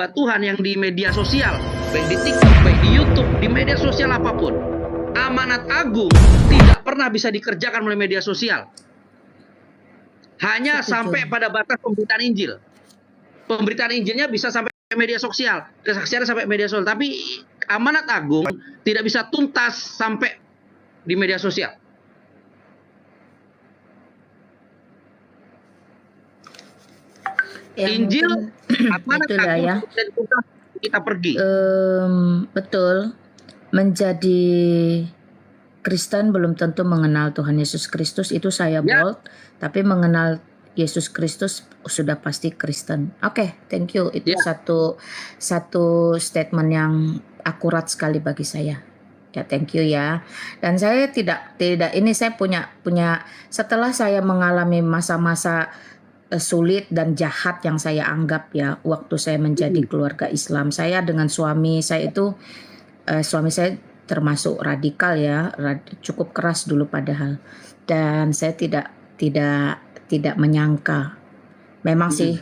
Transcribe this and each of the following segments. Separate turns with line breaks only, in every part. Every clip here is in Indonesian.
hamba Tuhan yang di media sosial, baik di TikTok, baik di YouTube, di media sosial apapun, amanat agung tidak pernah bisa dikerjakan oleh media sosial. Hanya sampai pada batas pemberitaan Injil. Pemberitaan Injilnya bisa sampai media sosial, kesaksiannya sampai media sosial, tapi amanat agung tidak bisa tuntas sampai di media sosial.
Ya,
Injil amanat agung
ya.
Kita pergi.
Betul, menjadi Kristen belum tentu mengenal Tuhan Yesus Kristus, itu saya bold, tapi mengenal Yesus Kristus sudah pasti Kristen. Oke, thank you. Itu satu statement yang akurat sekali bagi saya. Ya, thank you ya. Dan saya tidak ini saya punya setelah saya mengalami masa-masa sulit dan jahat yang saya anggap ya waktu saya menjadi keluarga Islam. Saya dengan suami saya itu suami saya termasuk radikal ya, cukup keras dulu padahal. Dan saya tidak menyangka. Memang sih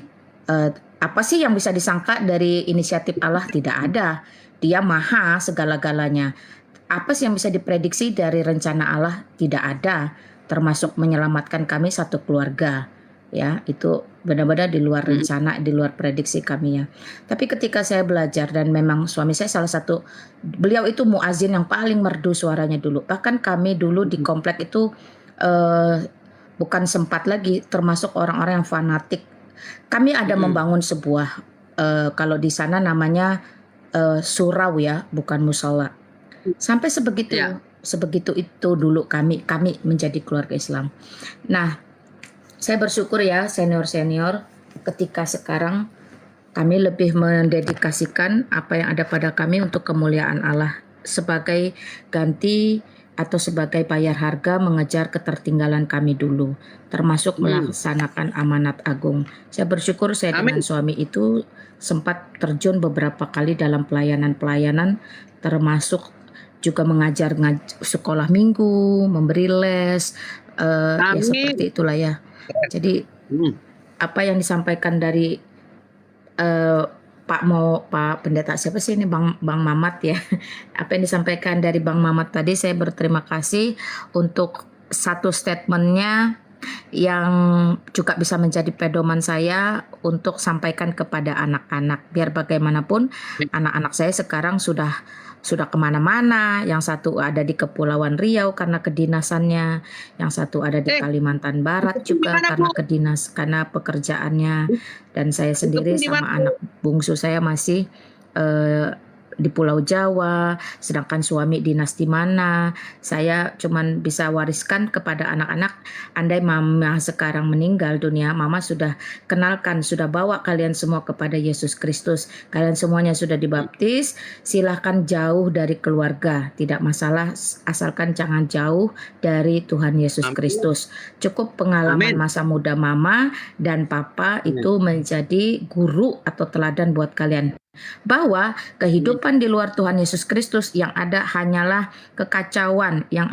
apa sih yang bisa disangka dari inisiatif Allah? Tidak ada. Dia maha segala-galanya. Apa sih yang bisa diprediksi dari rencana Allah? Tidak ada. Termasuk menyelamatkan kami satu keluarga. Ya, itu benar-benar di luar rencana, di luar prediksi kami ya. Tapi ketika saya belajar dan memang suami saya salah satu, beliau itu muazin yang paling merdu suaranya dulu. Bahkan kami dulu di komplek itu bukan sempat lagi termasuk orang-orang yang fanatik. Kami ada membangun sebuah kalau di sana namanya surau ya, bukan musola. Sampai sebegitu itu dulu kami menjadi keluarga Islam. Nah, saya bersyukur ya senior ketika sekarang kami lebih mendedikasikan apa yang ada pada kami untuk kemuliaan Allah sebagai ganti atau sebagai bayar harga mengejar ketertinggalan kami dulu, termasuk melaksanakan amanat agung. Saya bersyukur saya dengan suami itu sempat terjun beberapa kali dalam pelayanan-pelayanan, termasuk juga mengajar sekolah minggu, memberi les, ya seperti itulah ya. Jadi apa yang disampaikan dari Pak Pendeta siapa sih ini Bang Mamat ya, apa yang disampaikan dari Bang Mamat tadi, saya berterima kasih untuk satu statementnya yang juga bisa menjadi pedoman saya untuk sampaikan kepada anak-anak. Biar bagaimanapun anak-anak saya sekarang sudah kemana-mana. Yang satu ada di Kepulauan Riau karena kedinasannya, yang satu ada di Kalimantan Barat juga karena pekerjaannya, dan saya sendiri sama anak bungsu saya masih di Pulau Jawa, sedangkan suami dinas di mana. Saya cuman bisa wariskan kepada anak-anak, andai mama sekarang meninggal dunia, mama sudah kenalkan, sudah bawa kalian semua kepada Yesus Kristus. Kalian semuanya sudah dibaptis, silahkan jauh dari keluarga, tidak masalah, asalkan jangan jauh dari Tuhan Yesus Kristus. Cukup pengalaman masa muda mama dan papa itu menjadi guru atau teladan buat kalian. Bahwa kehidupan di luar Tuhan Yesus Kristus yang ada hanyalah kekacauan, yang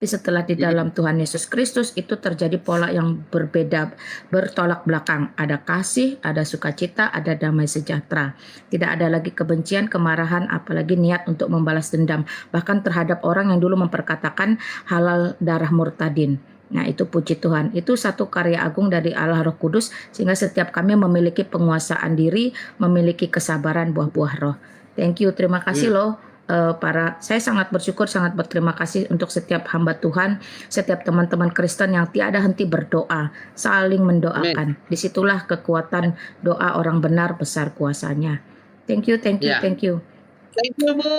setelah di dalam Tuhan Yesus Kristus itu terjadi pola yang berbeda, bertolak belakang. Ada kasih, ada sukacita, ada damai sejahtera. Tidak ada lagi kebencian, kemarahan, apalagi niat untuk membalas dendam. Bahkan terhadap orang yang dulu memperkatakan halal darah murtadin. Nah, itu puji Tuhan. Itu satu karya agung dari Allah Roh Kudus, sehingga setiap kami memiliki penguasaan diri, memiliki kesabaran buah-buah roh. Thank you, terima kasih loh. Saya sangat bersyukur, sangat berterima kasih untuk setiap hamba Tuhan, setiap teman-teman Kristen yang tiada henti berdoa, saling mendoakan. Disitulah kekuatan doa orang benar, besar kuasanya. Thank you. Thank you, Bu.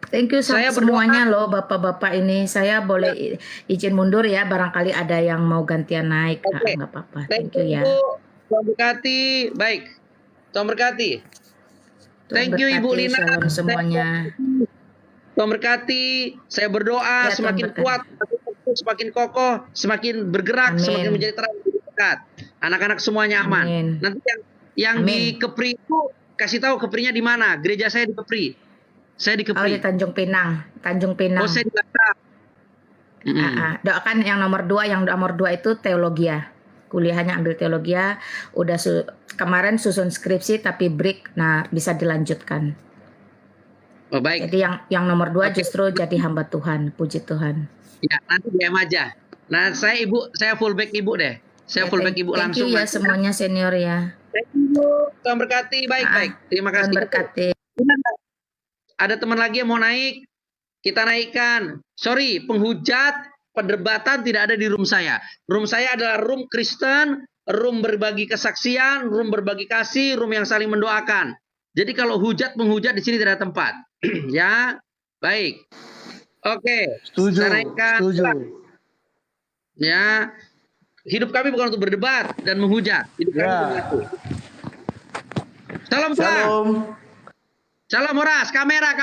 Thank you semuanya loh, bapak-bapak ini. Saya boleh izin mundur ya, barangkali ada yang mau gantian naik. Nggak apa-apa. Thank you ya.
Tuhan berkati. Baik. Tuhan berkati. Thank you Ibu Lina.
Shalom semuanya.
Tuhan berkati. Saya berdoa semakin kuat, semakin kokoh, semakin bergerak, semakin menjadi terang, dekat. Anak-anak semuanya aman. Nanti yang di Kepri itu kasih tahu Keprinya di mana. Gereja saya di Kepri. Saya di Kepri.
Oh, di Tanjung Pinang.
Oh, saya di Batam.
Doakan yang nomor 2, itu teologia. Kuliahnya ambil teologia, udah kemarin susun skripsi tapi break, nah bisa dilanjutkan.
Oh, baik.
Jadi yang nomor 2 justru jadi hamba Tuhan, puji Tuhan.
Ya, nanti DM aja. Nah, saya fullback Ibu deh. Saya fullback Ibu langsung.
Thank you ya semuanya senior ya.
Thank you. Tuhan berkati. Baik. Terima kasih.
Tuhan berkati.
Ada teman lagi yang mau naik? Kita naikkan. Sorry, penghujat, perdebatan tidak ada di room saya. Room saya adalah room Kristen, room berbagi kesaksian, room berbagi kasih, room yang saling mendoakan. Jadi kalau menghujat di sini tidak ada tempat. Ya, baik. Oke.
Setuju.
Saya naikkan.
Setuju.
Ya, hidup kami bukan untuk berdebat dan menghujat. Hidup kami untuk itu. Salam. Shalom Horas, kamera.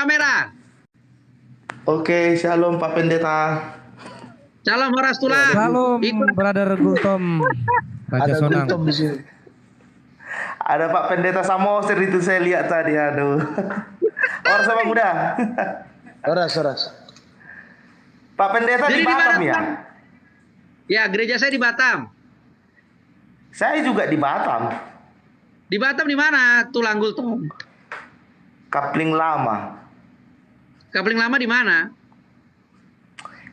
Oke, shalom Pak Pendeta.
Shalom Horas Tulang.
Shalom Brother Gultom. Raja Sonang.
Di sini. Ada Pak Pendeta Samosir itu saya lihat tadi, aduh. Horas sama muda. Horas. Pak Pendeta di Batam ya?
Ya, gereja saya di Batam.
Saya juga di Batam.
Di Batam di mana? Tulang Gultom.
Kapling Lama.
Kapling Lama di mana?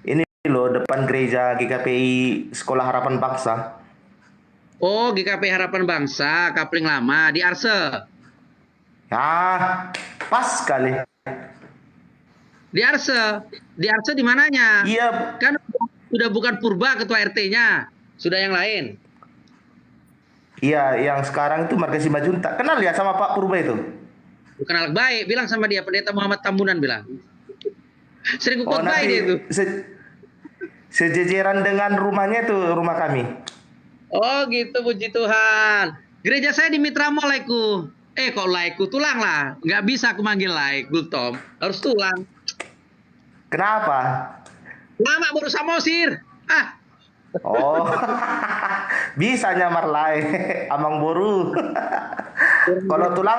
Ini loh depan gereja GKPI Sekolah Harapan Bangsa.
Oh, GKP Harapan Bangsa, Kapling Lama di Arse.
Ya, pas sekali.
Di Arse di mananya?
Iya.
Kan sudah bukan Purba ketua RT-nya, sudah yang lain.
Iya, yang sekarang itu Marga Simbajunta. Kenal ya sama Pak Purba itu?
Bukan anak baik, bilang sama dia Pendeta Muhammad Tambunan bilang. Sering
Oh,
baik dia itu.
Sejejeran dengan rumahnya itu rumah kami.
Oh gitu, puji Tuhan. Gereja saya di Mitra Mall, Laiku. Kok Laiku, Tulang lah. Nggak bisa aku manggil Laik, Gultom. Harus Tulang.
Kenapa?
Lama baru Samosir.
Oh, bisa nyamar lai, Amang Boru. Kalau Tulang,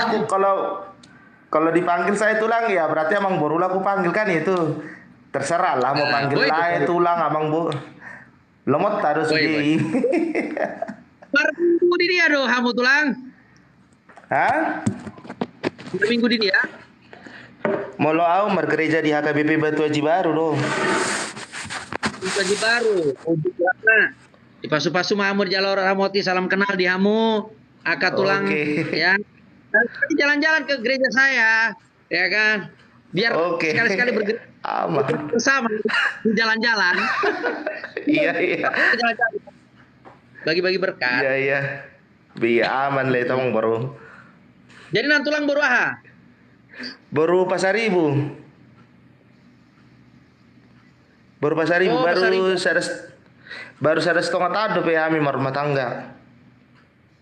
kalau dipanggil saya Tulang ya berarti Amang Boru lah aku panggil kan itu. Terserah lah mau panggil lai, Tulang, Amang Boru. Lemot harus di.
Minggu di dia doh, kamu Tulang.
Hah?
Minggu di dia.
Molo au gereja di HKBP Batu Haji Baru doh.
Haji Baru. Di pasu-pasu Mamur Jalur Ramoti, salam kenal di Hamu. Aka Tulang ya. Nanti jalan-jalan ke gereja saya, ya kan? Biar sekali-sekali bergerak bersama di jalan-jalan.
Iya.
Bagi-bagi berkat.
Iya. Biar aman lah itu Amang Boru.
Jadi Nantulang baru aha?
Baru Pasaribu. Baru saya setengah tahun ya kami rumah tangga.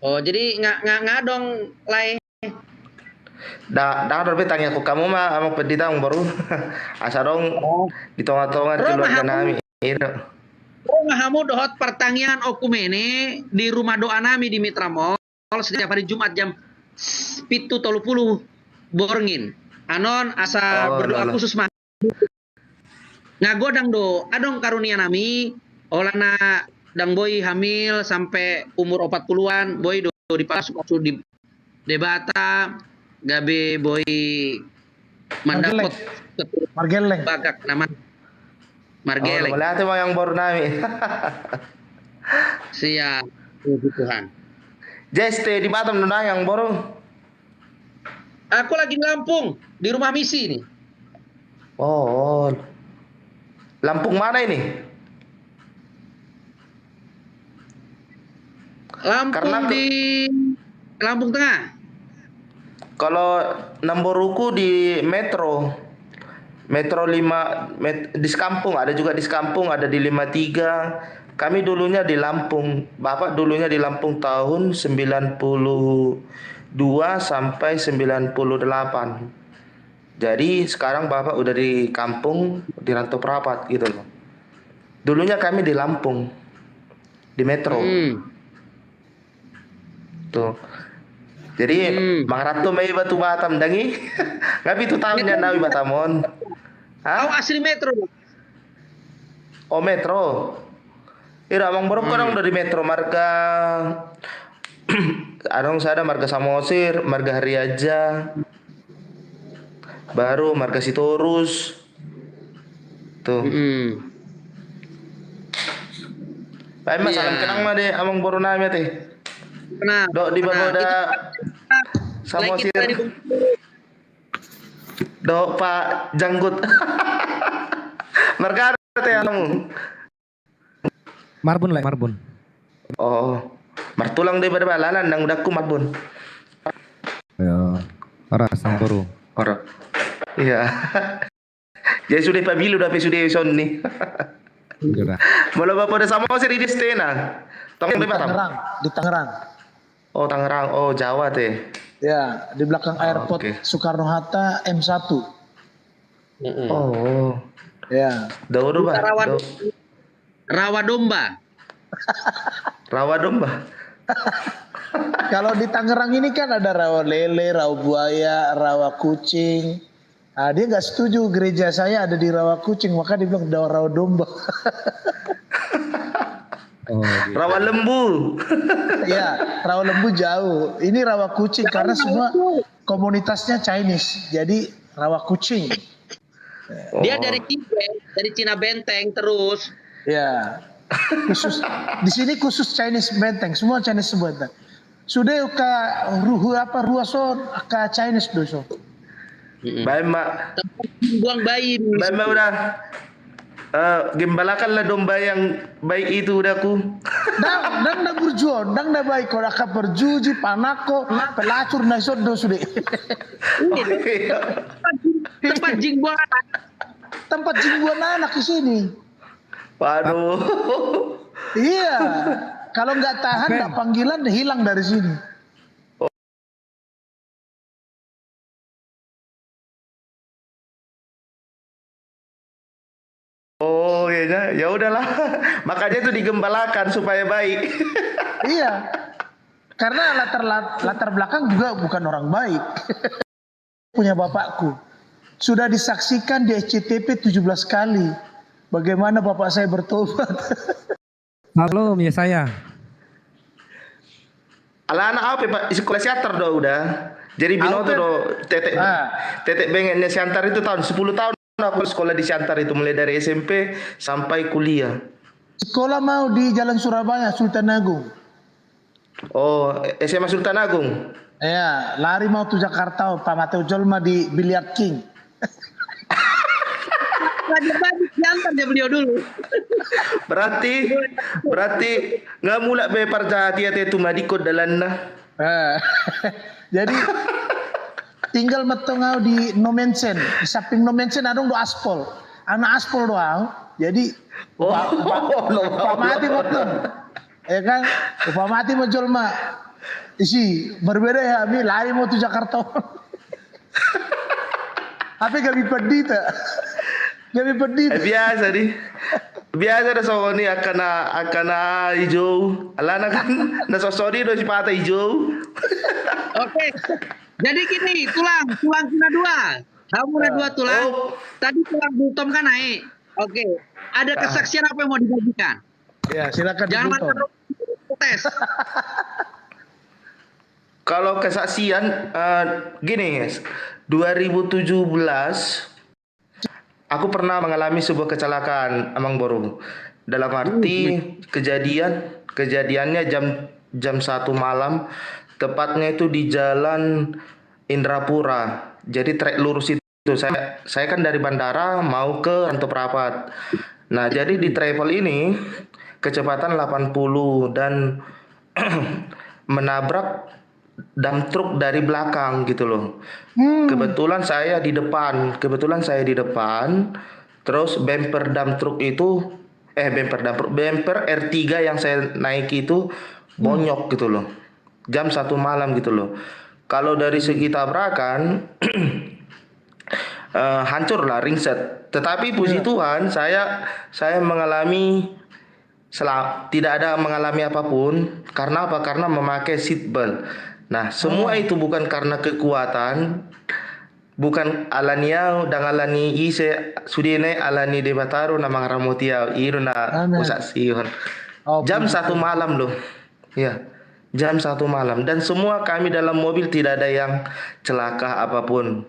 Oh, jadi nggak dong lai.
Dah tapi tanya aku kamu mah amang pendeta baru asa dong di tengah-tengah keluarga kami.
Oh, ngahamu dohot pertanggihan okumene di rumah doa nami di Mitra Mall setiap hari Jumat jam 7.30 borngin. Anon asa berdoa khusus mah. Ngagodang do, adong karunia nami, olana dang boy hamil sampai umur 40-an, boy do di pas di debata, gabe boy mandapot
Margeleng.
Bagak nama Margeleng.
Boleh ate yang baru nami.
Siap, puji Tuhan.
Jeste di Batam nona yang baru.
Aku lagi di Lampung, di rumah misi nih.
Oh. Lampung mana ini?
Lampung Tengah.
Kalau Namboruku di Metro 5 di Sekampung, ada juga di Sekampung, ada di 53. Kami dulunya di Lampung. Bapak dulunya di Lampung tahun 92 sampai 98. Jadi sekarang Bapak udah di kampung di Rantau Perapat gitu loh. Dulunya kami di Lampung, di Metro. Tuh. Jadi Mang Ratu mai batu Batam dangi. Ngapi tu tahunnya nawi Batamon.
Kau asli Metro.
Oh metro. Ira Amang Boru kan udah di metro marga. Adong saya ada marga Samosir, marga Hariaja, baru marga Sitorus. Tuh. Baik mas, salam kenang mah deh Amang Boru nami teh.
Kenal.
Dok di Bagoda Samosir. Dok Pak Janggut. Marga teh kamu.
Marbun lah, Marbun.
Oh, martulang deh pada balalan nang udahku Marbun.
Ya, para sang baru.
Orang. Iya. Jadi sudah pabilu tapi sudah son nih.
Sudah.
Malah bapak udah sama sih di stena. Tong di Batam.
Di Tangerang.
Oh Tangerang, oh Jawa teh.
Ya, di belakang airport
oke.
Soekarno-Hatta M1.
Oh.
Ya.
Daud bah.
Rawa domba.
Rawa domba.
Kalau di Tangerang ini kan ada rawa lele, rawa buaya, rawa kucing. Nah, dia nggak setuju gereja saya ada di rawa kucing, maka dia bilang ada rawa domba.
Oh, gitu.
Rawa lembu.
Ya, rawa lembu jauh. Ini rawa kucing karena semua komunitasnya Chinese. Jadi rawa kucing.
Dia dari Cina Benteng terus.
Ya. Khusus di sini khusus Chinese benteng, semua Chinese benteng. Sudah ke ruason ke Chinese doso.
Baik mbak.
Buang bayi.
Baik mbak udah. Gembalakan lah domba yang baik itu udah ku.
Dang berjuang, dang baik kalau akan berjuji panako pelacur naisod do sudah.
Tempat jingbuan anak.
Tempat jingbuan anak di sini.
Waduh.
Iya. Kalau nggak tahan, nggak panggilan, hilang dari sini.
Oh ya udahlah. Makanya itu digembalakan supaya baik.
Iya. Karena latar belakang juga bukan orang baik. Punya bapakku. Sudah disaksikan di SCTP 17 kali. Bagaimana bapak saya bertobat.
Halo, ya saya.
Ala anak apa Pak? Sekolah siantar do udah. Jadi binoto do tetek bengennya siantar itu tahun 10 tahun aku sekolah di siantar itu mulai dari SMP sampai kuliah.
Sekolah mau di Jalan Surabaya Sultan Agung.
Oh, SMA Sultan Agung.
Ya, lari mau tuh Jakarta, Pak Mateo Jolma di Billiard King.
Lagi diantar dia beliau dulu.
Berarti nggak mulak be parjati itu madikot dalanna.
Jadi tinggal metongau di Nomensen, di samping Nomensen ada do aspol, anak aspol doang. Jadi Pak Mati betul, ya kan? Pak Mati mau Jolma, isi berbeda ya, mi lari mau tuh Jakarta. Apa gak pedih tak? Gak pedih.
Biasa nih. Biasa dah soal ni akan hijau. Alana kan nasosori do si patah hijau.
Oke. Jadi gini, tulang Cina 2. Kamu ada 2 tulang. Tadi tulang Butom kan naik. Oke. Ada kesaksian apa yang mau dibagikan?
Ya, silakan.
Jangan makan tes.
Kalau kesaksian gini guys, 2017 aku pernah mengalami sebuah kecelakaan Amang Boru. Dalam arti kejadiannya jam 1 malam, tepatnya itu di Jalan Indrapura. Jadi trek lurus itu saya kan dari bandara mau ke Rantau Prapat. Nah, jadi di travel ini kecepatan 80 dan menabrak dump truck dari belakang gitu loh. Kebetulan saya di depan. Terus bumper dump truck itu bumper R3 yang saya naiki itu bonyok gitu loh. Jam 1 malam gitu loh. Kalau dari segi tabrakan hancur lah ringset. Tetapi puji Tuhan saya mengalami tidak ada mengalami apapun. Karena apa? Karena memakai seat belt. Nah, semua itu bukan karena kekuatan, bukan alania dan alani ise sudine alani de Bataru na mga ramotia iro na
Amen.
usasihon.
Oh,
Jam
puji
1
Tuhan.
malam loh. Ya. Jam 1 malam dan semua kami dalam mobil tidak ada yang celaka apapun.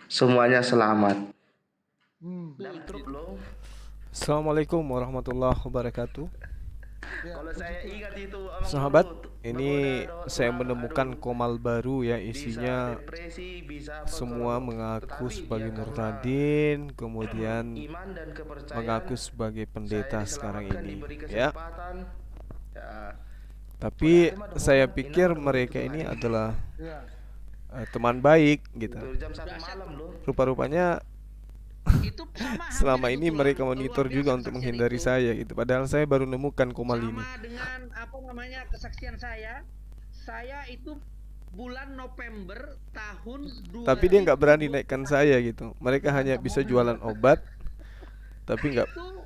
Semuanya selamat. Dan truk loh.
Assalamualaikum warahmatullahi wabarakatuh.
Kalau saya ingat itu Abang
Sahabat,
Bro,
ini
Bro,
saya
Bro,
menemukan
aduh,
komal baru ya,
bisa
isinya
depresi, bisa apa
semua
kalau-
mengaku
tetapi
sebagai
ya
Nurdin,
karena
kemudian
iman dan kepercayaan,
mengaku sebagai pendeta
saya
sekarang
diselamatkan,
ini
diberi
ya.
kesempatan. Ya,
Tapi saya pikir mereka ini adalah
Ya.
teman baik gitu.
itu jam 1 malam loh.
Rupa-rupanya
Itu sama
selama
hampir
ini
betul.
mereka
Luar
monitor
biasa
juga untuk
kesaksian
menghindari
itu.
saya gitu. Padahal saya baru nemukan komal ini.
Sama dengan apa namanya kesaksian saya itu bulan November tahun 2000.
Tapi dia nggak berani naikkan saya gitu. Mereka hanya bisa jualan obat, tapi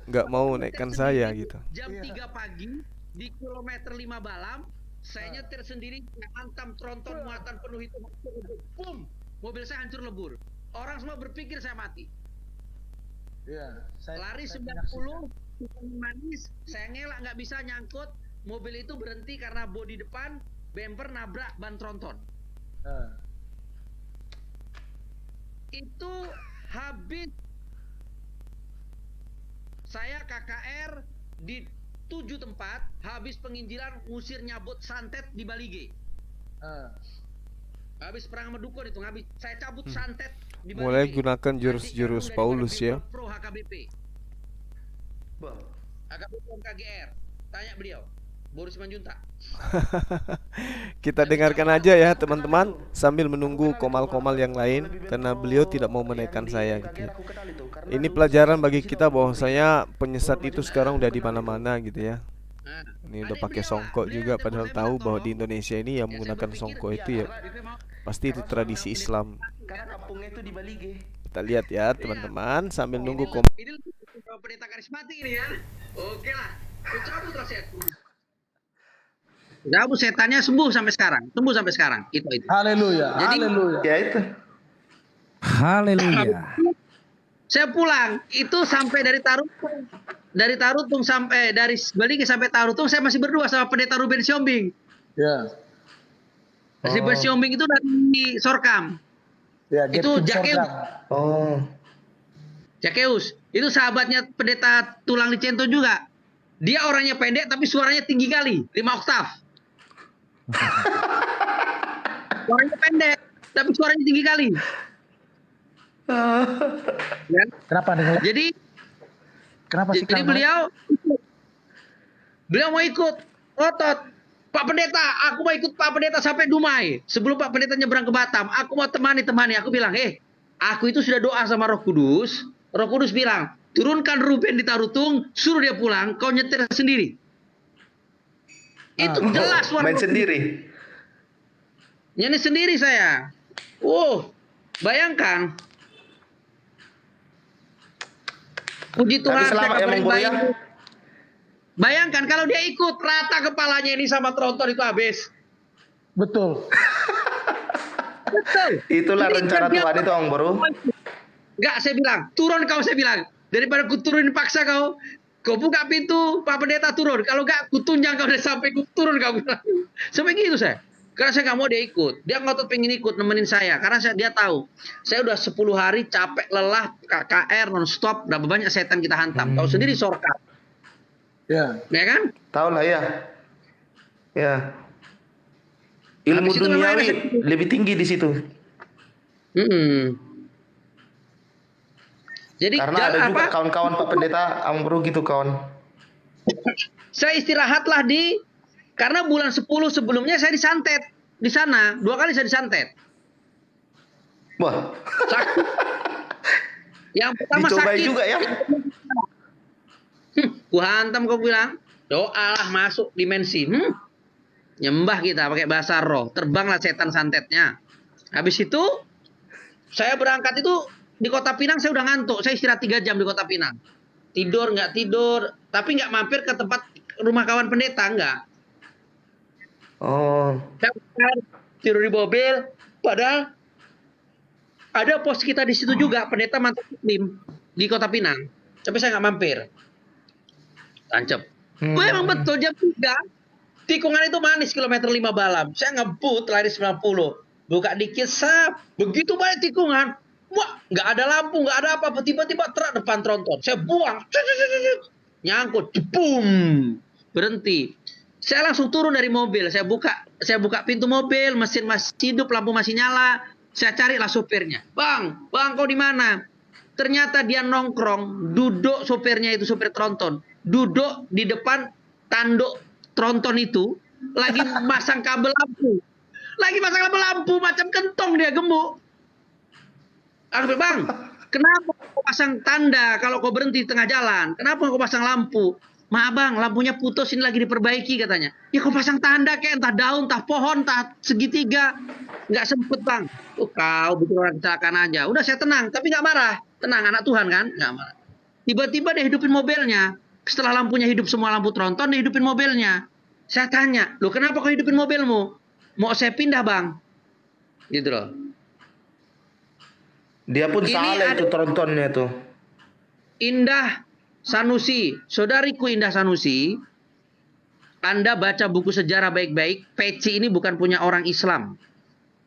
nggak mau naikkan saya gitu.
Jam 3 pagi di kilometer 5 Balam, saya nyetir sendiri, hantam tronton muatan penuh itu, boom, mobil saya hancur lebur. Orang semua berpikir saya mati.
Ya.
Lari
saya
90, manis, saya ngelak nggak bisa nyangkut, mobil itu berhenti karena bodi depan bumper nabrak ban tronton.
menyaksikan.
Itu habis saya KKR di 7 tempat, habis penginjilan ngusir nyabut santet di Balige. Habis perang sama dukun itu, habis saya cabut santet di Balige.
Mulai gunakan jurus-jurus
Nanti
Paulus
dari
ya.
Pro HKBP.
Wah,
HKBP KGR. Tanya beliau. Boris Manjuntak.
Kita dengarkan aja ya teman-teman sambil menunggu komal-komal yang lain karena beliau tidak mau menaikkan saya gitu ya. Ini pelajaran bagi kita bahwasanya penyesat itu sekarang udah di mana-mana gitu ya.
Nah,
Ini udah
adik
pakai
beliau,
songkok
beliau
juga
telepon
padahal
saya
tahu
bilang,
bahwa di
"Tolong."
Indonesia ini yang
Ya, saya
menggunakan
berpikir,
songkok itu
ya,
ya
dia mau-
pasti itu tradisi Islam.
karena kampungnya itu di Balige.
Kita lihat ya teman-teman sambil nunggu
Ini pendeta karismatik ini ya. Oke lah. Ku cabut lah saya. Cabut setannya sembuh sampai sekarang. Sembuh sampai sekarang. Itu.
Haleluya.
Jadi-
Haleluya.
Ya itu.
Haleluya.
Saya pulang itu sampai dari Tarutung sampai dari Balige sampai Tarutung saya masih berdua sama pendeta Ruben Siombing.
Ya.
Ruben Siombing itu dari Sorkam.
Ya,
Itu
Get Kim
Jakeus.
Sorgam.
Oh.
Jakeus. Itu sahabatnya pendeta Tulang Licento juga. Dia orangnya pendek tapi suaranya tinggi kali, 5 oktav. Suaranya pendek tapi suaranya tinggi kali. Ya.
Kenapa nih?
Jadi
Kenapa
beliau mau ikut otot. Pak Pendeta, aku mau ikut Pak Pendeta sampai Dumai. Sebelum Pak Pendeta nyebrang ke Batam, aku mau temani. Aku bilang, aku itu sudah doa sama Roh Kudus. Roh Kudus bilang, turunkan Ruben di Tarutung, suruh dia pulang, kau nyetir sendiri. Itu jelas suara
Main
Roh Kudus.
sendiri.
Nyanyi sendiri saya. Bayangkan. Puji Tuhan.
Tapi selamat
saya
ya
kabarin
Bang Guru ya.
baik. Bayangkan kalau dia ikut rata kepalanya ini sama tronton itu habis.
Betul.
Betul.
Itulah
Jadi
rencana
dia-
Tuhan itu, Om Bro.
Enggak, saya bilang, turun kau, saya bilang. Daripada ku turunin paksa kau buka pintu, Pak Pendeta turun. Kalau enggak, ku tunjang kau udah sampai ku turun kau bilang. Sampai gitu saya. Karena saya nggak mau dia ikut. Dia ngotot pengen ikut nemenin saya. Karena dia tahu. Saya udah 10 hari capek, lelah, KKR, non-stop. Berapa banyak setan kita hantam. Tahu sendiri Sorka.
Ya.
Ya kan?
Tahu lah ya. Ya. Ilmu
Habis itu memang
duniawi
ada-
lebih tinggi di situ.
Jadi
Karena ada juga kawan-kawan Pak Pendeta, Om Bro gitu kawan.
saya istirahatlah karena bulan 10 sebelumnya saya disantet di sana. 2 kali saya disantet.
Wah,
Sakit. Yang pertama
dicobai
sakit.
juga ya.
Ku hantam kau bilang. Doalah masuk dimensi. Nyembah kita pakai bahasa roh. Terbanglah setan santetnya. Habis itu saya berangkat itu di Kota Pinang saya udah ngantuk. Saya istirahat 3 jam di Kota Pinang. Tidur nggak tidur, tapi nggak mampir ke tempat rumah kawan pendeta, nggak.
Oh,
Saya tidur di mobil, padahal Ada pos kita di situ juga, pendeta mantan muslim di Kota Pinang. Tapi saya nggak mampir. Tancap. Oh, emang betul jam 3. Tikungan itu manis kilometer 5 Balam. Saya ngebut lari 90. Buka dikit sap. Begitu banyak tikungan. Wah, nggak ada lampu, nggak ada apa-apa. Tiba-tiba truk depan tronton. Saya buang. Nyangkut. Jebum. Berhenti. Saya langsung turun dari mobil. Saya buka pintu mobil, mesin masih hidup, lampu masih nyala. Saya carilah sopirnya. Bang, kau di mana? Ternyata dia nongkrong, duduk sopirnya itu sopir tronton, duduk di depan tanduk tronton itu, lagi masang kabel lampu. Macam kentong dia gemuk. Aku bilang, Bang, kenapa kau pasang tanda kalau kau berhenti di tengah jalan? Kenapa kau pasang lampu? Maaf bang, lampunya putus, ini lagi diperbaiki katanya. Ya kau pasang tanda kayak entah daun, entah pohon, entah segitiga. Nggak sempet bang. Kau betul orang kecelakaan aja. Udah saya tenang, tapi nggak marah. Tenang, anak Tuhan kan? Nggak marah. Tiba-tiba dia hidupin mobilnya. Setelah lampunya hidup semua lampu tronton, dia hidupin mobilnya. Saya tanya, loh kenapa kau hidupin mobilmu? Mau saya pindah bang? Gitu loh.
Dia pun
Ini
salah itu trontonnya tuh.
Indah Sanusi, saudariku Indah Sanusi, Anda baca buku sejarah baik-baik. Peci ini bukan punya orang Islam.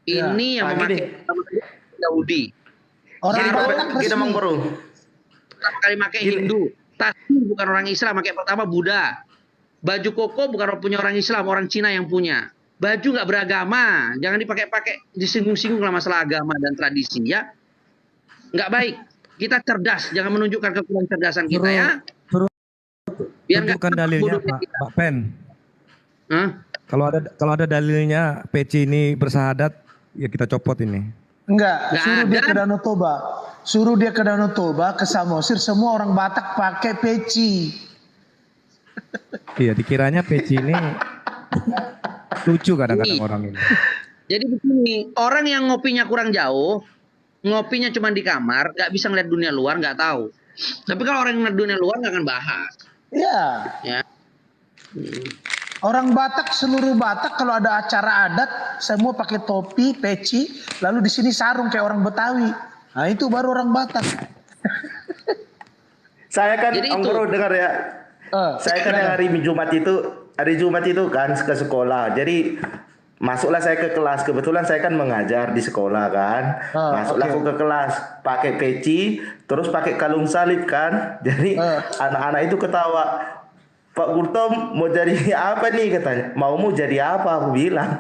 Ini yang memakai Yahudi.
Orang Batak
kita
resmi.
Pertama kali pakai Hindu. Tas bukan orang Islam, pakai pertama Buddha. Baju koko bukan punya orang Islam, orang Cina yang punya. Baju nggak beragama, jangan dipakai-pakai, disinggung-singgung lah masalah agama dan tradisi ya. Nggak baik. Kita cerdas, jangan menunjukkan kekurangan cerdasan kita ya. Biar nggak
tunjukkan dalilnya Pak Pen. Kalau ada dalilnya peci ini bersahadat, ya kita copot ini.
Enggak, suruh dia ke Danau Toba, ke Samosir, semua orang Batak pakai peci.
Iya, dikiranya peci ini lucu kadang-kadang orang ini.
Jadi begini, orang yang ngopinya kurang jauh, ngopinya cuma di kamar, nggak bisa ngeliat dunia luar, nggak tahu. Tapi kalau orang yang ngeliat dunia luar nggak akan bahas.
Iya.
Ya.
Orang Batak, seluruh Batak kalau ada acara adat, semua pakai topi, peci, lalu di sini sarung kayak orang Betawi. Nah itu baru orang Batak.
Saya kan
Jadi
Om Bro dengar ya. Saya kan yang hari Jumat itu kan ke sekolah. Jadi masuklah saya ke kelas. Kebetulan saya kan mengajar di sekolah kan. Masuklah aku ke kelas pakai peci, terus pakai kalung salib kan. Jadi anak-anak itu ketawa. Pak Gurtom mau jadi apa nih katanya? Mau jadi apa? Aku bilang.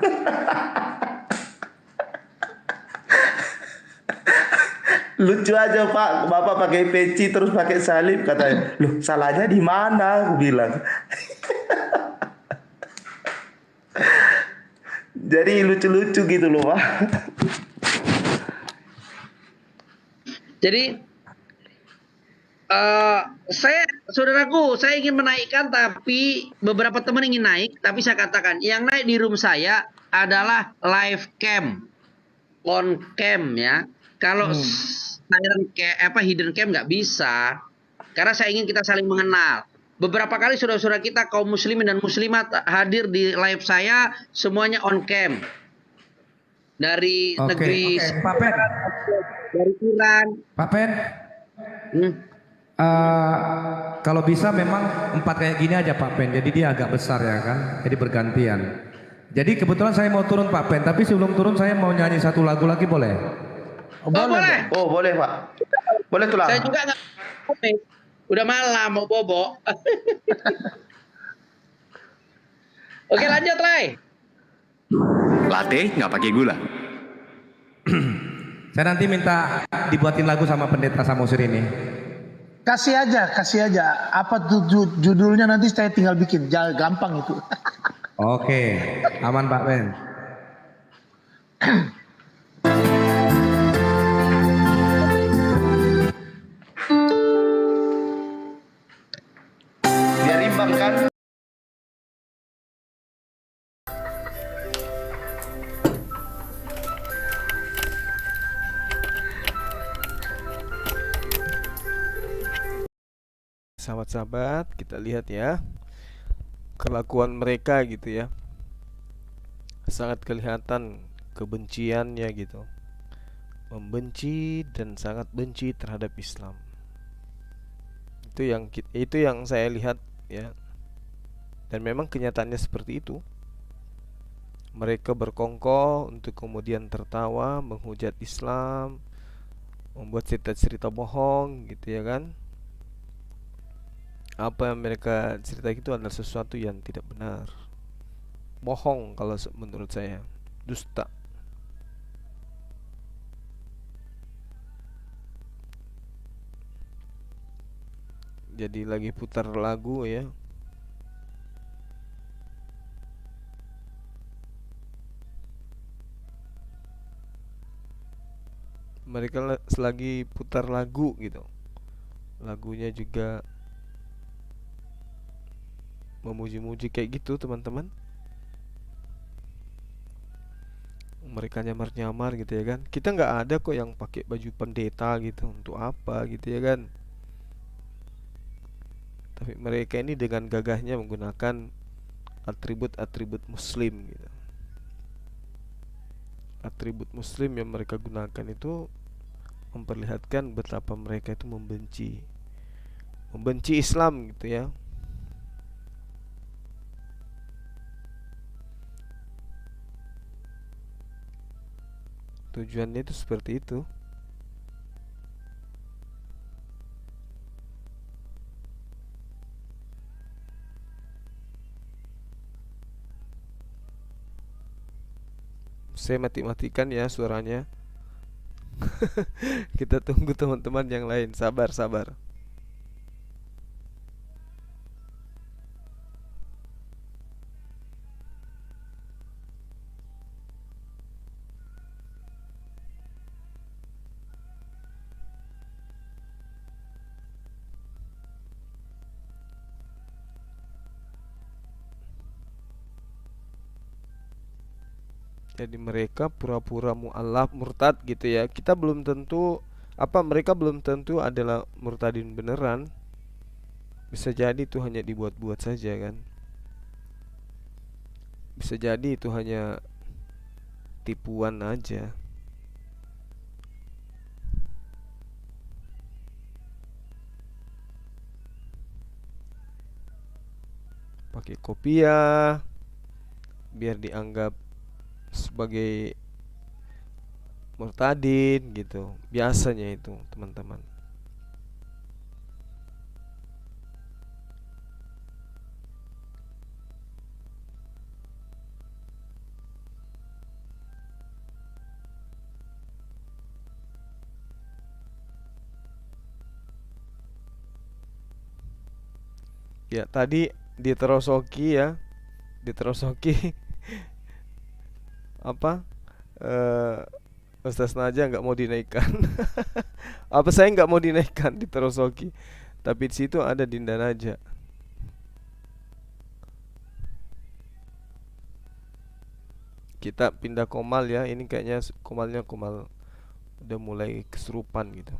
Lucu aja Pak, Bapak pakai peci terus pakai salib katanya. Loh, salahnya di mana? Aku bilang. Jadi lucu-lucu gitu loh, Pak.
Jadi saudaraku, saya ingin menaikkan, tapi beberapa teman ingin naik, tapi saya katakan yang naik di room saya adalah live cam, on cam ya. Kalau hidden cam nggak bisa, karena saya ingin kita saling mengenal. Beberapa kali saudara-saudara kita kaum muslimin dan muslimat hadir di live saya, semuanya on cam. Dari negeri
Pak Pen.
dari Iran.
Pak Pen. Kalau bisa memang 4 kayak gini aja Pak Pen. Jadi dia agak besar ya kan. Jadi bergantian. Jadi kebetulan saya mau turun Pak Pen. Tapi sebelum turun saya mau nyanyi satu lagu lagi boleh?
Boleh.
Oh boleh Pak. Boleh tulang.
Saya juga nggak. Udah malam mau bobo. Oke lanjut Lai.
Latte nggak pakai gula.
Saya nanti minta dibuatin lagu sama pendeta Samosir ini.
Kasih aja. Apa judulnya nanti saya tinggal bikin. Jangan gampang itu.
Oke, aman Pak Pen.
Biar imbang kan.
Sahabat-sahabat, kita lihat ya kelakuan mereka gitu ya. Sangat kelihatan kebenciannya gitu. membenci dan sangat benci terhadap Islam. Itu yang saya lihat ya. Dan memang kenyataannya seperti itu. Mereka berkongkol untuk kemudian tertawa, menghujat Islam, membuat cerita-cerita bohong gitu ya kan. Apa yang mereka cerita itu adalah sesuatu yang tidak benar. Bohong kalau menurut saya. Dusta. Jadi lagi putar lagu ya. Mereka selagi putar lagu gitu. Lagunya juga memuji-muji kayak gitu teman-teman. Mereka nyamar-nyamar gitu ya kan. Kita nggak ada kok yang pakai baju pendeta gitu. Untuk apa gitu ya kan. Tapi mereka ini dengan gagahnya menggunakan atribut-atribut muslim gitu. Atribut muslim yang mereka gunakan itu memperlihatkan betapa mereka itu membenci Islam gitu ya. Tujuannya itu seperti itu. Saya mati-matikan ya suaranya. Kita tunggu teman-teman yang lain. Sabar. Jadi mereka pura-pura mu'alaf, murtad gitu ya. Kita belum tentu mereka belum tentu adalah murtadin beneran. Bisa jadi itu hanya dibuat-buat saja kan. Bisa jadi itu hanya tipuan aja. Pakai kopiah biar dianggap sebagai murtadin gitu. Biasanya itu teman-teman. Ya tadi diterosoki ya. Diterosoki apa Ustaz Naja nggak mau dinaikkan. Saya nggak mau dinaikkan di Terosoki, tapi di situ ada Dinda Naja. Kita pindah komal ya. Ini kayaknya komalnya komal udah mulai kesurupan gitu.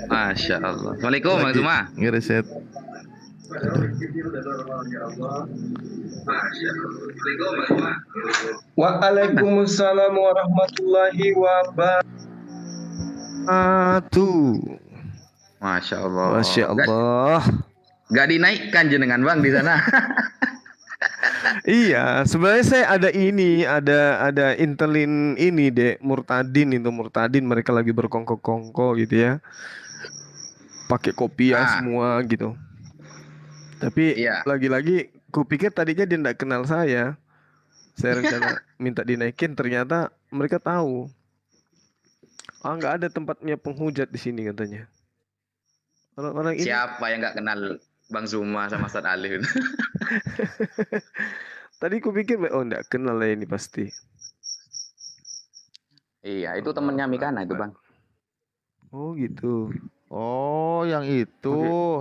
Masya Allah. Assalamualaikum Bang Zuma.
Ngereset.
Waalaikumsalam warahmatullahi wabarakatuh.
Masya Allah.
Masya Allah.
Gak dinaikkan jenengan Bang di sana.
Iya, sebenarnya saya ada intelin ini deh, murtadin mereka lagi berkongko-kongko gitu ya. Pakai kopiah semua gitu. Tapi lagi-lagi kupikir tadinya dia enggak kenal saya. Saya rencana minta dinaikin, ternyata mereka tahu. Enggak ada tempatnya penghujat di sini katanya. Orang-orang ini
Siapa yang nggak kenal Bang Zuma sama Ustaz Alif?
Tadi kupikir enggak kenal lah ini pasti.
Iya, itu temennya Mikana itu Bang.
Oh gitu.
Oh, yang itu,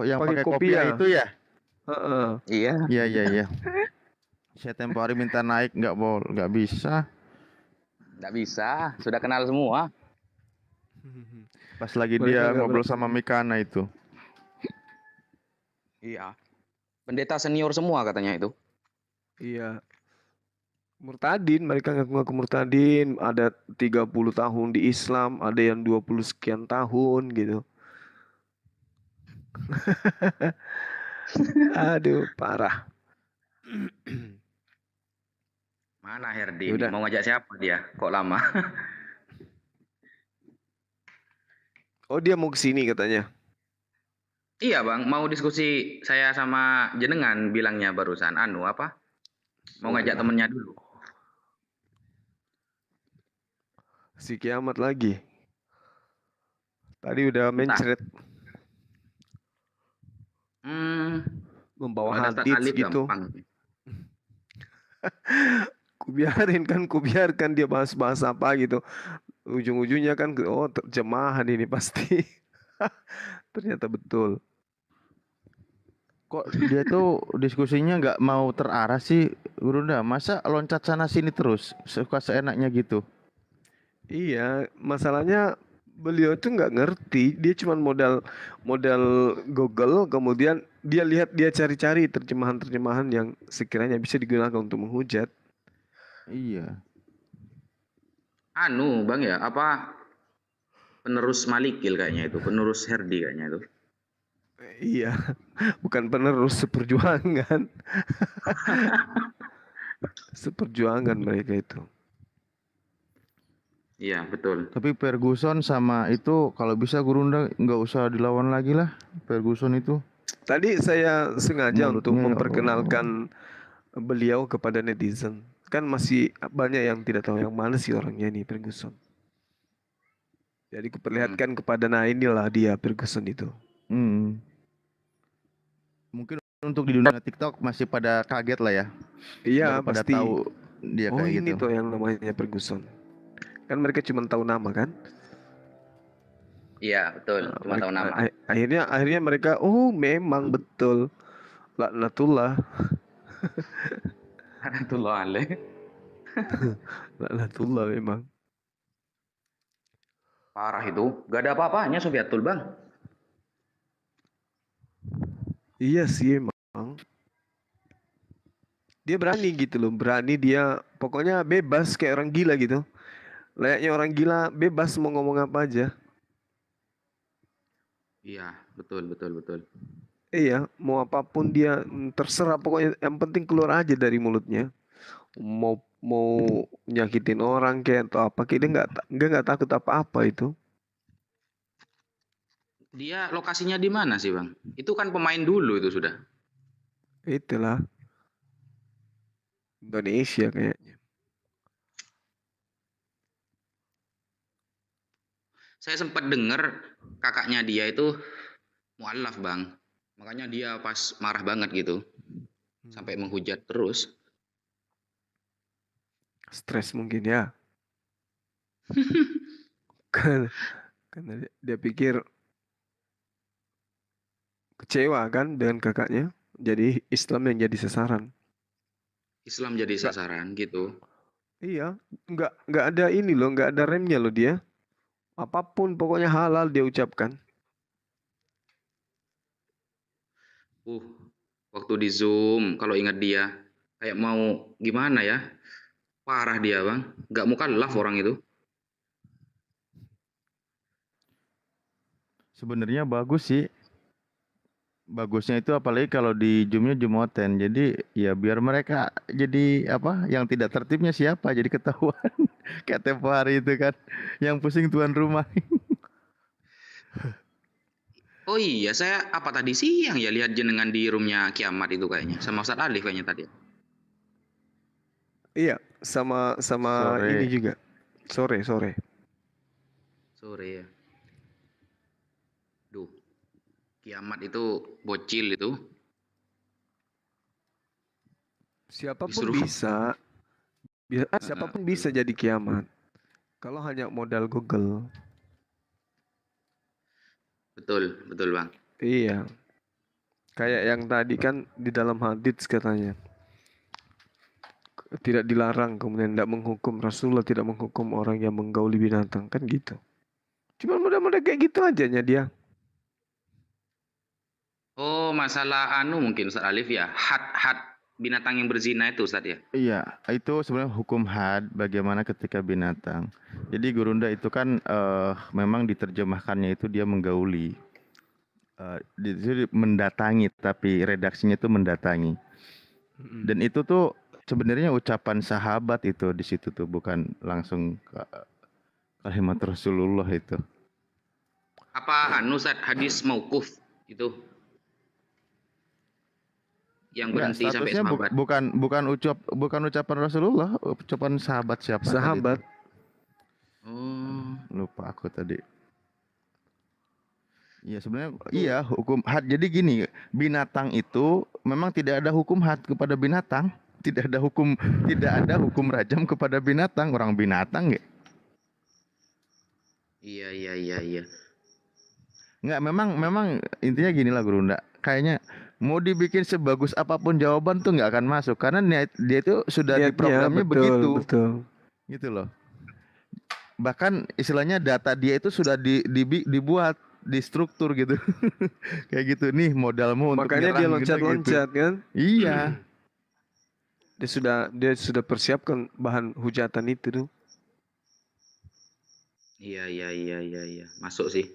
yang
pakai
pakai
kopiah.
kopiah itu ya?
Heeh.
Iya.
Iya, iya, iya. Saya tempo hari minta naik nggak bisa.
Nggak bisa, sudah kenal semua.
Pas lagi
Mereka
dia
nggak
ngobrol sama Mikana itu.
Iya. Pendeta senior semua katanya itu.
Iya. Murtadin, mereka ngaku-ngaku murtadin, ada 30 tahun di Islam, ada yang 20 sekian tahun gitu. Aduh, parah.
Mana Herdi?
Yaudah.
Mau ngajak siapa dia? Kok lama?
Oh, dia mau ke sini katanya.
Iya bang, mau diskusi saya sama jenengan bilangnya barusan. Anu apa? Mau ngajak temennya dulu.
Si kiamat lagi. Tadi udah mencret membawa
Kalau ada Ustadz
hadits
Alif
gitu.
gampang.
Kubiarkan dia bahas-bahas apa gitu. Ujung-ujungnya kan oh terjemahan ini pasti. Ternyata betul.
Kok dia tuh diskusinya nggak mau terarah sih, Gurunda? Masa loncat sana sini terus, suka seenaknya gitu?
Iya, masalahnya beliau tuh nggak ngerti. Dia cuma modal Google, kemudian dia cari-cari terjemahan-terjemahan yang sekiranya bisa digunakan untuk menghujat.
Iya.
Anu bang ya, apa penerus Malikil kayaknya itu, penerus Herdi kayaknya itu.
Iya, bukan penerus seperjuangan. Seperjuangan mereka itu.
Iya betul.
Tapi Ferguson sama itu kalau bisa Gurunda nggak usah dilawan lagi lah, Ferguson itu.
Tadi saya sengaja untuk
Mulutnya, ya
memperkenalkan beliau kepada netizen. Kan masih banyak yang tidak tahu yang mana sih orangnya ini Ferguson. Jadi kuperlihatkan kepada inilah dia Ferguson itu.
Mungkin untuk di dunia TikTok masih pada kaget lah ya.
Iya,
Baru pada
pasti.
tahu dia
Oh,
kayak
ini
gitu.
tuh yang namanya Ferguson. Kan mereka cuma tahu nama kan?
Iya betul, cuma tahu nama.
Akhirnya mereka, oh memang betul. Laknatullah.
Laknatullah alaih.
Laknatullah memang.
Parah itu, gak ada apa-apanya Sofiatul bang.
Iya sih emang. Dia berani gitu loh, berani dia pokoknya bebas kayak orang gila gitu. Layaknya orang gila bebas mau ngomong apa aja.
Iya, betul.
Iya, mau apapun dia terserah pokoknya yang penting keluar aja dari mulutnya. Mau nyakitin orang kayak atau apa kayak dia nggak takut apa-apa itu.
Dia lokasinya di mana sih bang? Itu kan pemain dulu itu sudah.
Itulah Indonesia kayaknya.
Saya sempat dengar kakaknya dia itu mualaf bang. Makanya dia pas marah banget gitu. Sampai menghujat terus.
Stres mungkin ya. Karena dia pikir kecewa kan dengan kakaknya. Jadi Islam yang jadi sasaran.
Islam jadi sasaran gitu.
Iya, nggak ada ini loh, nggak ada remnya loh dia. Apapun pokoknya halal dia ucapkan.
Waktu di Zoom kalau ingat dia kayak mau gimana ya? Parah dia bang, nggak mukallaf orang itu.
Sebenarnya bagus sih. Bagusnya itu apalagi kalau di Zoom-nya Jumoten. Jadi ya biar mereka jadi apa? Yang tidak tertibnya siapa? Jadi ketahuan. Kayak tempo hari itu kan. Yang pusing tuan rumah.
Oh iya, saya apa tadi siang ya lihat jenengan di roomnya Kiamat itu kayaknya sama Ustadz Alif kayaknya tadi.
Iya, sama
Sore.
ini juga. Sore.
Sore ya. Duh. Kiamat itu bocil itu.
Siapapun bisa. Siapapun bisa jadi kiamat. Kalau hanya modal Google.
Betul, betul Bang.
Iya. Kayak yang tadi kan di dalam hadits katanya. Tidak dilarang, kemudian tidak menghukum, Rasulullah tidak menghukum orang yang menggauli binatang, kan gitu. Cuma mudah-mudahan kayak gitu aja dia.
Oh, masalah mungkin Ustaz Alif ya. Had binatang yang berzina itu Ustaz ya.
Iya, itu sebenarnya hukum had bagaimana ketika binatang. Jadi gurunda itu kan memang diterjemahkannya itu dia menggauli. Itu mendatangi, tapi redaksinya itu mendatangi. Dan itu tuh sebenarnya ucapan sahabat itu di situ tuh, bukan langsung kalimat Rasulullah itu.
Apa Ustaz hadis mauquf itu? Yang berhenti sampai
statusnya
sahabat.
bukan ucapan Rasulullah, ucapan sahabat siapa?
Sahabat.
Oh.
Lupa aku tadi. Iya sebenarnya iya hukum had. Jadi gini, binatang itu memang tidak ada hukum had kepada binatang, tidak ada hukum rajam kepada binatang, orang binatang ya.
Iya.
Enggak, memang intinya gini lah Gurunda. Kayaknya mau dibikin sebagus apapun jawaban tuh nggak akan masuk karena dia itu sudah di programnya begitu.
Betul.
Gitu loh. Bahkan istilahnya data dia itu sudah dibuat di struktur gitu. Kayak gitu nih modalmu untuk
makanya dia
nyerang
loncat-loncat
gitu.
kan?
Iya.
Dia sudah persiapkan bahan hujatan itu tuh.
Iya. Masuk sih.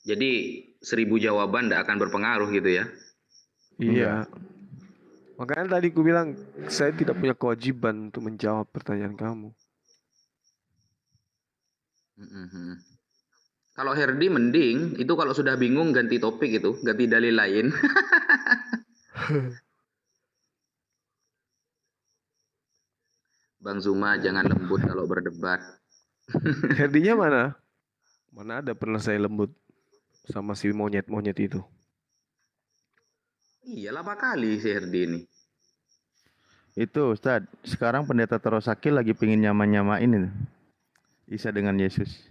Jadi 1000 jawaban tidak akan berpengaruh gitu ya.
Iya. Makanya tadi aku bilang saya tidak punya kewajiban untuk menjawab pertanyaan kamu.
Kalau Herdi mending itu kalau sudah bingung ganti topik itu, ganti dalil lain. Bang Zuma jangan lembut kalau berdebat.
Herdinya mana? Mana ada pernah saya lembut sama si monyet-monyet itu.
Iyalah apa kali si Herdi ini.
Itu Ustadz, sekarang pendeta Terosaki lagi pingin nyamain itu Isa dengan Yesus.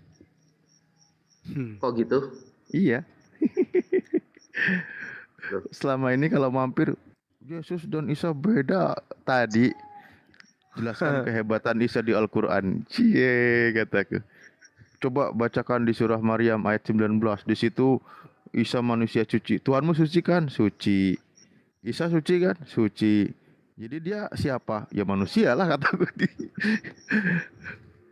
Kok gitu?
Iya. Selama ini kalau mampir Yesus dan Isa beda. Tadi jelaskan kehebatan Isa di Al-Quran. Cie kataku. Coba bacakan di surah Maryam ayat 19. Di situ Isa manusia suci. Tuhanmu suci kan? Suci. Isa suci kan? Suci. Jadi dia siapa? Ya manusia lah kataku.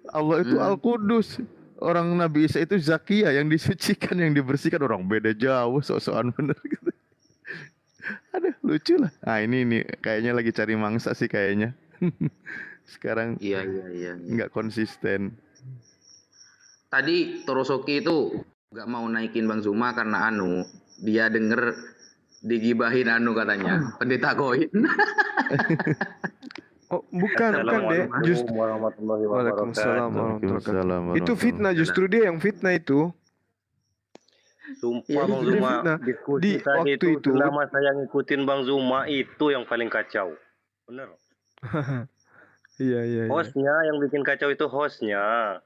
Allah itu Al-Qudus. Orang Nabi Isa itu Zakia yang disucikan, yang dibersihkan. Orang beda jauh, sok-sokan bener gitu. Aduh, lucu lah. Nah ini kayaknya lagi cari mangsa sih kayaknya. Sekarang
Iya.
nggak konsisten.
Tadi Torosoki itu nggak mau naikin Bang Zuma karena dia denger digibahin katanya pendeta koin.
Oh, bukan deh. Justru Waalaikumsalam warahmatullahi wabarakatuh. Itu fitnah, justru dia yang fitnah itu.
Sumpah Bang Zuma, diskusi tadi itu selama saya ngikutin Bang Zuma itu yang paling kacau. Bener.
Iya.
Hostnya yang bikin kacau itu hostnya.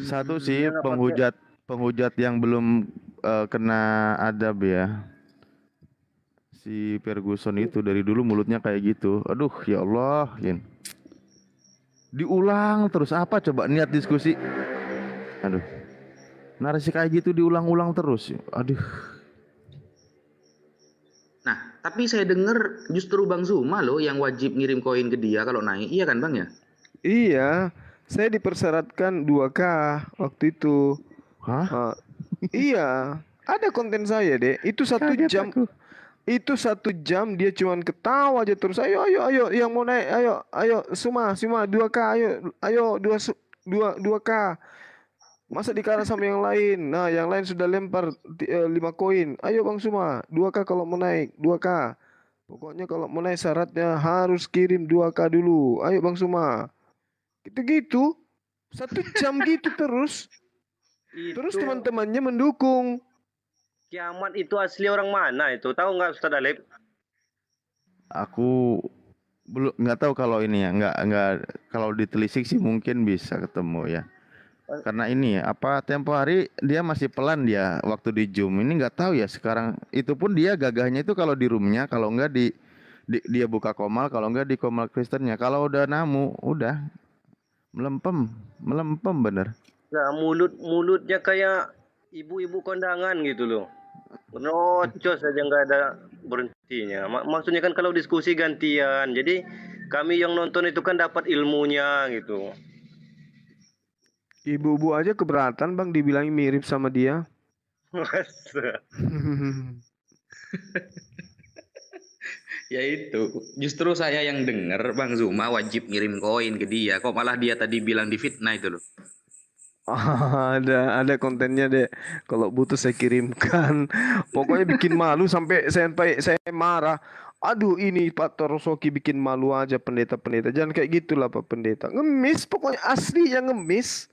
Satu sih penghujat yang belum kena adab ya. Si Ferguson itu dari dulu mulutnya kayak gitu. Aduh ya Allah, diulang terus apa coba niat diskusi. Aduh. Narasi kayak gitu diulang-ulang terus. Aduh.
Nah, tapi saya dengar justru Bang Zuma loh yang wajib ngirim koin ke dia kalau naik. Iya kan Bang ya?
Iya, saya dipersyaratkan 2K waktu itu.
Hah?
Iya, ada konten saya deh. Itu 1 jam. Itu 1 jam dia cuman ketawa aja terus. Ayo yang mau naik, ayo semua 2K, ayo 2K. Masa dikalah sama yang lain. Nah, yang lain sudah lempar 5 koin. Ayo Bang Suma, 2K kalau mau naik, 2K. Pokoknya kalau mau naik syaratnya harus kirim 2K dulu. Ayo Bang Suma. Gitu-gitu. 1 jam gitu terus. Terus teman-temannya mendukung.
Kiamat itu asli orang mana itu? Tahu nggak Ustaz Alif?
Aku belum nggak tahu kalau ini ya, nggak kalau ditelisik sih mungkin bisa ketemu ya. Karena ini ya, apa tempo hari dia masih pelan dia waktu di Zoom. Ini nggak tahu ya sekarang. Itu pun dia gagahnya itu kalau di roomnya, kalau enggak dia buka komal, kalau enggak di komal Kristennya. Kalau udah namu, udah melempem bener.
Nah, mulutnya kayak ibu-ibu kondangan gitu loh. Nocos aja nggak ada berhentinya. Maksudnya kan kalau diskusi gantian. Jadi kami yang nonton itu kan dapat ilmunya gitu.
Ibu-ibu aja keberatan bang dibilangin mirip sama dia.
Masa?
Ya itu, justru saya yang denger Bang Zuma wajib ngirim koin ke dia. Kok malah dia tadi bilang difitnah itu loh.
Ada kontennya deh. Kalau butuh saya kirimkan. Pokoknya bikin malu sampai saya marah. Aduh ini Pak Torosoki bikin malu aja pendeta-pendeta. Jangan kayak gitulah Pak Pendeta. Ngemis pokoknya asli yang ngemis.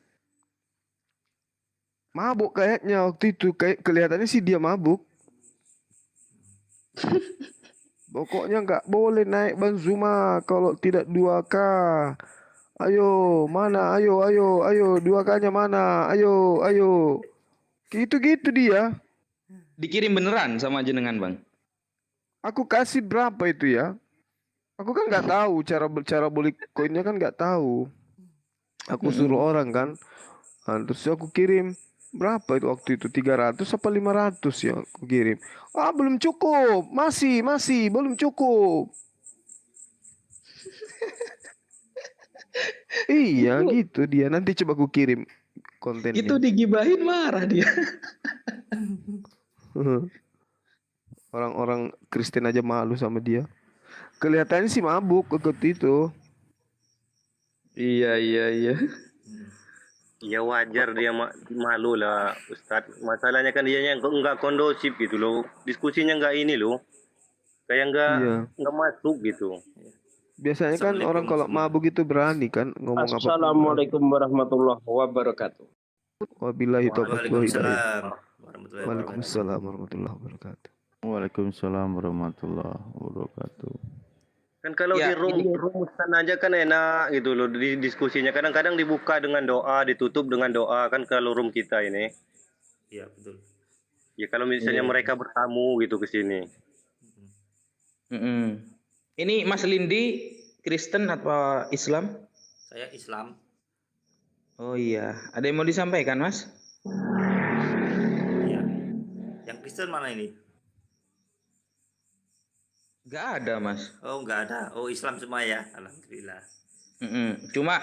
Mabuk kayaknya waktu itu. Kayak kelihatannya sih dia mabuk. Pokoknya nggak boleh naik Bang Zuma kalau tidak 2K. Ayo, mana? Ayo, 2K-nya mana? Ayo. Gitu-gitu dia.
Dikirim beneran sama jenengan Bang?
Aku kasih berapa itu ya? Aku kan nggak tahu cara beli koinnya kan nggak tahu. Aku suruh orang kan. Nah, terus aku kirim. Berapa itu waktu itu? 300 apa 500 ya aku kirim. Ah, belum cukup. Masih belum cukup. Iya gitu dia. Nanti coba aku kirim kontennya.
Itu digibahin marah dia.
Orang-orang Kristen aja malu sama dia. Kelihatannya sih mabuk waktu itu.
Iya.
Ya wajar dia malu lah Ustadz. Masalahnya kan dia nggak kondusif gitu loh. Diskusinya nggak ini loh. Kayak nggak masuk gitu.
Biasanya kan orang kalau mabuk itu berani kan ngomong apa.
Assalamualaikum warahmatullahi wabarakatuh.
Wabillahi taufiq wal hidayah.
Waalaikumsalam
warahmatullahi wabarakatuh.
Waalaikumsalam warahmatullahi wabarakatuh.
Kan kalau
Ya,
di rumuskan aja kan enak gitu loh di diskusinya. Kadang-kadang dibuka dengan doa, ditutup dengan doa kan kalau room kita ini.
Iya betul.
Ya kalau misalnya mereka bertamu gitu ke sini.
Ini Mas Lindi Kristen atau Islam?
Saya Islam.
Oh iya, ada yang mau disampaikan Mas?
Iya. Yang Kristen mana ini?
Gak ada Mas.
Oh nggak ada. Oh Islam semua ya. Alhamdulillah.
Cuma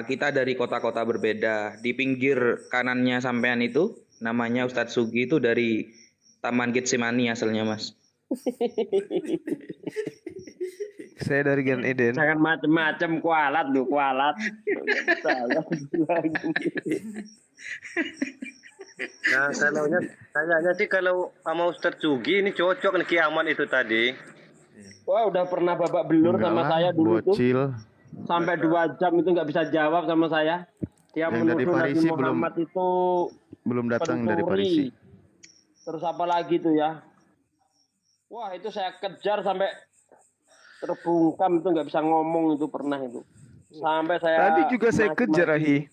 kita dari kota-kota berbeda. Di pinggir kanannya sampean itu namanya Ustadz Sugi itu dari Taman Getsemani asalnya Mas.
Saya dari Gan Eden.
Jangan macem-macem kualat.
Nah kayaknya sih kalau sama Ustadz Sugi ini cocok nih Kiamat itu tadi.
Wah udah pernah babak belur sama saya dulu
bocil.
tuh. Sampai 2 jam itu nggak bisa jawab sama saya. Dia
Yang dari
menuduh Nabi
Parisi
Muhammad itu
belum datang dari
pencuri.
Parisi.
Terus apa lagi tuh ya? Wah itu saya kejar sampai terbungkam itu nggak bisa ngomong itu pernah itu. Sampai saya.
Tadi juga saya kejar Ahi.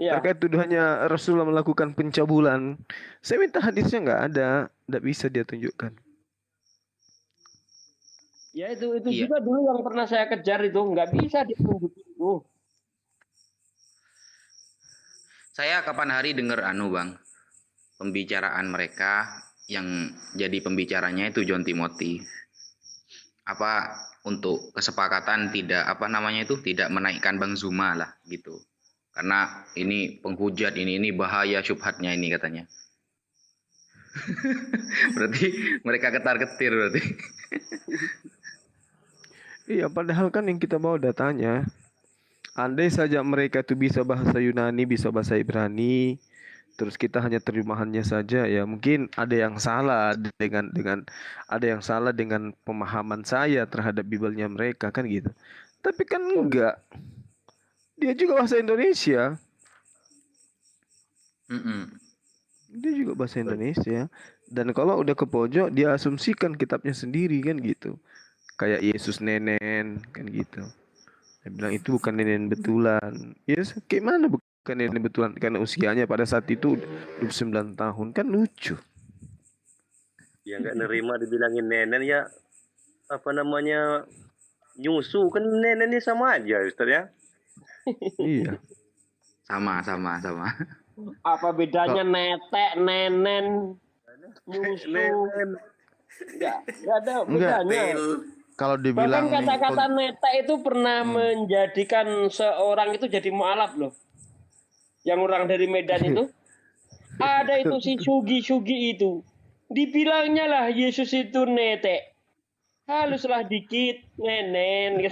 Iya.
Terkait tuduhannya Rasulullah melakukan pencabulan. Saya minta hadisnya nggak ada, nggak bisa dia tunjukkan.
Ya itu
Iya.
juga dulu yang pernah saya kejar itu nggak bisa ditunjukin itu.
Saya kapan hari dengar Bang, pembicaraan mereka yang jadi pembicaranya itu John Timothy. Apa untuk kesepakatan tidak tidak menaikkan Bang Zuma lah gitu. Karena ini penghujat ini bahaya syubhatnya ini katanya. Berarti mereka ketar-ketir berarti.
Iya, padahal kan yang kita bawa datanya. Andai saja mereka itu bisa bahasa Yunani, bisa bahasa Ibrani, terus kita hanya terjemahannya saja, ya mungkin ada yang salah dengan pemahaman saya terhadap Bibelnya mereka kan gitu. Tapi kan enggak. Dia juga bahasa Indonesia. Dia juga bahasa Indonesia. Dan kalau udah ke pojok, dia asumsikan kitabnya sendiri kan gitu. Kayak Yesus nenen kan gitu. Dia bilang itu bukan nenen betulan. Yes, kayak mana bukan bukan ini betulan karena usianya pada saat itu 29 tahun kan lucu.
Ya nggak nerima dibilangin nenen ya, apa namanya, nyusu kan nenennya sama aja Ustaz ya.
Iya.
Sama.
Apa bedanya netek, nenen, nyusu? Nggak ada bedanya.
Kalau
Bahkan
dibilang
kata-kata netek itu pernah menjadikan seorang itu jadi mualaf loh. Yang orang dari Medan itu. Ada itu si Sugi itu. Dibilangnya lah Yesus itu netek. Haluslah dikit, nenen.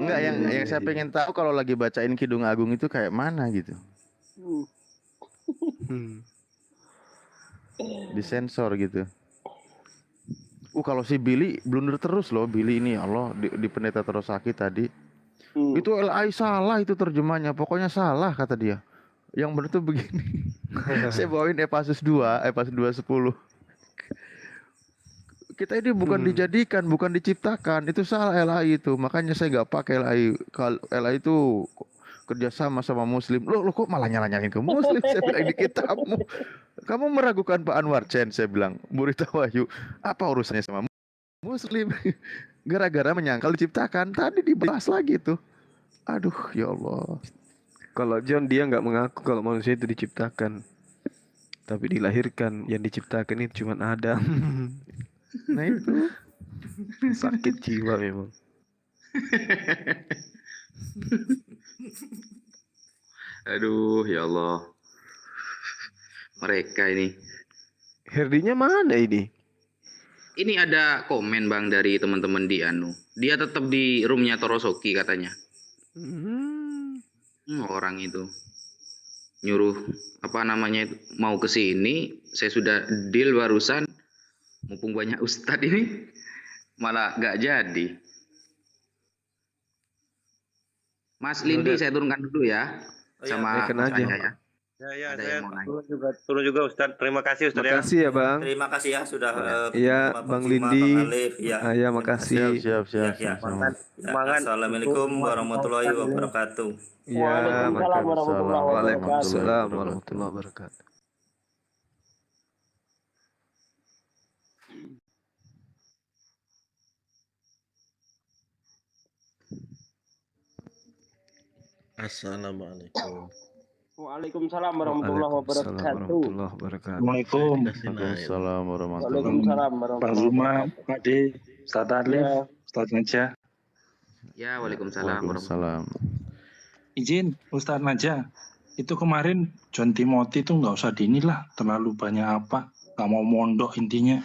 enggak, yang saya pengen tahu kalau lagi bacain Kidung Agung itu kayak mana gitu. Disensor gitu. Kalau si Billy blunder terus loh, Billy ini Allah di Pendeta Terosaki tadi. Itu LI salah itu terjemahnya, pokoknya salah kata dia. Yang benar tuh begini. Saya bawain Efesus 2:10. Kita ini bukan dijadikan, bukan diciptakan. Itu salah LI itu. Makanya saya nggak pakai LI. Kalau LI itu kerjasama sama Muslim. Lo kok malah nyalain ke Muslim? Saya bilang di kitabmu. Kamu meragukan Pak Anwar Chen, saya bilang. Burita Wahyu. Apa urusannya sama Muslim? Gara-gara menyangkal diciptakan. Tadi dibahas lagi tuh. Aduh, ya Allah.
Kalau John dia nggak mengaku kalau manusia itu diciptakan, tapi dilahirkan. Yang diciptakan itu cuma Adam.
Nah itu
sakit jiwa memang.
Aduh, ya Allah. Mereka ini.
Herdinya mana ini?
Ini ada komen Bang dari teman-teman di Anu. Dia tetap di roomnya Torosoki katanya. Orang itu nyuruh apa namanya itu mau ke sini, saya sudah deal barusan, mumpung banyak ustadz ini malah gak jadi. Mas Lindi saya turunkan dulu ya, sama Mas Raya ya.
Ya,
Ada
saya
yang mau nanya.
turun juga Ustaz. Terima kasih Ustaz ya.
Makasih ya Bang.
Terima kasih ya sudah
Iya Bang Lindi.
Bang Alif, ya.
Ya makasih.
siap.
Ya. Assalamualaikum warahmatullahi wabarakatuh.
Iya, Waalaikumsalam warahmatullahi wabarakatuh.
Assalamualaikum.
Waalaikumsalam warahmatullahi wabarakatuh.
Waalaikumsalam warahmatullahi
Waalaikumsalam
Pak Zuma, Pak D, Ustaz Alif, Ustaz Najah.
Ya, waalaikumsalam warahmatullahi
wabarakatuh.
Izin Ustaz Najah, itu kemarin John Timothy itu nggak usah dinilah, terlalu banyak apa, nggak mau mondok intinya.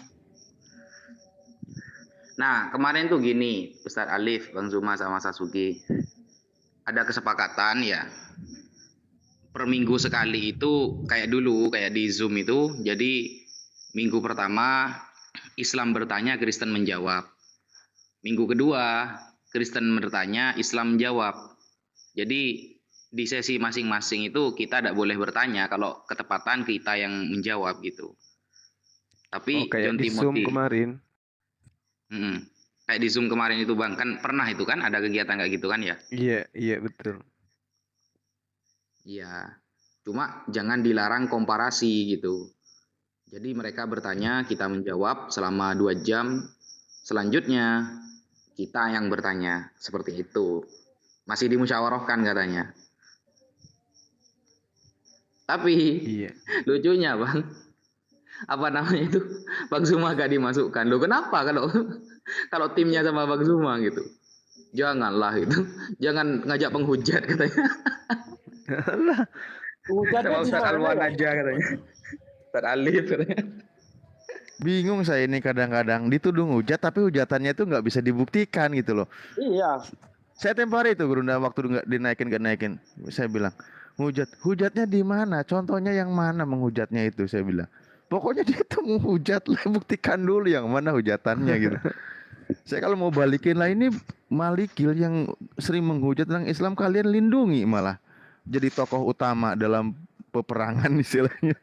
Nah, kemarin tuh gini, Ustaz Alif, Bang Zuma sama Sasuki. Ada kesepakatan ya. Per minggu sekali itu kayak dulu, kayak di Zoom itu. Jadi minggu pertama Islam bertanya, Kristen menjawab. Minggu kedua Kristen bertanya, Islam menjawab. Jadi di sesi masing-masing itu kita tidak boleh bertanya kalau ketepatan kita yang menjawab gitu. Tapi
kayak
John
di
Timothy
Zoom kemarin.
Kayak di Zoom kemarin itu Bang, kan pernah itu kan ada kegiatan kayak gitu kan ya?
Iya betul.
Iya, cuma jangan dilarang komparasi gitu. Jadi mereka bertanya, kita menjawab selama 2 jam. Selanjutnya kita yang bertanya, seperti itu. Masih dimusyawarahkan katanya. Tapi lucunya Bang, apa namanya itu, Bang Zuma gak dimasukkan. Loh kenapa kalau timnya sama Bang Zuma gitu? Janganlah itu, jangan ngajak penghujat katanya.
Sama
Ustaz Alwan aja katanya. Ustaz Alif katanya.
Bingung saya ini kadang-kadang dituduh hujat tapi hujatannya itu nggak bisa dibuktikan gitu loh.
Iya.
Saya tempo hari itu Gurunda waktu nggak dinaikin. Saya bilang hujatnya di mana? Contohnya yang mana menghujatnya itu? Saya bilang. Pokoknya dia tuh menghujat lah, buktikan dulu yang mana hujatannya gitu. Saya kalau mau balikin lah ini Malikil yang sering menghujat tentang Islam, kalian lindungi malah. Jadi tokoh utama dalam peperangan istilahnya.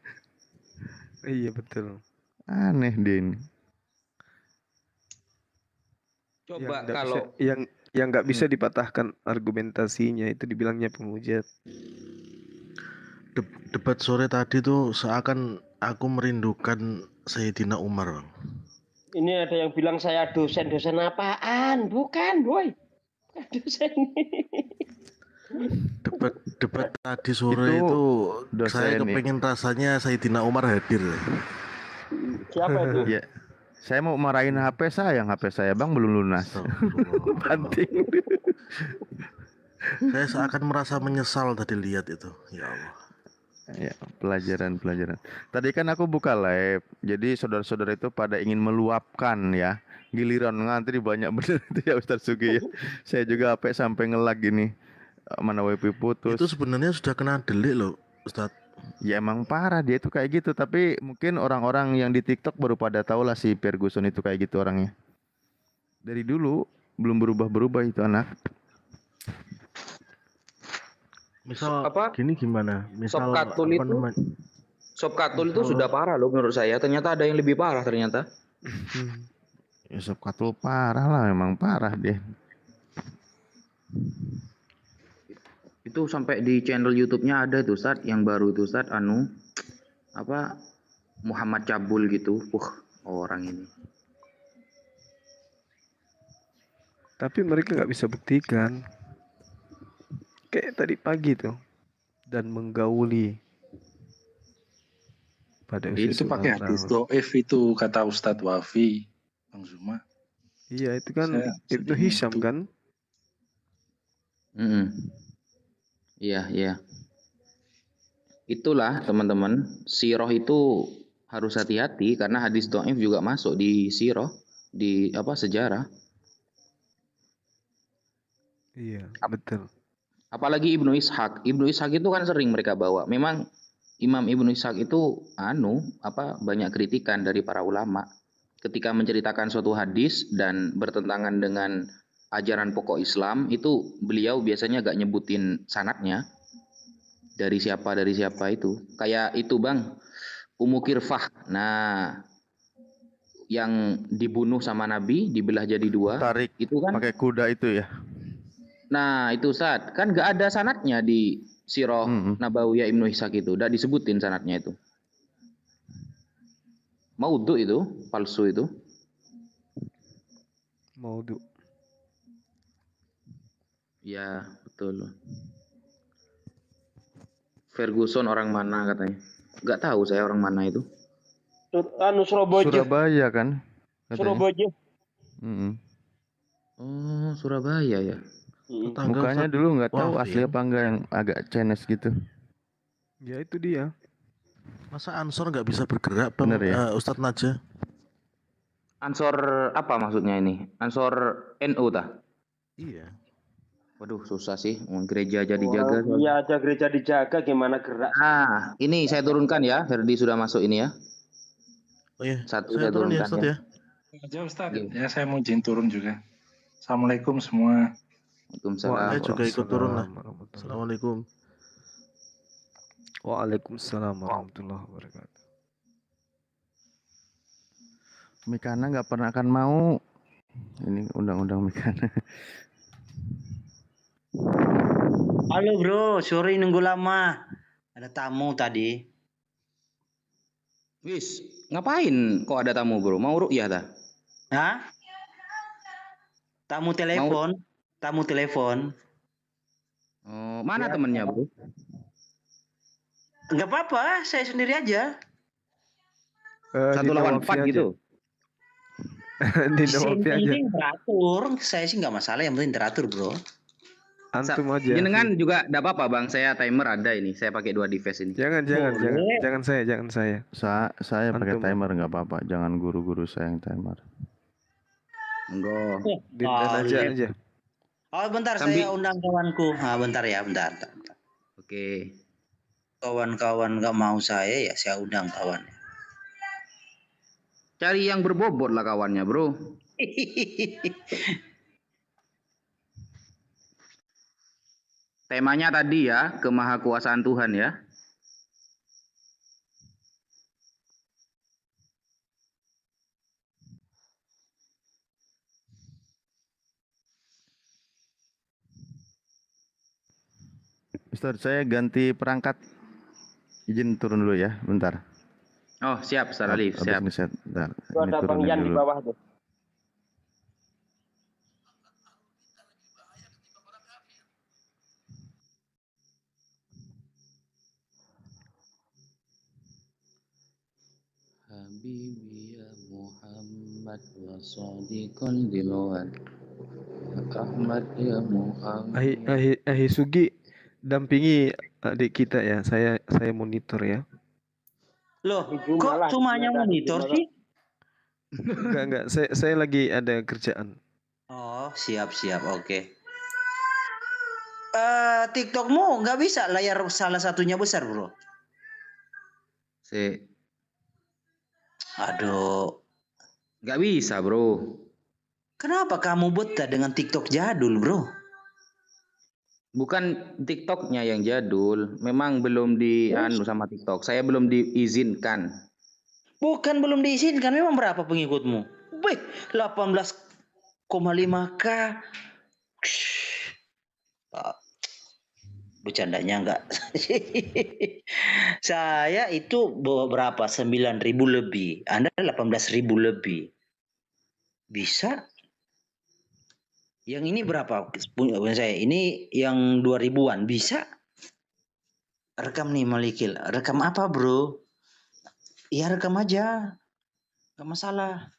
Iya betul.
Aneh dia ini.
Coba
yang
kalau
yang nggak bisa dipatahkan argumentasinya itu dibilangnya penghujat.
Debat sore tadi tuh seakan aku merindukan Sayyidina Umar, Bang.
Ini ada yang bilang saya dosen apaan? Bukan, boy. Bukan dosen.
Debat tadi sore itu saya
dosen
kepengen rasanya Sayyidina Umar hadir.
Siapa itu?
Ya, saya mau marahin HP saya bang belum lunas. Banting.
Saya seakan merasa menyesal tadi lihat itu. Ya Allah.
Ya, pelajaran. Tadi kan aku buka live, jadi saudara-saudara itu pada ingin meluapkan ya. Giliran ngantri banyak bener itu ya Ustadz Sugi ya. Saya juga HP sampai ngelag gini. Mana WiFi putus.
Itu sebenarnya sudah kena delik loh, Ustadz.
Ya emang parah dia tuh kayak gitu, tapi mungkin orang-orang yang di TikTok baru pada tahu lah si Ferguson itu kayak gitu orangnya. Dari dulu belum berubah itu anak.
Misal
Apa?
gini gimana? Misal
Sop katul itu sudah parah loh menurut saya. Ternyata ada yang lebih parah ternyata.
Ya Sob Katul parah lah, memang parah dia.
Itu sampai di channel YouTube-nya ada tuh Ustadz yang baru tuh Ustadz Muhammad Cabul gitu. Orang ini.
Tapi mereka nggak bisa buktikan. Kayak tadi pagi tuh. Dan menggauli pada usia
Itu pakai
9
hadis
tahun.
doif itu kata Ustadz Wafi, Bang Zuma.
Iya itu kan
Saya
Ibnu
sedihnya
Hisham
itu.
kan.
Iya. Itulah teman-teman, siroh itu harus hati-hati karena hadis dhaif juga masuk di siroh, di sejarah.
Iya betul.
Apalagi Ibnu Ishaq. Ibnu Ishaq itu kan sering mereka bawa. Memang Imam Ibnu Ishaq itu banyak kritikan dari para ulama ketika menceritakan suatu hadis dan bertentangan dengan ajaran pokok Islam, itu beliau biasanya gak nyebutin sanadnya dari siapa itu. Kayak itu Bang, Ummu Kirfah. Nah, yang dibunuh sama Nabi, dibelah jadi dua.
Tarik
itu kan
pakai kuda itu ya.
Nah, itu Ustaz, kan gak ada sanadnya di Sirah Nabawiyah Ibnu Ishaq itu, udah disebutin sanadnya itu. Maudhu itu, palsu itu.
Maudhu.
Ya, betul. Ferguson orang mana katanya? Gak tahu saya orang mana itu.
Surabaya kan? Katanya.
Surabaya.
Oh, Surabaya ya.
Mukanya dulu nggak tahu asli apa enggak, yang agak Chinese gitu.
Ya itu dia.
Masa Ansor nggak bisa bergerak, Bang?
Bener ya?
Ustadz Naja.
Ansor apa maksudnya ini? Ansor NU tah?
Iya.
Waduh, susah sih. Gereja aja dijaga.
Iya, ada gereja dijaga, gimana gerak?
Ini saya turunkan ya. Herdi sudah masuk ini ya.
Oh iya.
Satu saya turunkan
ya.
Aja Ustaz. Ya saya mau izin turun juga. Assalamualaikum semua.
Waalaikumsalam.
Saya juga ikut turun lah. Assalamualaikum.
Waalaikumsalam warahmatullahi wabarakatuh.
Mikana nggak pernah akan mau. Ini undang-undang Mikana.
Halo bro, sorry nunggu lama. Ada tamu tadi.
Wis, ngapain kok ada tamu bro? Mau ruqyah dah?
Hah? Tamu telepon. Tamu telepon.
Oh, mana temennya bro?
Enggak apa-apa, saya sendiri aja.
1 lawan 4 gitu.
Di Novapi aja.
Yang penting teratur. Saya sih nggak masalah, yang penting teratur bro.
Antum aja.
Jenengan juga enggak apa-apa Bang, saya timer ada ini. Saya pakai 2 device ini.
Jangan saya.
Saya pakai timer nggak apa-apa. Jangan guru-guru saya yang timer.
Enggak.
aja.
Oh bentar, saya undang kawanku. Bentar ya, bentar.
Oke.
Kawan-kawan nggak mau saya, ya saya undang kawan.
Cari yang berbobot lah kawannya bro. Temanya tadi ya, kemahakuasaan Tuhan ya.
Ustaz, saya ganti perangkat. Izin turun dulu ya, bentar.
Oh, siap, Ustaz Alif, siap.
Ini saya, bentar.
Itu
Ini
ada Bang
turunin
Yan di
dulu.
bawah tuh.
Habibi ya Muhammad wa sadiqal dilwan. Ahmad ya Muhammad.
Sugi dampingi adik kita ya. Saya monitor ya.
Loh, kok cuma hanya monitor sih?
Enggak. Saya lagi ada kerjaan.
Oh, siap, oke. TikTokmu nggak bisa layar salah satunya besar, bro. Aduh.
Nggak bisa, bro.
Kenapa kamu betah dengan TikTok jadul, bro?
Bukan TikToknya yang jadul. Memang belum sama TikTok. Saya belum diizinkan.
Bukan belum diizinkan. Memang berapa pengikutmu? Wih, 18,5K. Bercandanya enggak. Saya itu berapa? 9.000 lebih. Anda 18.000 lebih. Bisa? Yang ini berapa? Saya ini yang 2000-an. Bisa? Rekam nih Malikil. Rekam apa, bro? Ya rekam aja. Gak masalah.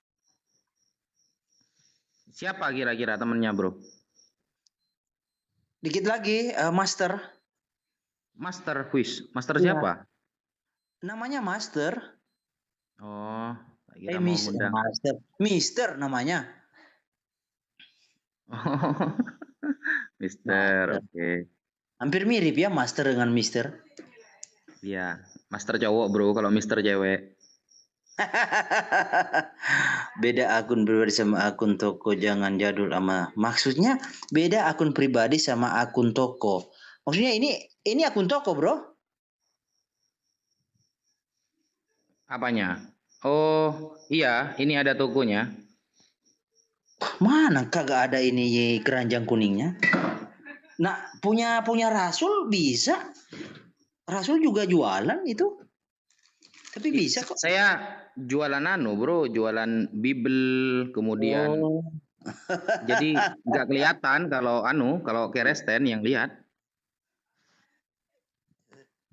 Siapa kira-kira temennya, bro?
Dikit lagi, Master.
Master quiz. Master
Iya.
siapa?
Namanya Master.
Oh, kira mau undang.
Mister namanya.
Oh, Mister, oke.
Hampir mirip ya Master dengan Mister.
Iya, Master cowok, bro. Kalau Mister cewek.
Beda akun pribadi sama akun toko, jangan jadul sama. Maksudnya beda akun pribadi sama akun toko. Maksudnya ini akun toko, bro.
Apanya? Oh, iya, ini ada tokonya.
Mana kagak ada ini keranjang kuningnya. Nah, punya Rasul bisa. Rasul juga jualan itu. Tapi bisa kok.
Saya jualan bro, jualan Bible, kemudian jadi nggak kelihatan kalau Keresten yang lihat.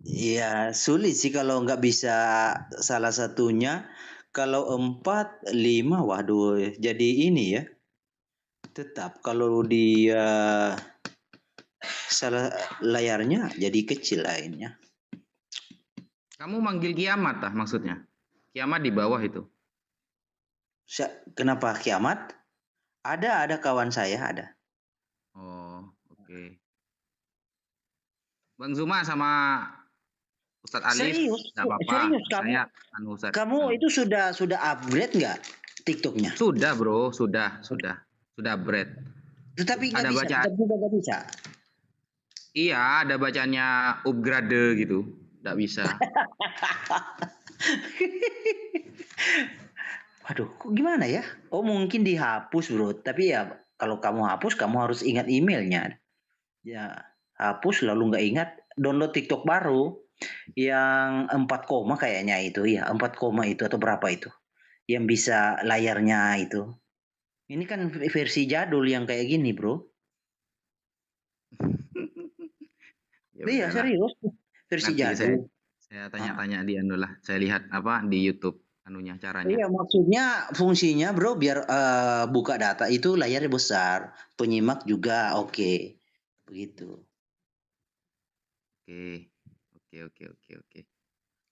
Iya, sulit sih kalau nggak bisa salah satunya. Kalau 4, 5, waduh, jadi ini ya. Tetap kalau dia salah layarnya jadi kecil lainnya.
Kamu manggil kiamat maksudnya? Kiamat di bawah itu.
Kenapa kiamat? Ada kawan saya ada.
Oh, oke. Bang Zuma sama Ustadz Alif, nggak apa-apa. Saya
kamu itu sudah upgrade nggak TikToknya?
Sudah bro, sudah upgrade.
Tetapi nggak bisa, tetap juga nggak bisa.
Iya, ada bacanya upgrade gitu, nggak bisa.
Waduh, kok gimana ya? Oh mungkin dihapus bro. Tapi ya kalau kamu hapus, kamu harus ingat emailnya. Ya hapus lalu nggak ingat, download TikTok baru. Yang 4 koma kayaknya itu ya 4 koma itu atau berapa itu yang bisa layarnya itu. Ini kan versi jadul yang kayak gini bro. Iya serius versi jadul.
Saya tanya-tanya di lah, saya lihat di YouTube caranya.
Iya maksudnya fungsinya bro biar buka data itu layarnya besar, penyimak juga oke. Begitu.
Oke.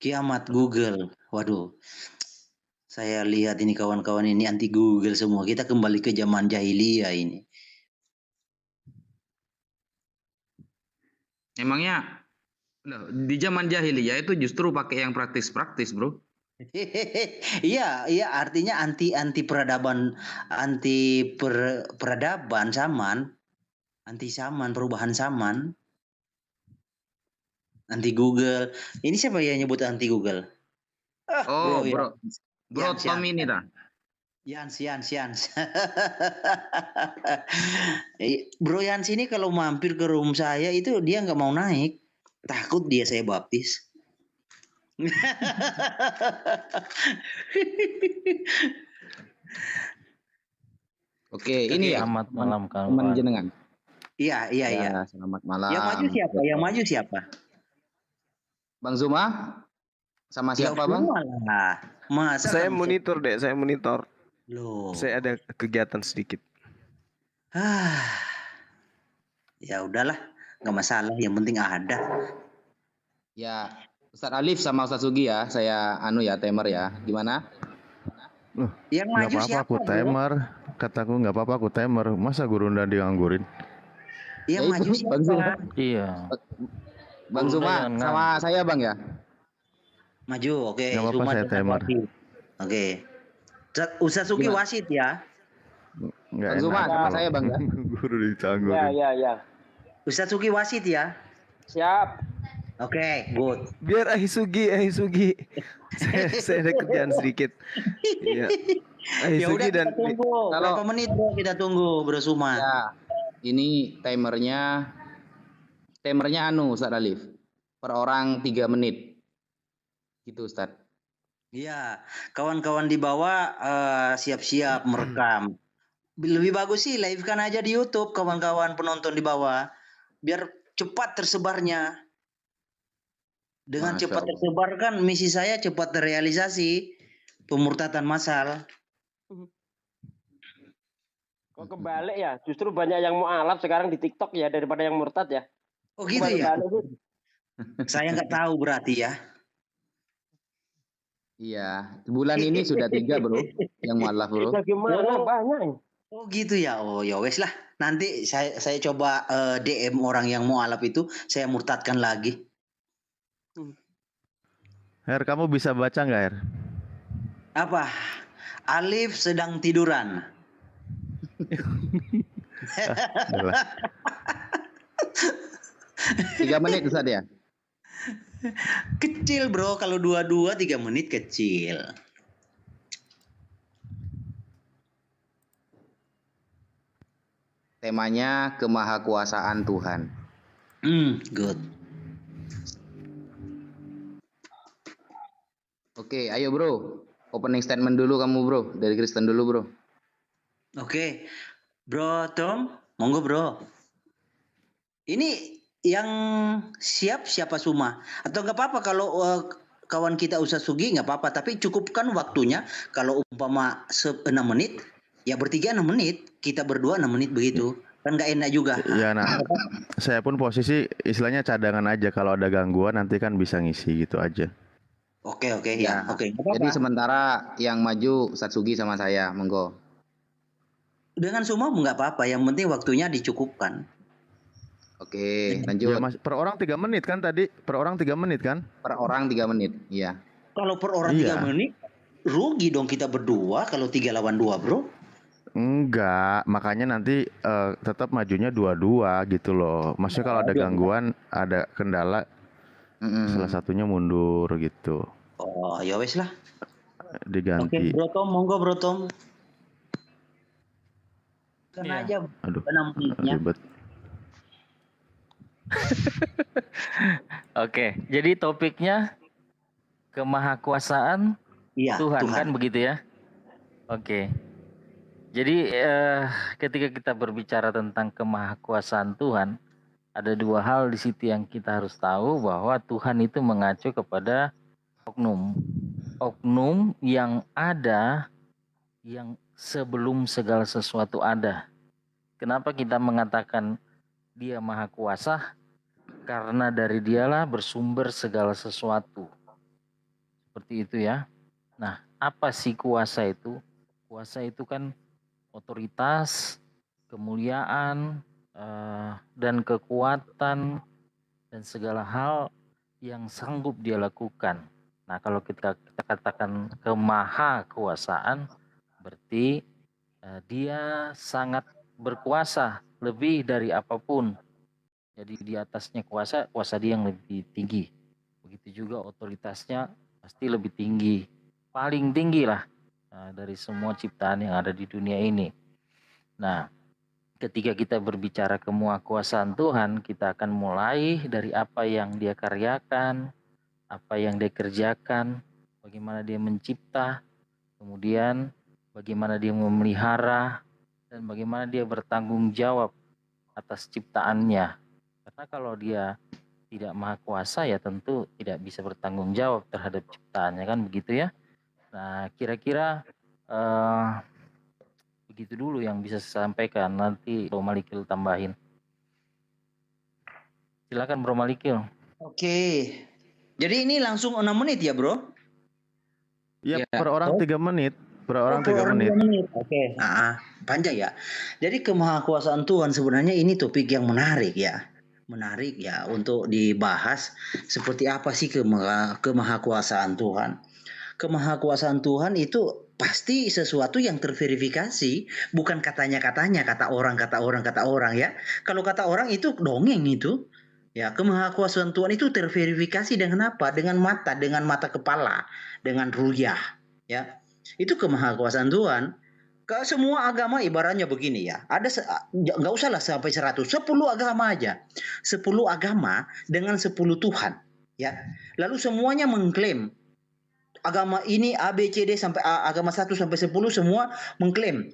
Kiamat Google. Waduh. Saya lihat ini kawan-kawan ini anti Google semua. Kita kembali ke zaman jahiliyah ini.
Emangnya di zaman jahiliyah itu justru pakai yang praktis-praktis, bro.
Iya, artinya anti peradaban, peradaban zaman, anti zaman, perubahan zaman. Anti Google. Ini siapa yang nyebut anti Google?
Bro Tom ini dah.
Yans. Bro Yans ini kalau mampir ke room saya itu dia nggak mau naik. Takut dia saya baptis.
Oke, ini ya
Selamat malam
teman
kawan.
jenengan.
Iya, iya, iya.
Ya, selamat malam.
Yang maju siapa? Yang maju siapa?
Bang Zuma sama siapa, Bang?
Lah. Masa
Saya
kamu
monitor deh, saya monitor.
Loh.
Saya ada kegiatan sedikit.
Ya udahlah, nggak masalah. Yang penting ada.
Ya, Ustadz Alif sama Ustadz Sugi ya. Saya timer ya. Gimana?
Yang
Nggak
maju
apa-apa
siapa?
aku
Bro?
timer. Kataku nggak apa-apa aku timer. Masa guru ndak dianggurin?
Yang maju siapa?
Bang Zuma.
Iya.
Bang Zuma sama saya, Bang ya.
Maju, oke.
Nggak apa-apa,
Zuma
saya
dengan
timer.
wasit. Oke. Ustaz Sugi
Gimana?
wasit ya.
Nggak
Bang Zuma
enak
sama
kalau
saya, Bang ya.
guru dianggurin.
Ya.
Ustaz Sugi wasit ya.
Siap.
Oke, good.
Biar Ahisugi. saya ada kerjaan sedikit. Iya.
Ya udah
Ahisugi
kita
dan
tunggu.
Kalau-
Berapa menit bro kita tunggu Bro Suma?
Ya, ini timernya Ustadz Alif. Per orang 3 menit. Gitu, Ustadz.
Iya, kawan-kawan di bawah siap-siap merekam. Lebih bagus sih live kan aja di YouTube kawan-kawan penonton di bawah. Biar cepat tersebarnya. Dengan
Masya
cepat
Allah.
tersebar kan misi saya cepat terrealisasi. Pemurtatan massal.
Kok kebalik ya? Justru banyak yang mualaf sekarang di TikTok ya daripada yang murtad ya.
Oh gitu ya?
Kebalik sih.
Saya nggak tahu berarti ya.
Iya, bulan ini sudah 3, Bro. Yang mualaf, Bro.
Bagaimana banyak?
Oh gitu ya. Oh ya wes lah. Nanti saya coba DM orang yang mualaf itu saya murtadkan lagi.
Her, kamu bisa baca nggak, Her?
Apa? Alif sedang tiduran.
Adalah.
3 menit, Ustadz ya.
Kecil bro, kalau 2-2 3 menit kecil.
Temanya kemahakuasaan Tuhan.
Good.
Oke, ayo bro. Opening statement dulu kamu bro. Dari Kristen dulu bro.
Oke. Bro Tom, monggo bro. Ini yang siap siapa Suma? Atau nggak apa-apa kalau kawan kita Ustaz Sugi nggak apa-apa. Tapi cukupkan waktunya. Kalau umpama 6 menit, ya bertiga 6 menit. Kita berdua 6 menit begitu. Kan nggak enak juga.
Ya, nah, saya pun posisi istilahnya cadangan aja. Kalau ada gangguan nanti kan bisa ngisi gitu aja.
Oke ya. Oke. nggak apa-apa.
Jadi sementara yang maju Satsugi sama saya, monggo.
Dengan Suma nggak apa-apa. Yang penting waktunya dicukupkan.
Oke, lanjut.
Ya, Mas, per orang 3 menit kan tadi? Per orang 3 menit kan?
Per orang 3 menit, iya.
Kalau per orang
Iya.
3 menit, rugi dong kita berdua kalau 3 lawan 2 bro.
Enggak, makanya nanti tetap majunya 2-2 gitu loh. Maksudnya kalau ada gangguan, ada kendala, salah satunya mundur gitu.
Oh ya wes lah.
Diganti.
Oke Bro Tom, monggo Bro Tom. Kena aja
Aduh,
6 menitnya.
ribet.
Oke, jadi topiknya kemahakuasaan
Iya,
Tuhan,
Tuhan.
kan begitu ya? Oke. Jadi ketika kita berbicara tentang kemahakuasaan Tuhan, ada 2 hal di situ yang kita harus tahu, bahwa Tuhan itu mengacu kepada oknum. Oknum yang ada yang sebelum segala sesuatu ada. Kenapa kita mengatakan Dia Maha Kuasa? Karena dari Dialah bersumber segala sesuatu. Seperti itu ya. Nah, apa sih kuasa itu? Kuasa itu kan otoritas, kemuliaan, dan kekuatan, dan segala hal yang sanggup Dia lakukan. Nah, kalau kita katakan kemahakuasaan, berarti Dia sangat berkuasa lebih dari apapun. Jadi di atasnya kuasa Dia yang lebih tinggi. Begitu juga otoritasnya pasti lebih tinggi. Paling tinggi lah dari semua ciptaan yang ada di dunia ini. Nah, ketika kita berbicara kemahakuasaan Tuhan, kita akan mulai dari apa yang Dia karyakan, apa yang Dia kerjakan, bagaimana Dia mencipta, kemudian bagaimana Dia memelihara, dan bagaimana Dia bertanggung jawab atas ciptaannya. Karena kalau Dia tidak maha kuasa, ya tentu tidak bisa bertanggung jawab terhadap ciptaannya, kan begitu ya. Nah, kira-kira begitu dulu yang bisa saya sampaikan. Nanti Bro Malikil tambahin. Silakan Bro Malikil.
Oke. Jadi ini langsung 6 menit ya, Bro?
Ya, per orang 3 menit. Per orang 3 menit.
Oke. Nah, panjang ya. Jadi kemahakuasaan Tuhan sebenarnya ini topik yang menarik ya. Menarik ya untuk dibahas, seperti apa sih kemahakuasaan Tuhan. Kemahakuasaan Tuhan itu pasti sesuatu yang terverifikasi, bukan katanya-katanya, kata orang ya. Kalau kata orang itu dongeng itu. Ya, kemahakuasaan Tuhan itu terverifikasi dengan apa? Dengan mata kepala, dengan ruyah, ya. Itu kemahakuasaan Tuhan. Ke semua agama ibaratnya begini ya. Ada nggak usah lah sampai 100, 10 agama aja. 10 agama dengan 10 Tuhan, ya. Lalu semuanya mengklaim agama ini A B C D sampai agama 1 sampai 10 semua mengklaim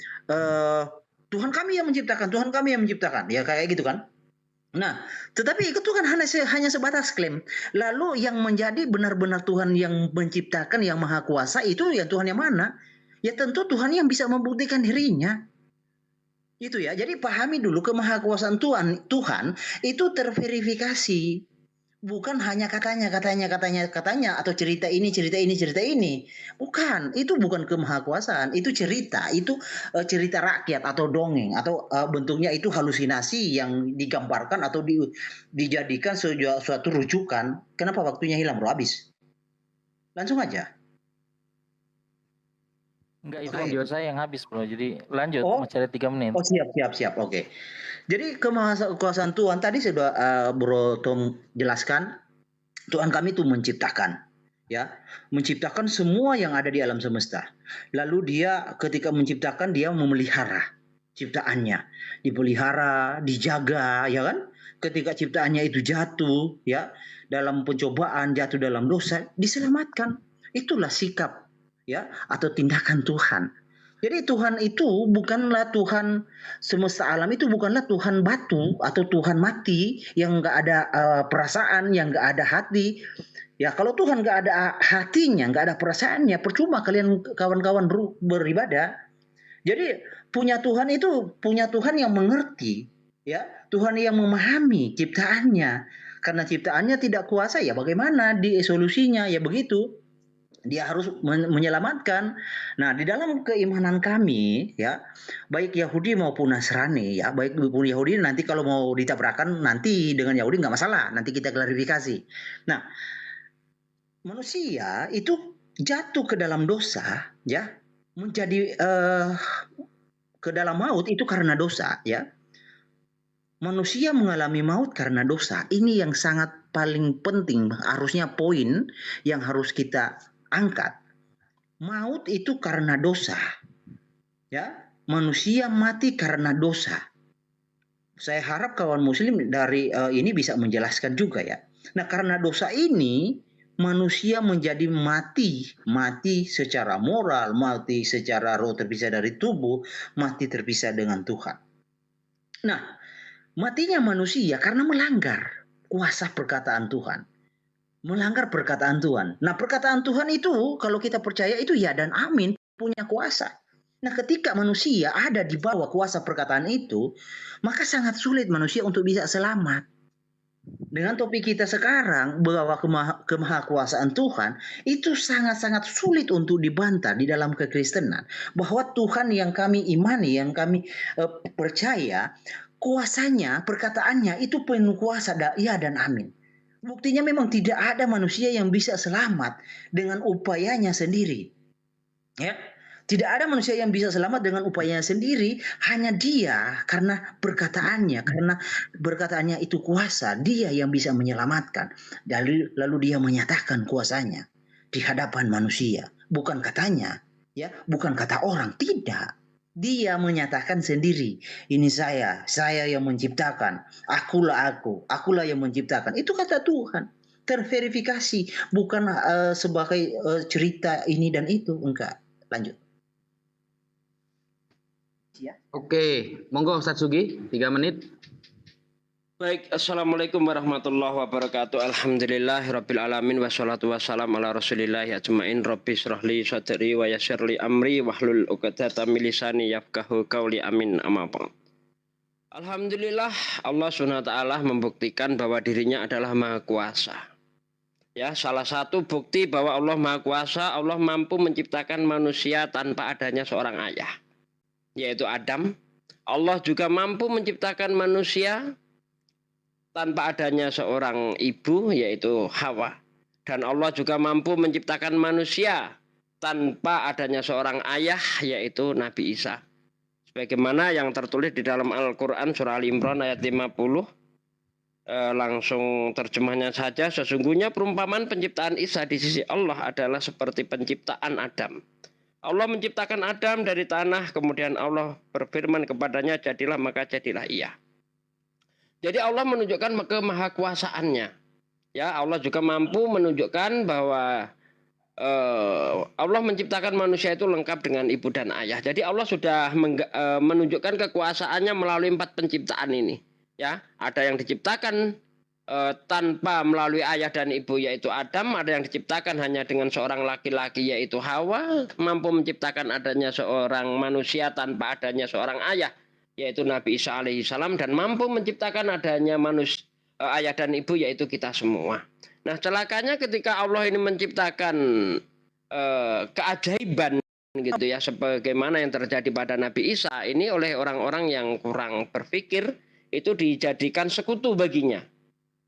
Tuhan kami yang menciptakan, Tuhan kami yang menciptakan. Ya kayak gitu kan. Nah, tetapi itu kan hanya sebatas klaim. Lalu yang menjadi benar-benar Tuhan yang menciptakan, yang maha kuasa itu ya Tuhan yang mana? Ya tentu Tuhan yang bisa membuktikan dirinya. Itu ya. Jadi pahami dulu kemahakuasaan Tuhan itu terverifikasi. Bukan hanya katanya atau cerita ini. Bukan, itu bukan kemahakuasaan, itu cerita rakyat atau dongeng atau bentuknya itu halusinasi yang digambarkan atau dijadikan suatu rujukan. Kenapa waktunya hilang, Bro? Habis. Langsung aja.
Enggak, itu video saya yang habis, Bro. Jadi lanjut, masih ada 3 menit.
Oh, siap. Oke. Jadi kemahakuasaan Tuhan tadi sudah Bro Tom jelaskan. Tuhan kami itu menciptakan, ya, menciptakan semua yang ada di alam semesta. Lalu Dia ketika menciptakan Dia memelihara ciptaannya, dipelihara, dijaga, ya kan? Ketika ciptaannya itu jatuh, ya, dalam pencobaan, jatuh dalam dosa, diselamatkan. Itulah sikap, ya, atau tindakan Tuhan. Jadi Tuhan itu bukanlah Tuhan semesta alam, itu bukanlah Tuhan batu atau Tuhan mati yang nggak ada perasaan, yang nggak ada hati. Ya kalau Tuhan nggak ada hatinya, nggak ada perasaannya, percuma kalian kawan-kawan beribadah. Jadi punya Tuhan itu punya Tuhan yang mengerti, ya, Tuhan yang memahami ciptaannya. Karena ciptaannya tidak kuasa, ya bagaimana di solusinya, ya begitu. Dia harus menyelamatkan. Nah, di dalam keimanan kami, ya, baik Yahudi maupun Nasrani, ya, baik maupun Yahudi nanti kalau mau ditabrakan nanti dengan Yahudi nggak masalah, nanti kita klarifikasi. Nah, manusia itu jatuh ke dalam dosa, ya, menjadi ke dalam maut itu karena dosa, ya. Manusia mengalami maut karena dosa. Ini yang sangat paling penting, harusnya poin yang harus kita angkat. Maut itu karena dosa, ya. Manusia mati karena dosa. Saya harap kawan muslim dari ini bisa menjelaskan juga, ya. Nah, karena dosa ini manusia menjadi mati secara moral, mati secara roh terpisah dari tubuh, mati terpisah dengan Tuhan. Nah, matinya manusia karena melanggar kuasa perkataan Tuhan. Melanggar perkataan Tuhan. Nah, perkataan Tuhan itu kalau kita percaya itu ya dan amin, punya kuasa. Nah, ketika manusia ada di bawah kuasa perkataan itu, maka sangat sulit manusia untuk bisa selamat. Dengan topik kita sekarang bahwa kemahakuasaan Tuhan itu sangat-sangat sulit untuk dibantah di dalam kekristenan. Bahwa Tuhan yang kami imani, yang kami percaya, kuasanya, perkataannya itu penuh kuasa, ya dan amin. Buktinya memang tidak ada manusia yang bisa selamat dengan upayanya sendiri. Ya, tidak ada manusia yang bisa selamat dengan upayanya sendiri. Hanya Dia karena perkataannya itu kuasa. Dia yang bisa menyelamatkan. Lalu Dia menyatakan kuasanya di hadapan manusia. Bukan katanya, ya, bukan kata orang, tidak. Dia menyatakan sendiri, ini saya yang menciptakan, akulah yang menciptakan. Itu kata Tuhan. Terverifikasi, bukan sebagai cerita ini dan itu, enggak. Lanjut.
Oke, monggo Ustaz Sugi, 3 menit.
Baik, assalamualaikum warahmatullahi wabarakatuh. Alhamdulillahirabbil alamin wassalatu wassalamu ala rasulillahi ajmain. Rabbi shrahli sadri wa yassirli amri wahlul 'uqdatam min lisani yafqahu qawli. Amin. Amma ba'd. Alhamdulillah, Allah SWT membuktikan bahwa dirinya adalah Maha Kuasa. Ya, salah satu bukti bahwa Allah Maha Kuasa, Allah mampu menciptakan manusia tanpa adanya seorang ayah, yaitu Adam. Allah juga mampu menciptakan manusia tanpa adanya seorang ibu, yaitu Hawa. Dan Allah juga mampu menciptakan manusia tanpa adanya seorang ayah, yaitu Nabi Isa. Sebagaimana yang tertulis di dalam Al-Quran surah Al-Imran ayat 50. Langsung terjemahnya saja, sesungguhnya perumpamaan penciptaan Isa di sisi Allah adalah seperti penciptaan Adam. Allah menciptakan Adam dari tanah, kemudian Allah berfirman kepadanya, jadilah, maka jadilah ia. Jadi Allah menunjukkan kemahakuasaannya. Ya, Allah juga mampu menunjukkan bahwa Allah menciptakan manusia itu lengkap dengan ibu dan ayah. Jadi Allah sudah menunjukkan kekuasaannya melalui 4 penciptaan ini. Ya, ada yang diciptakan tanpa melalui ayah dan ibu, yaitu Adam. Ada yang diciptakan hanya dengan seorang laki-laki, yaitu Hawa. Mampu menciptakan adanya seorang manusia tanpa adanya seorang ayah, yaitu Nabi Isa alaihissalam. Dan mampu menciptakan adanya ayah dan ibu, yaitu kita semua. Nah, celakanya ketika Allah ini menciptakan keajaiban gitu ya, sebagaimana yang terjadi pada Nabi Isa ini, oleh orang-orang yang kurang berpikir, itu dijadikan sekutu baginya.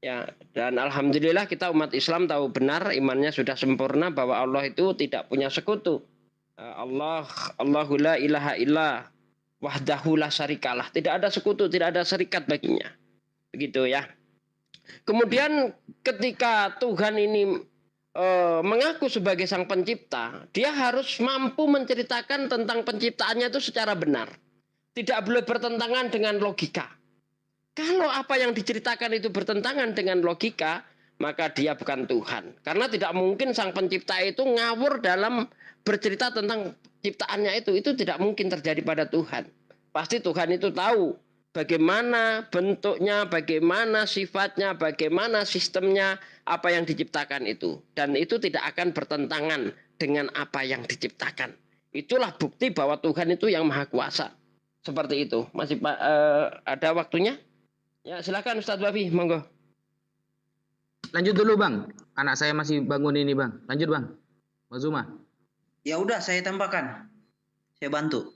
Ya, dan alhamdulillah kita umat Islam tahu benar, imannya sudah sempurna bahwa Allah itu tidak punya sekutu. Allahu la ilaha illa wahdahu la syarikalah. Tidak ada sekutu, tidak ada serikat baginya. Begitu ya. Kemudian ketika Tuhan ini mengaku sebagai sang pencipta, dia harus mampu menceritakan tentang penciptaannya itu secara benar. Tidak boleh bertentangan dengan logika. Kalau apa yang diceritakan itu bertentangan dengan logika, maka dia bukan Tuhan. Karena tidak mungkin sang pencipta itu ngawur dalam bercerita tentang ciptaannya itu. Itu tidak mungkin terjadi pada Tuhan. Pasti Tuhan itu tahu bagaimana bentuknya, bagaimana sifatnya, bagaimana sistemnya, apa yang diciptakan itu. Dan itu tidak akan bertentangan dengan apa yang diciptakan. Itulah bukti bahwa Tuhan itu yang maha kuasa. Seperti itu. Masih ada waktunya? Ya, silakan Ustadz Wafi, monggo.
Lanjut dulu Bang. Anak saya masih bangun ini Bang. Lanjut Bang. Mas Zuma.
Ya udah, saya tambahkan. Saya bantu.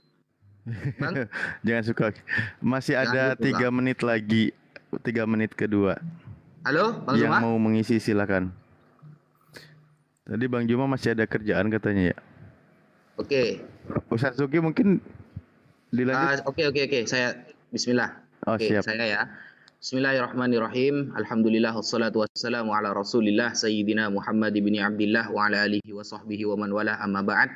Bang?
Jangan suka. Masih ada 3 menit lagi. 3 menit kedua.
Halo, Bang Zuma?
Yang mau mengisi silakan. Tadi Bang Juma masih ada kerjaan katanya ya.
Oke.
Ustaz Zuki mungkin dilanjut.
Oke. Saya bismillah.
Oke, siap.
Saya ya. Bismillahirrahmanirrahim. Alhamdulillah wassalatu wassalamu ala Rasulillah Sayyidina Muhammad ibn Abdillah wa ala alihi wa sahbihi wa man wala, amma ba'd.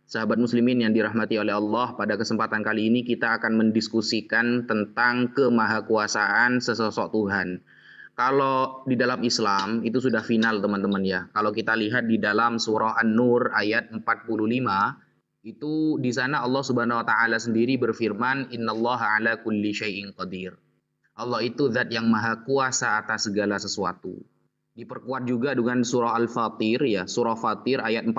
Sahabat muslimin yang dirahmati oleh Allah, pada kesempatan kali ini kita akan mendiskusikan tentang kemahakuasaan sesosok Tuhan. Kalau di dalam Islam itu sudah final teman-teman ya. Kalau kita lihat di dalam surah An-Nur ayat 45, itu di sana Allah Subhanahu wa taala sendiri berfirman, innallaha ala kulli syai'in qadir. Allah itu zat yang maha kuasa atas segala sesuatu. Diperkuat juga dengan surah Al-Fatir ya, surah Fatir ayat 44.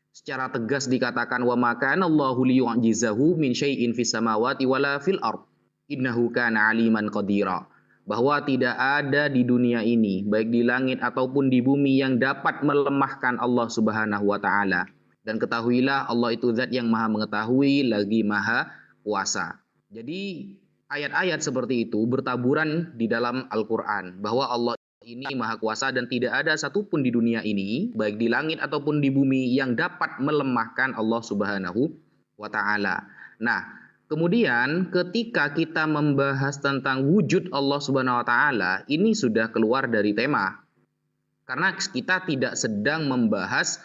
Secara tegas dikatakan, wa ma kana Allahu liyu'jizahu min syai'in fis samawati wala fil ard. Innahu kana aliman qadira. Bahwa tidak ada di dunia ini, baik di langit ataupun di bumi, yang dapat melemahkan Allah Subhanahu wa taala. Dan ketahuilah Allah itu zat yang maha mengetahui lagi maha kuasa. Jadi ayat-ayat seperti itu bertaburan di dalam Al-Quran. Bahwa Allah ini maha kuasa dan tidak ada satupun di dunia ini, baik di langit ataupun di bumi, yang dapat melemahkan Allah Subhanahu wa ta'ala. Nah, kemudian ketika kita membahas tentang wujud Allah Subhanahu wa ta'ala, ini sudah keluar dari tema. Karena kita tidak sedang membahas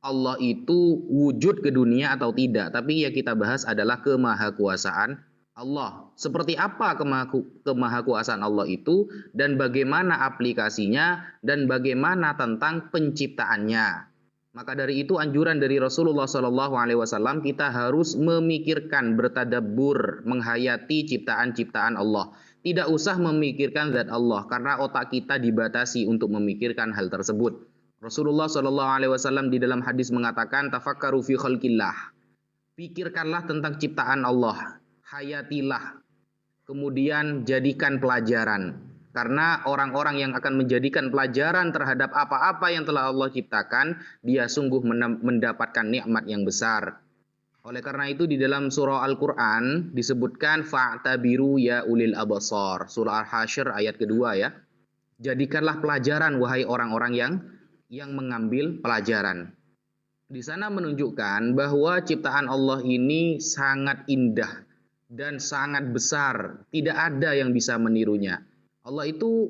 Allah itu wujud ke dunia atau tidak, tapi ya kita bahas adalah kemahakuasaan Allah. Seperti apa kemahakuasaan Allah itu, dan bagaimana aplikasinya, dan bagaimana tentang penciptaannya. Maka dari itu anjuran dari Rasulullah SAW, kita harus memikirkan, bertadabbur, menghayati ciptaan-ciptaan Allah. Tidak usah memikirkan zat Allah, karena otak kita dibatasi untuk memikirkan hal tersebut. Rasulullah SAW di dalam hadis mengatakan, tafakkaru fi khalqillah. Pikirkanlah tentang ciptaan Allah, hayatilah, kemudian jadikan pelajaran. Karena orang-orang yang akan menjadikan pelajaran terhadap apa-apa yang telah Allah ciptakan, dia sungguh mendapatkan nikmat yang besar. Oleh karena itu di dalam surah Al-Quran disebutkan fa'tabiru ya ulil abasar. Surah Al-Hasyr ayat kedua ya. Jadikanlah pelajaran wahai orang-orang yang mengambil pelajaran. Di sana menunjukkan bahwa ciptaan Allah ini sangat indah dan sangat besar. Tidak ada yang bisa menirunya. Allah itu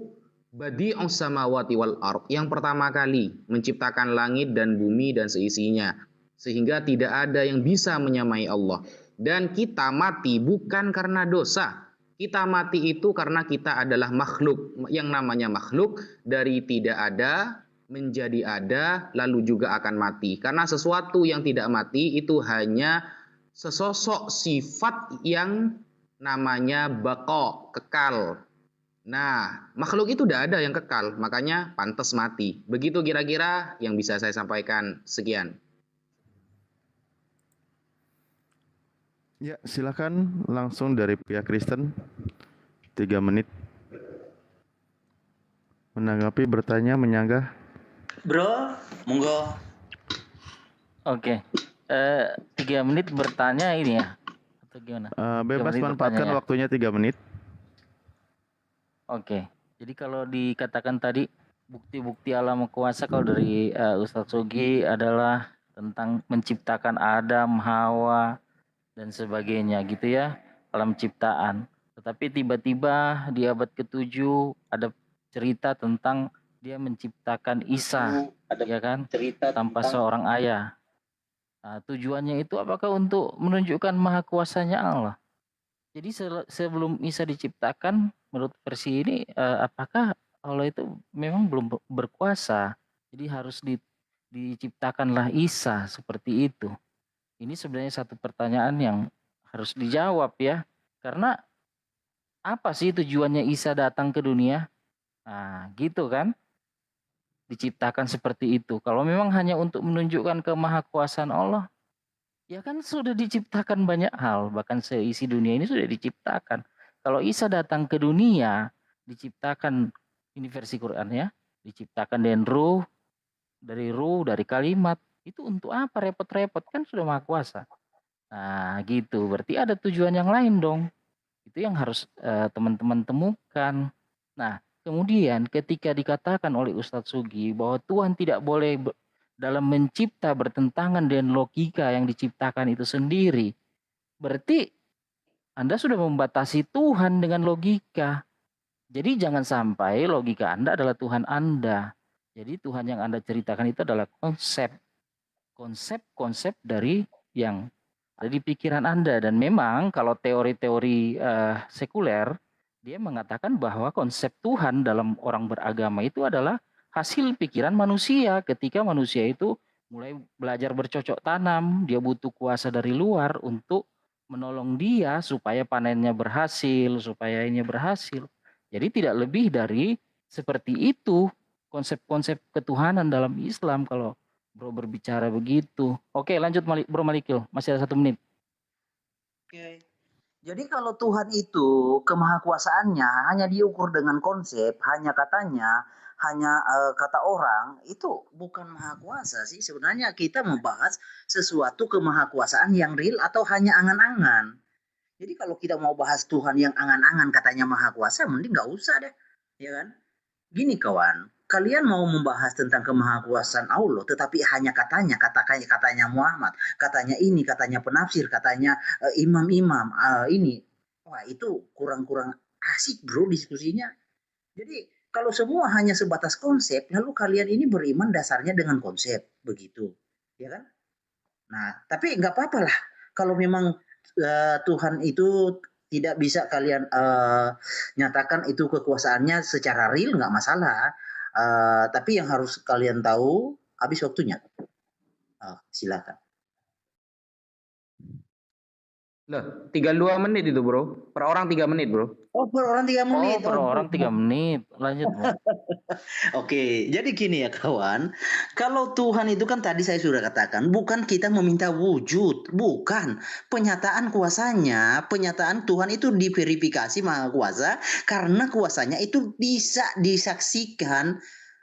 badi'us samawati wal ardh, yang pertama kali menciptakan langit dan bumi dan seisinya. Sehingga tidak ada yang bisa menyamai Allah. Dan kita mati bukan karena dosa. Kita mati itu karena kita adalah makhluk. Yang namanya makhluk dari tidak ada menjadi ada, lalu juga akan mati. Karena sesuatu yang tidak mati itu hanya sesosok sifat yang namanya baqa, kekal. Nah, makhluk itu tidak ada yang kekal, makanya pantas mati. Begitu kira-kira yang bisa saya sampaikan. Sekian.
Ya, silakan langsung dari pihak Kristen. 3 menit. Menanggapi, bertanya, menyanggah.
Bro, monggo.
Oke. 3 menit bertanya ini ya? Atau gimana?
Bebas manfaatkan waktunya 3 menit.
Oke. Jadi kalau dikatakan tadi bukti-bukti alam kuasa kalau dari Ustadz Sugi adalah tentang menciptakan Adam, Hawa, dan sebagainya gitu ya, alam ciptaan. Tetapi tiba-tiba di abad ke-7 ada cerita tentang dia menciptakan Isa, ya kan, tanpa seorang ayah. Nah, tujuannya itu apakah untuk menunjukkan maha kuasanya Allah? Jadi sebelum Isa diciptakan, menurut versi ini, apakah Allah itu memang belum berkuasa? Jadi harus diciptakanlah Isa seperti itu. Ini sebenarnya satu pertanyaan yang harus dijawab ya. Karena apa sih tujuannya Isa datang ke dunia? Nah, gitu kan? Diciptakan seperti itu. Kalau memang hanya untuk menunjukkan kemahakuasaan Allah, ya kan sudah diciptakan banyak hal. Bahkan seisi dunia ini sudah diciptakan. Kalau Isa datang ke dunia, diciptakan, ini versi Quran ya, diciptakan dari ruh, dari kalimat. Itu untuk apa repot-repot? Kan sudah maha kuasa. Nah gitu, berarti ada tujuan yang lain dong. Itu yang harus teman-teman temukan. Nah, kemudian ketika dikatakan oleh Ustadz Sugi bahwa Tuhan tidak boleh dalam mencipta bertentangan dengan logika yang diciptakan itu sendiri, berarti Anda sudah membatasi Tuhan dengan logika. Jadi jangan sampai logika Anda adalah Tuhan Anda. Jadi Tuhan yang Anda ceritakan itu adalah konsep dari yang ada di pikiran Anda. Dan memang kalau teori-teori sekuler, dia mengatakan bahwa konsep Tuhan dalam orang beragama itu adalah hasil pikiran manusia. Ketika manusia itu mulai belajar bercocok tanam, dia butuh kuasa dari luar untuk menolong dia supaya panennya berhasil, supaya ini berhasil. Jadi tidak lebih dari seperti itu konsep-konsep ketuhanan dalam Islam kalau Bro berbicara begitu. Oke, lanjut Bro Malikil, masih ada 1 menit.
Oke. Jadi kalau Tuhan itu kemahakuasaannya hanya diukur dengan konsep, hanya katanya, hanya kata orang, itu bukan maha kuasa sih. Sebenarnya kita membahas sesuatu kemahakuasaan yang real atau hanya angan-angan. Jadi kalau kita mau bahas Tuhan yang angan-angan katanya maha kuasa, mending nggak usah deh, ya kan? Gini kawan, kalian mau membahas tentang kemahakuasaan Allah, tetapi hanya katanya Muhammad, katanya ini, katanya penafsir, katanya imam-imam ini, wah itu kurang-kurang asik bro diskusinya. Jadi kalau semua hanya sebatas konsep, lalu kalian ini beriman dasarnya dengan konsep begitu. ya kan? Nah, tapi nggak apa-apa lah kalau memang Tuhan itu tidak bisa kalian nyatakan itu kekuasaannya secara real, nggak masalah. Tapi yang harus kalian tahu, habis waktunya. Silakan.
Loh, 32 menit itu bro. Per orang 3 menit bro.
Oh, per orang 3 menit.
Per orang 3 menit. Lanjut bro.
Oke, jadi gini ya kawan. Kalau Tuhan itu kan tadi saya sudah katakan, bukan kita meminta wujud. Bukan. Penyataan kuasanya, penyataan Tuhan itu diverifikasi Maha Kuasa. Karena kuasanya itu bisa disaksikan.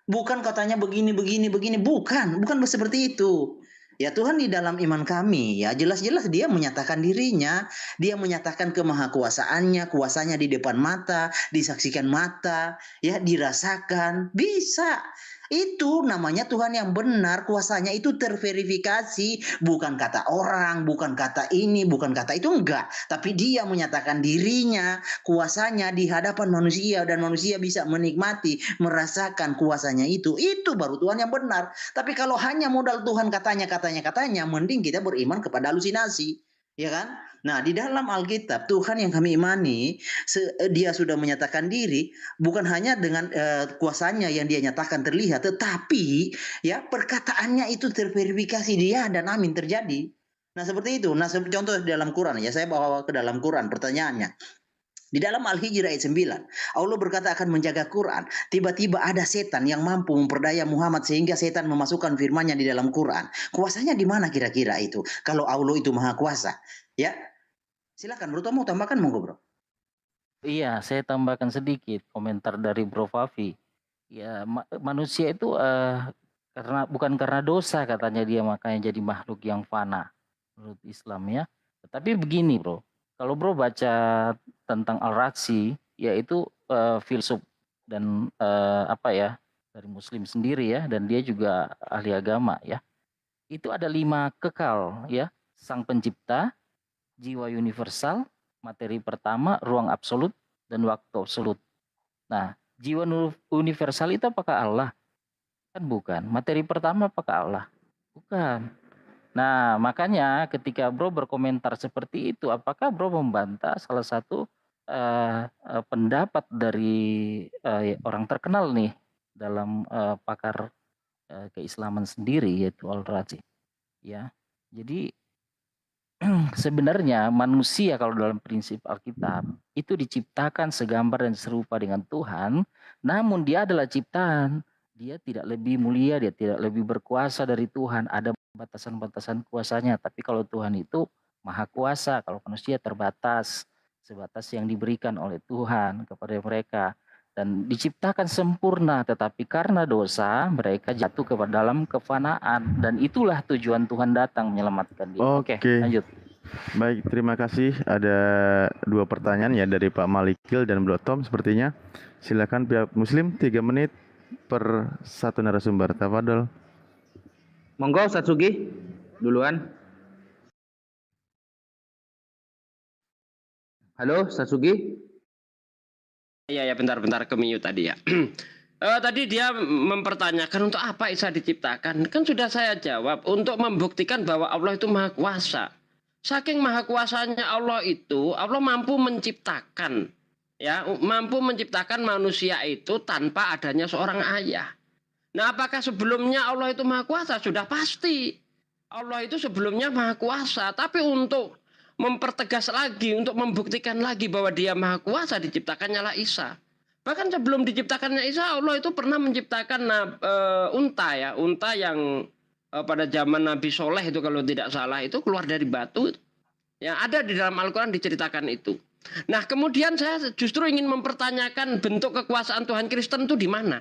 Bukan katanya begini. Bukan seperti itu. Ya Tuhan di dalam iman kami ya jelas-jelas dia menyatakan dirinya, dia menyatakan kemahakuasaannya, kuasanya di depan mata, disaksikan mata, ya dirasakan, bisa. Itu namanya Tuhan yang benar, kuasanya itu terverifikasi, bukan kata orang, bukan kata ini, bukan kata itu, enggak. Tapi dia menyatakan dirinya, kuasanya di hadapan manusia dan manusia bisa menikmati, merasakan kuasanya itu baru Tuhan yang benar. Tapi kalau hanya modal Tuhan katanya, mending kita beriman kepada halusinasi, ya kan? Nah, di dalam Alkitab Tuhan yang kami imani, dia sudah menyatakan diri bukan hanya dengan kuasanya yang dia nyatakan terlihat, tetapi ya perkataannya itu terverifikasi dia dan amin terjadi. Nah, seperti itu. Nah, contoh di dalam Quran ya, saya bawa ke dalam Quran pertanyaannya. Di dalam Al-Hijr ayat 9, Allah berkata akan menjaga Quran. Tiba-tiba ada setan yang mampu memperdaya Muhammad sehingga setan memasukkan firman-Nya di dalam Quran. Kuasanya di mana kira-kira itu? Kalau Allah itu maha kuasa, ya. Silakan Bro, mau tambahkan monggo Bro.
Iya, saya tambahkan sedikit komentar dari Bro Fafi. Ya, manusia itu bukan karena dosa katanya dia makanya jadi makhluk yang fana menurut Islam ya. Tetapi begini Bro, kalau Bro baca tentang Al-Razi, yaitu filsuf dan dari Muslim sendiri ya, dan dia juga ahli agama ya. Itu ada 5 kekal ya, Sang Pencipta, jiwa universal, materi pertama, ruang absolut, dan waktu absolut. Nah, jiwa universal itu apakah Allah? Kan bukan. Materi pertama apakah Allah? Bukan. Nah, makanya ketika Bro berkomentar seperti itu, apakah Bro membantah salah satu pendapat dari orang terkenal nih dalam pakar keislaman sendiri, yaitu Al-Razi. Ya, jadi sebenarnya manusia kalau dalam prinsip Alkitab itu diciptakan segambar dan serupa dengan Tuhan, namun dia adalah ciptaan. Dia tidak lebih mulia, dia tidak lebih berkuasa dari Tuhan. Ada batasan-batasan kuasanya. Tapi kalau Tuhan itu maha kuasa, kalau manusia terbatas, sebatas yang diberikan oleh Tuhan kepada mereka. Dan diciptakan sempurna, tetapi karena dosa mereka jatuh ke dalam kefanaan. Dan itulah tujuan Tuhan datang menyelamatkan dia. Oke, lanjut.
Baik, terima kasih. Ada 2 pertanyaan ya dari Pak Malikil dan Bro Tom sepertinya. Silakan pihak Muslim 3 menit per 1 narasumber. Tafadhol.
Monggo Satsugi duluan. Halo Satsugi.
Iya, bentar ke mute tadi ya. Tadi dia mempertanyakan untuk apa Isa diciptakan. Kan sudah saya jawab, untuk membuktikan bahwa Allah itu maha kuasa. Saking maha kuasanya Allah itu, Allah mampu menciptakan, ya, mampu menciptakan manusia itu tanpa adanya seorang ayah. Nah, apakah sebelumnya Allah itu maha kuasa? Sudah pasti. Allah itu sebelumnya maha kuasa, tapi untuk mempertegas lagi, untuk membuktikan lagi bahwa dia maha kuasa, diciptakannya lah Isa. Bahkan sebelum diciptakannya Isa, Allah itu pernah menciptakan unta yang pada zaman Nabi Soleh itu kalau tidak salah itu keluar dari batu. Yang ada di dalam Al-Quran diceritakan itu. Nah, kemudian saya justru ingin mempertanyakan bentuk kekuasaan Tuhan Kristen itu di mana?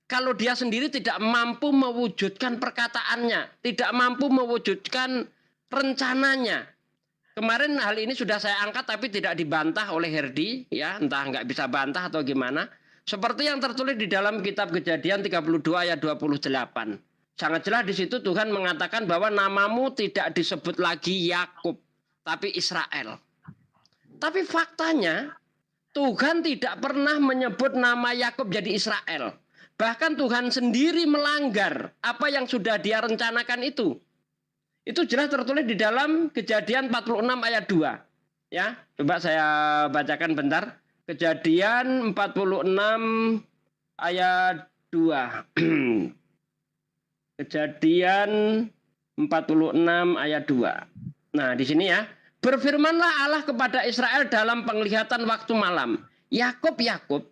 Kalau dia sendiri tidak mampu mewujudkan perkataannya, tidak mampu mewujudkan rencananya. Kemarin hal ini sudah saya angkat tapi tidak dibantah oleh Herdi, ya, entah nggak bisa bantah atau gimana. Seperti yang tertulis di dalam kitab Kejadian 32 ayat 28. Sangat jelas di situ Tuhan mengatakan bahwa namamu tidak disebut lagi Yakub, tapi Israel. Tapi faktanya Tuhan tidak pernah menyebut nama Yakub jadi Israel. Bahkan Tuhan sendiri melanggar apa yang sudah dia rencanakan itu. Itu jelas tertulis di dalam Kejadian 46 ayat 2. Ya, coba saya bacakan bentar. Kejadian 46 ayat 2. Kejadian 46 ayat 2. Nah, di sini ya. Berfirmanlah Allah kepada Israel dalam penglihatan waktu malam. Yakub, Yakub.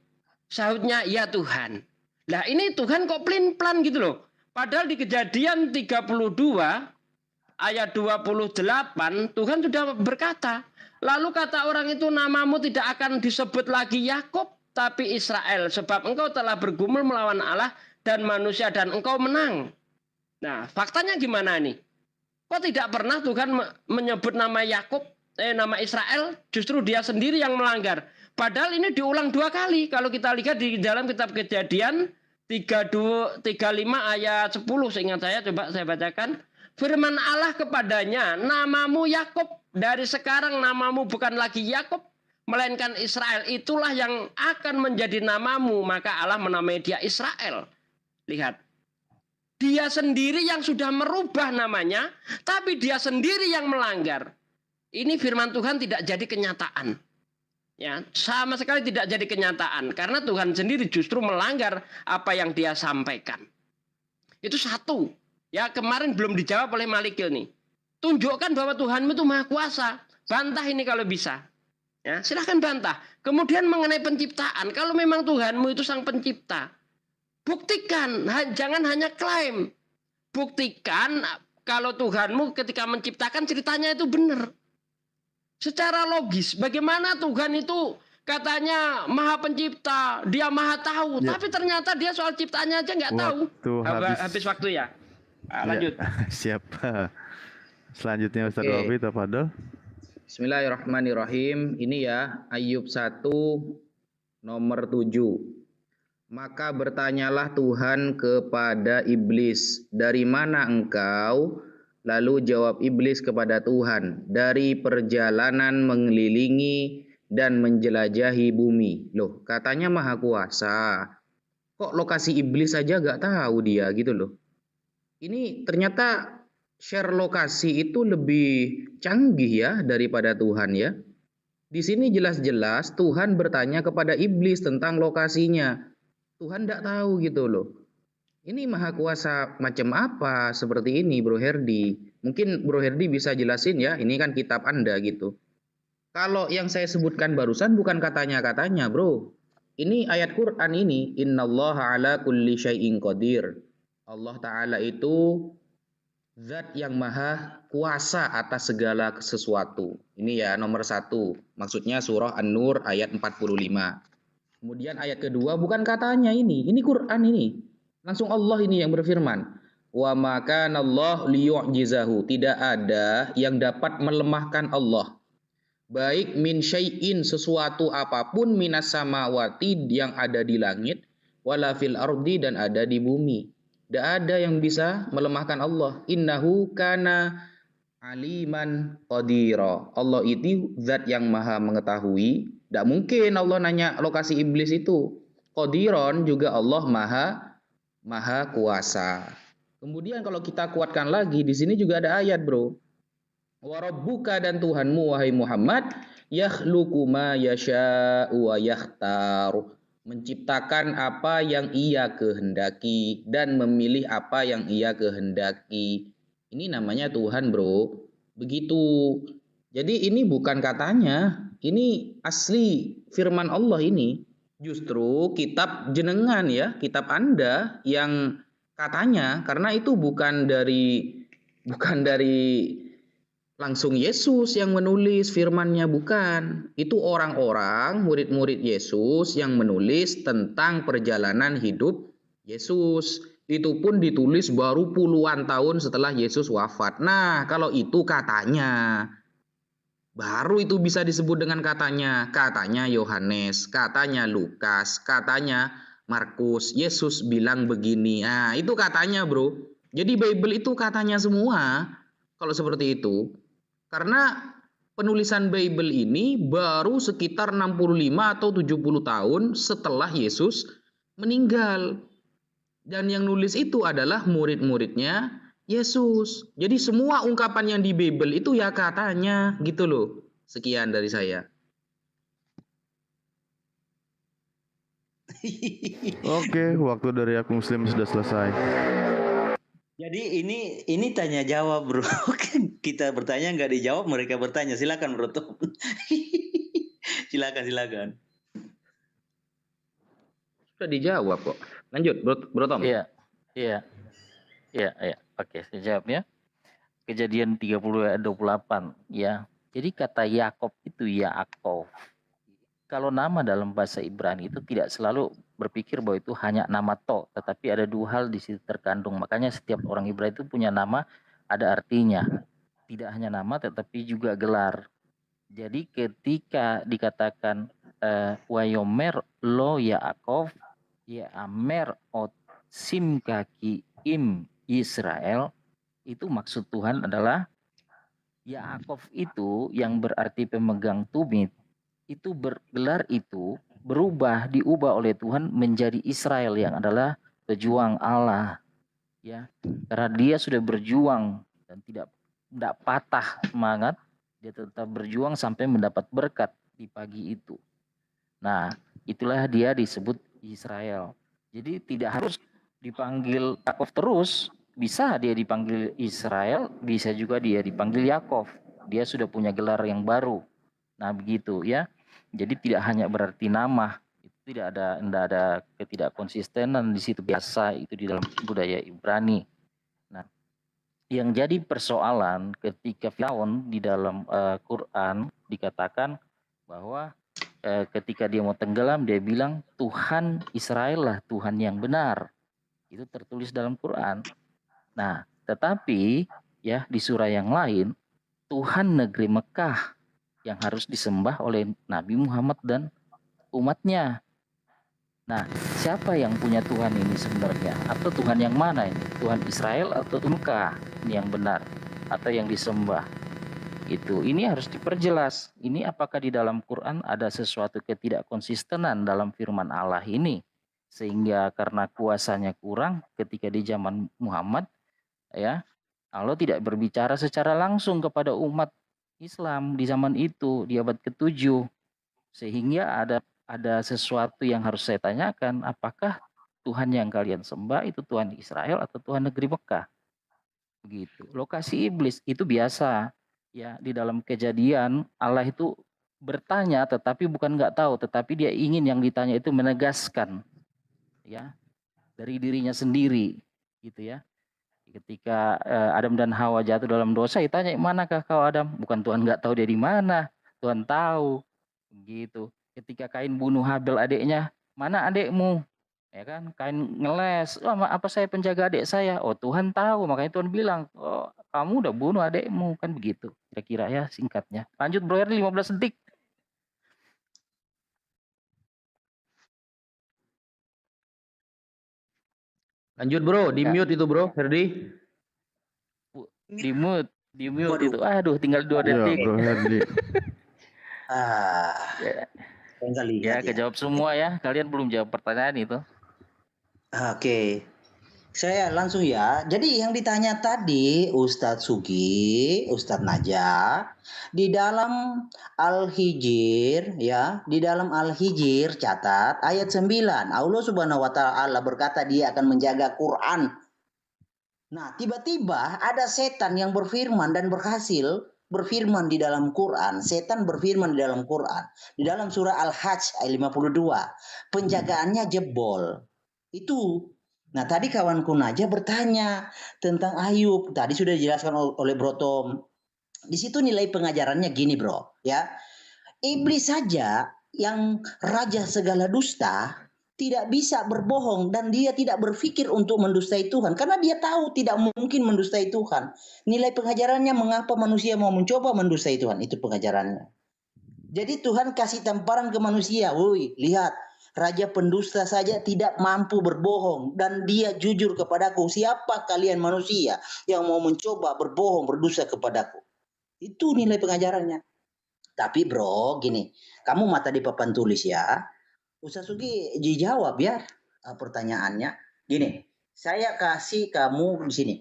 Sahutnya, ya Tuhan. Nah, ini Tuhan kok pelin-pelan gitu loh. Padahal di Kejadian 32 ayat 28 Tuhan sudah berkata, lalu kata orang itu, namamu tidak akan disebut lagi Yakub tapi Israel, sebab engkau telah bergumul melawan Allah dan manusia dan engkau menang. Nah, faktanya gimana nih? Kok tidak pernah Tuhan menyebut nama Yakub, nama Israel, justru dia sendiri yang melanggar. Padahal ini diulang 2 kali. Kalau kita lihat di dalam kitab Kejadian 35 ayat 10, seingat saya, coba saya bacakan. Firman Allah kepadanya, namamu Yakub, dari sekarang namamu bukan lagi Yakub, melainkan Israel. Itulah yang akan menjadi namamu. Maka Allah menamai dia Israel. Lihat, dia sendiri yang sudah merubah namanya, tapi dia sendiri yang melanggar. Ini firman Tuhan tidak jadi kenyataan. Ya, sama sekali tidak jadi kenyataan, karena Tuhan sendiri justru melanggar apa yang dia sampaikan. Itu satu. Ya, kemarin belum dijawab oleh Malikil nih. Tunjukkan bahwa Tuhanmu itu maha kuasa. Bantah ini kalau bisa. Ya, silahkan bantah. Kemudian mengenai penciptaan. Kalau memang Tuhanmu itu sang pencipta, buktikan. Jangan hanya klaim. Buktikan kalau Tuhanmu ketika menciptakan ceritanya itu benar. Secara logis, bagaimana Tuhan itu katanya maha pencipta, dia maha tahu. Ya. Tapi ternyata dia soal ciptaannya aja nggak tahu. Habis waktu ya. Lanjut.
Ya, siap. Selanjutnya Ustaz Wafi, tafadhol.
Bismillahirrahmanirrahim. Ini ya, Ayub 1 nomor 7. Maka bertanyalah Tuhan kepada iblis, dari mana engkau? Lalu jawab iblis kepada Tuhan, dari perjalanan mengelilingi dan menjelajahi bumi. Loh, katanya maha kuasa. Kok lokasi iblis saja gak tahu dia gitu loh. Ini ternyata share lokasi itu lebih canggih ya daripada Tuhan ya. Di sini jelas-jelas Tuhan bertanya kepada iblis tentang lokasinya. Tuhan tidak tahu gitu loh. Ini maha kuasa macam apa seperti ini Bro Herdi? Mungkin Bro Herdi bisa jelasin ya, ini kan kitab Anda gitu. Kalau yang saya sebutkan barusan bukan katanya-katanya Bro. Ini ayat Quran ini, innallaha ala kulli syai'in qadir. Allah Ta'ala itu zat yang maha kuasa atas segala sesuatu. Ini ya nomor 1. Maksudnya surah An-Nur ayat 45. Kemudian ayat kedua bukan katanya ini Quran ini. Langsung Allah ini yang berfirman. Wa ma kana Allah liyu'jizahu. Tidak ada yang dapat melemahkan Allah. Baik min syai'in, sesuatu apapun, minas samawati, yang ada di langit, wala fil ardi, dan ada di bumi. Tidak ada yang bisa melemahkan Allah. Innahu kana aliman qadira. Allah itu zat yang maha mengetahui. Tidak mungkin Allah nanya lokasi iblis itu. Qadiron juga Allah maha kuasa. Kemudian kalau kita kuatkan lagi, di sini juga ada ayat Bro. Wa rabbuka, dan Tuhanmu wahai Muhammad, yakhluqu ma yasha'u wa yakhtar. Menciptakan apa yang ia kehendaki dan memilih apa yang ia kehendaki. Ini namanya Tuhan Bro. Begitu. Jadi ini bukan katanya, ini asli firman Allah ini. Justru kitab jenengan ya, kitab Anda yang katanya, karena itu bukan dari langsung Yesus yang menulis firman-Nya, bukan. Itu orang-orang murid-murid Yesus yang menulis tentang perjalanan hidup Yesus. Itu pun ditulis baru puluhan tahun setelah Yesus wafat. Nah, kalau itu katanya, baru itu bisa disebut dengan katanya. Katanya Yohanes, katanya Lukas, katanya Markus. Yesus bilang begini. Nah, itu katanya Bro. Jadi Bible itu katanya semua. Kalau seperti itu. Karena penulisan Bible ini baru sekitar 65 atau 70 tahun setelah Yesus meninggal. Dan yang nulis itu adalah murid-muridnya Yesus. Jadi semua ungkapan yang di Bible itu ya katanya gitu loh. Sekian dari saya.
Oke, waktu dari aku Muslim sudah selesai.
Jadi ini tanya jawab bro. Kita bertanya nggak dijawab, mereka bertanya. Silakan bro Tom. silakan.
Sudah dijawab kok. Lanjut bro Tom.
Iya. Oke, saya jawab ya. Kejadian 30 ayat 28 ya. Jadi kata Yakob itu Yaakov. Kalau nama dalam bahasa Ibrani itu tidak selalu berpikir bahwa itu hanya nama to, tetapi ada dua hal di situ terkandung. Makanya setiap orang Ibrani itu punya nama ada artinya. Tidak hanya nama tetapi juga gelar. Jadi ketika dikatakan Wayomer lo Yaakov, Amer ot simkaki im Israel, itu maksud Tuhan adalah Yaakov itu yang berarti pemegang tumit, itu bergelar itu diubah oleh Tuhan menjadi Israel yang adalah pejuang Allah, ya, karena dia sudah berjuang dan tidak patah semangat, dia tetap berjuang sampai mendapat berkat di pagi itu. Nah, itulah dia disebut Israel. Jadi tidak harus dipanggil Yaakov terus, bisa dia dipanggil Israel, bisa juga dia dipanggil Yaakov. Dia sudah punya gelar yang baru. Nah, begitu ya. Jadi tidak hanya berarti nama, itu tidak ada ketidakkonsistenan di situ, biasa itu di dalam budaya Ibrani. Nah, yang jadi persoalan ketika Firaun di dalam Quran dikatakan bahwa ketika dia mau tenggelam dia bilang Tuhan Israel lah Tuhan yang benar. Itu tertulis dalam Quran. Nah, tetapi ya di surah yang lain Tuhan negeri Mekah yang harus disembah oleh Nabi Muhammad dan umatnya. Nah, siapa yang punya Tuhan ini sebenarnya? Atau Tuhan yang mana ini? Tuhan Israel atau Mekah ini yang benar atau yang disembah? Ini harus diperjelas. Ini apakah di dalam Quran ada sesuatu ketidakkonsistenan dalam firman Allah ini? Sehingga karena kuasanya kurang ketika di zaman Muhammad, ya, Allah tidak berbicara secara langsung kepada umat Islam di zaman itu di abad ke-7, sehingga ada sesuatu yang harus saya tanyakan, apakah Tuhan yang kalian sembah itu Tuhan Israel atau Tuhan negeri Mekah? Begitu. Lokasi iblis itu biasa ya, di dalam Kejadian Allah itu bertanya tetapi bukan nggak tahu, tetapi dia ingin yang ditanya itu menegaskan ya dari dirinya sendiri gitu ya. Ketika Adam dan Hawa jatuh dalam dosa, ditanya manakah kau Adam? Bukan Tuhan nggak tahu dia di mana, Tuhan tahu. Gitu. Ketika Kain bunuh Habel adiknya, mana adikmu? Ya kan, Kain ngeles, apa saya penjaga adik saya? Oh Tuhan tahu, makanya Tuhan bilang, oh kamu udah bunuh adikmu, kan begitu. Kira-kira ya singkatnya. Lanjut bro, 15 detik.
Lanjut bro, di mute itu bro, Herdi.
Di mute itu. Aduh, tinggal 2 detik.
Bro Herdi.
Ya, kejawab semua ya. Kalian belum jawab pertanyaan itu.
Oke. Saya langsung ya. Jadi yang ditanya tadi Ustadz Sugi, Ustadz Najah, di dalam Al-Hijr ya, di dalam Al-Hijr catat ayat 9. Allah Subhanahu wa taala berkata dia akan menjaga Quran. Nah, tiba-tiba ada setan yang berfirman dan berhasil berfirman di dalam Quran. Setan berfirman di dalam Quran. Di dalam surah Al-Hajj ayat 52. Penjagaannya jebol. Itu. Nah, tadi kawanku Najah bertanya tentang Ayub. Tadi sudah dijelaskan oleh Bro Tom. Di situ nilai pengajarannya gini, Bro, ya. Iblis saja yang raja segala dusta tidak bisa berbohong dan dia tidak berpikir untuk mendustai Tuhan karena dia tahu tidak mungkin mendustai Tuhan. Nilai pengajarannya mengapa manusia mau mencoba mendustai Tuhan, itu pengajarannya. Jadi Tuhan kasih tamparan ke manusia, woi, lihat, raja pendusta saja tidak mampu berbohong dan dia jujur kepadaku. Siapa kalian manusia yang mau mencoba berbohong, berdusta kepadaku? Itu nilai pengajarannya. Tapi bro, gini, kamu mata di papan tulis ya. Ustaz Sugi dijawab ya pertanyaannya. Gini, saya kasih kamu di sini.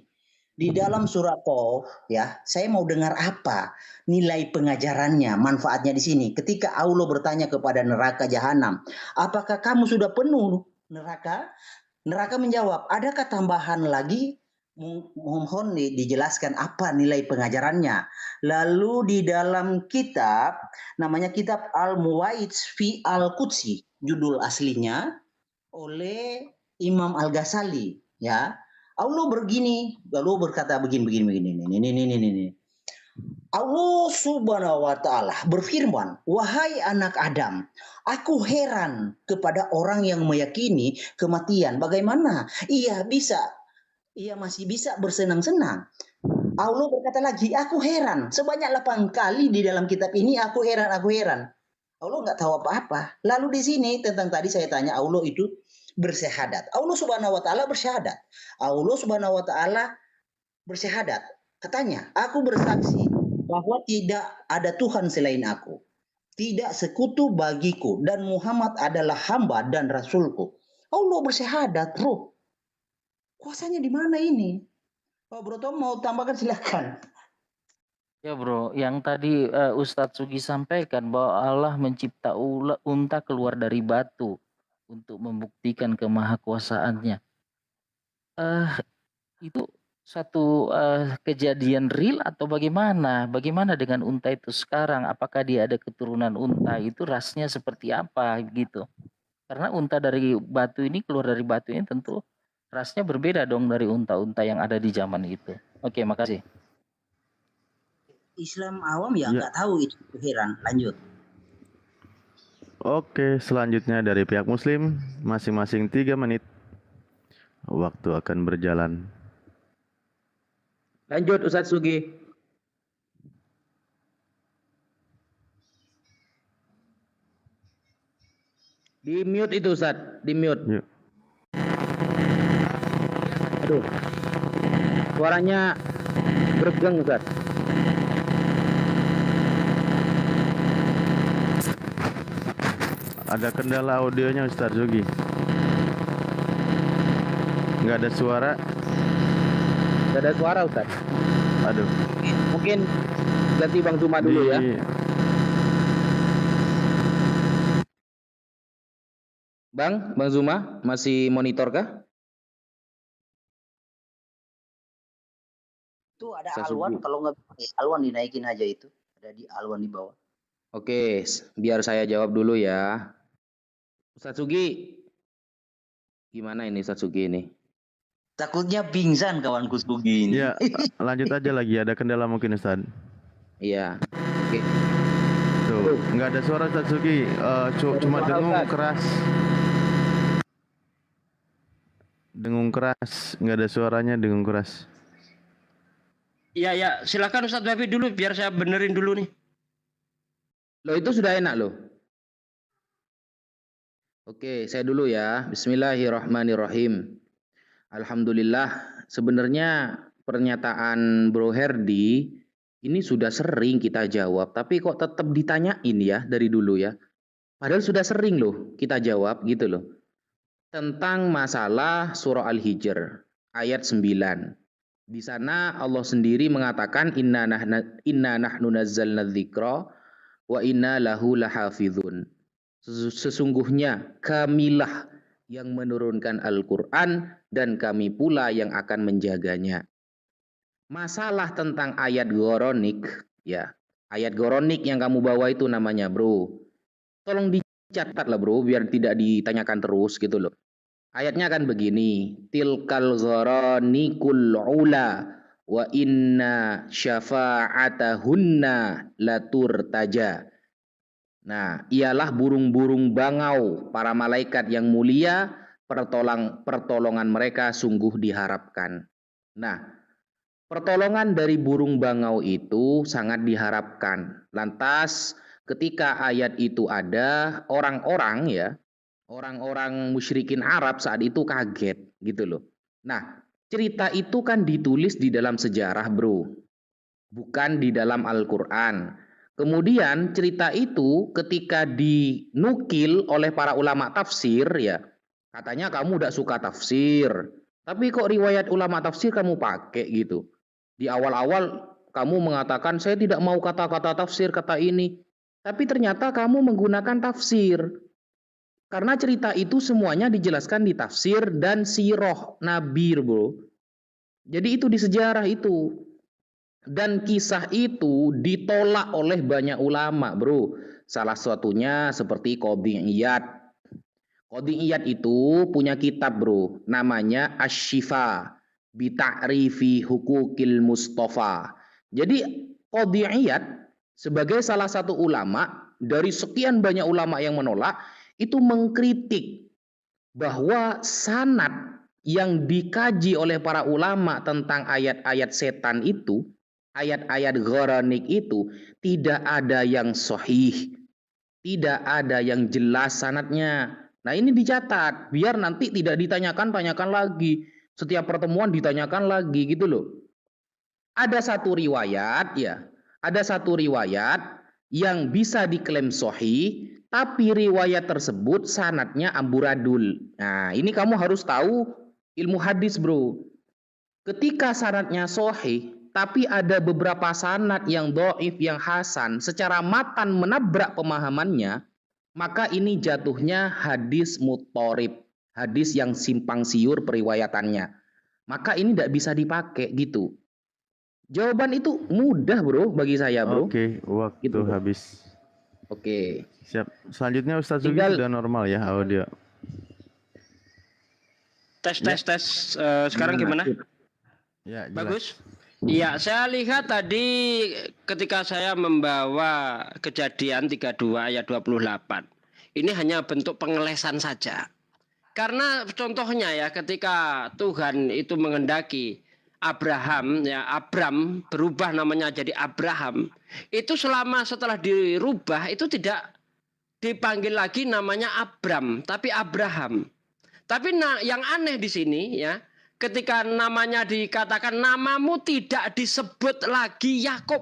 Di dalam surah Qaf, ya, saya mau dengar apa nilai pengajarannya, manfaatnya di sini. Ketika Allah bertanya kepada neraka jahanam, apakah kamu sudah penuh neraka? Neraka menjawab, adakah tambahan lagi? Mohon dijelaskan apa nilai pengajarannya. Lalu di dalam kitab, namanya kitab Al-Muwaiz fi Al-Qudsi, judul aslinya oleh Imam Al-Ghazali, ya. Allah berkata begini. Allah Subhanahu wa taala berfirman, "Wahai anak Adam, aku heran kepada orang yang meyakini kematian. Bagaimana ia masih bisa bersenang-senang?" Allah berkata lagi, "Aku heran." Sebanyak 8 kali di dalam kitab ini, aku heran. Allah nggak tahu apa-apa. Lalu di sini tentang tadi saya tanya, Allah itu bersyahadat. Allah Subhanahu wa taala bersyahadat. Allah Subhanahu wa taala bersyahadat. Katanya, "Aku bersaksi bahwa tidak ada Tuhan selain aku. Tidak sekutu bagiku dan Muhammad adalah hamba dan rasulku." Allah bersyahadat, Bro. Kuasanya di mana ini? Pak Bro Tom mau tambahkan silakan.
Ya bro, yang tadi Ustadz Sugi sampaikan bahwa Allah mencipta unta keluar dari batu untuk membuktikan kemahakuasaannya. Itu satu kejadian real atau bagaimana? Bagaimana dengan unta itu sekarang? Apakah dia ada keturunan unta? Itu rasnya seperti apa gitu? Karena unta dari batu ini keluar dari batu ini tentu rasnya berbeda dong dari unta-unta yang ada di zaman itu. Oke, makasih.
Islam awam ya nggak tahu itu, heran. Lanjut.
Oke, selanjutnya dari pihak Muslim, masing-masing 3 menit. Waktu akan berjalan.
Lanjut Ustadz Sugi. Di mute itu Ustadz, di mute.
Yuk.
Aduh, suaranya bergeng Ustadz.
Ada kendala audionya Ustadz Sugi. Nggak ada suara.
Nggak ada suara Ustadz.
Aduh.
Mungkin ganti Bang Zuma dulu ya. Bang Zuma masih monitor kah?
Itu ada Alwan, kalau nggak Alwan dinaikin aja itu. Ada di Alwan di bawah.
Oke, biar saya jawab dulu ya. Ustadz Sugi, gimana ini Ustadz Sugi ini?
Takutnya pingsan kawanku Sugi ini.
Ya, lanjut aja lagi. Ada kendala mungkin Ustadz.
Iya. Oke.
Tuh, nggak ada suara Ustadz Sugi. Cuma dengung keras. Dengung keras. Nggak ada suaranya, dengung keras.
Iya, silakan Ustadz David dulu biar saya benerin dulu nih.
Loh itu sudah enak loh. Oke, saya dulu ya. Bismillahirrahmanirrahim. Alhamdulillah, sebenarnya pernyataan Bro Herdi ini sudah sering kita jawab, tapi kok tetap ditanyain ya dari dulu ya. Padahal sudah sering loh kita jawab gitu loh. Tentang masalah surah Al-Hijr ayat 9. Di sana Allah sendiri mengatakan inna nahnu nazzalna dzikra wa inna lahu lahafizun. Sesungguhnya kamilah yang menurunkan Al-Quran dan kami pula yang akan menjaganya. Masalah tentang ayat goronik, ya, ayat goronik yang kamu bawa itu namanya bro. Tolong dicatat lah bro, biar tidak ditanyakan terus gitu loh. Ayatnya kan begini, tilkal ghoronikul ula wa inna syafa'atahunna laturtaja. Nah, ialah burung-burung bangau para malaikat yang mulia, pertolongan mereka sungguh diharapkan. Nah, pertolongan dari burung bangau itu sangat diharapkan. Lantas, ketika ayat itu ada, orang-orang musyrikin Arab saat itu kaget gitu loh. Nah, cerita itu kan ditulis di dalam sejarah, bro. Bukan di dalam Al-Quran. Kemudian cerita itu ketika dinukil oleh para ulama tafsir ya, katanya kamu udah suka tafsir, Tapi kok riwayat ulama tafsir kamu pakai gitu. Di awal-awal kamu mengatakan saya tidak mau kata-kata tafsir kata ini. Tapi ternyata kamu menggunakan tafsir. Karena cerita itu semuanya dijelaskan di tafsir dan sirah Nabi, bro. Jadi itu di sejarah itu. Dan kisah itu ditolak oleh banyak ulama, bro. Salah satunya seperti Qadhi Iyad. Qadhi Iyad itu punya kitab, bro, namanya Asy-Syifa bi Ta'rifi Hukukil Mustafa. Jadi Qadhi Iyad sebagai salah satu ulama dari sekian banyak ulama yang menolak itu mengkritik bahwa sanad yang dikaji oleh para ulama tentang ayat-ayat setan itu, ayat-ayat gharanik itu tidak ada yang sahih, tidak ada yang jelas sanadnya. Nah ini dicatat, biar nanti tidak tanyakan lagi. Setiap pertemuan ditanyakan lagi gitu loh. Ada satu riwayat yang bisa diklaim sahih, tapi riwayat tersebut sanadnya amburadul. Nah ini kamu harus tahu ilmu hadis, bro. Ketika sanadnya sahih, tapi ada beberapa sanad yang dhaif, yang hasan, secara matan menabrak pemahamannya, maka ini jatuhnya hadis muttorib, hadis yang simpang siur periwayatannya. Maka ini tidak bisa dipakai gitu. Jawaban itu mudah, bro, bagi saya, bro.
Oke, waktu
Gitu, bro.
habis.
Oke.
Siap. Selanjutnya Ustaz Zugi
Tinggal-
sudah normal ya audio.
Tes. Sekarang gimana?
Ya, jelas.
Bagus. Iya, saya lihat tadi ketika saya membawa Kejadian 32 ayat 28. Ini hanya bentuk pengelesan saja. Karena contohnya ya, ketika Tuhan itu menghendaki Abram berubah namanya jadi Abraham, itu setelah dirubah itu tidak dipanggil lagi namanya Abram, tapi Abraham. Tapi yang aneh di sini ya, ketika namanya dikatakan namamu tidak disebut lagi Yakub.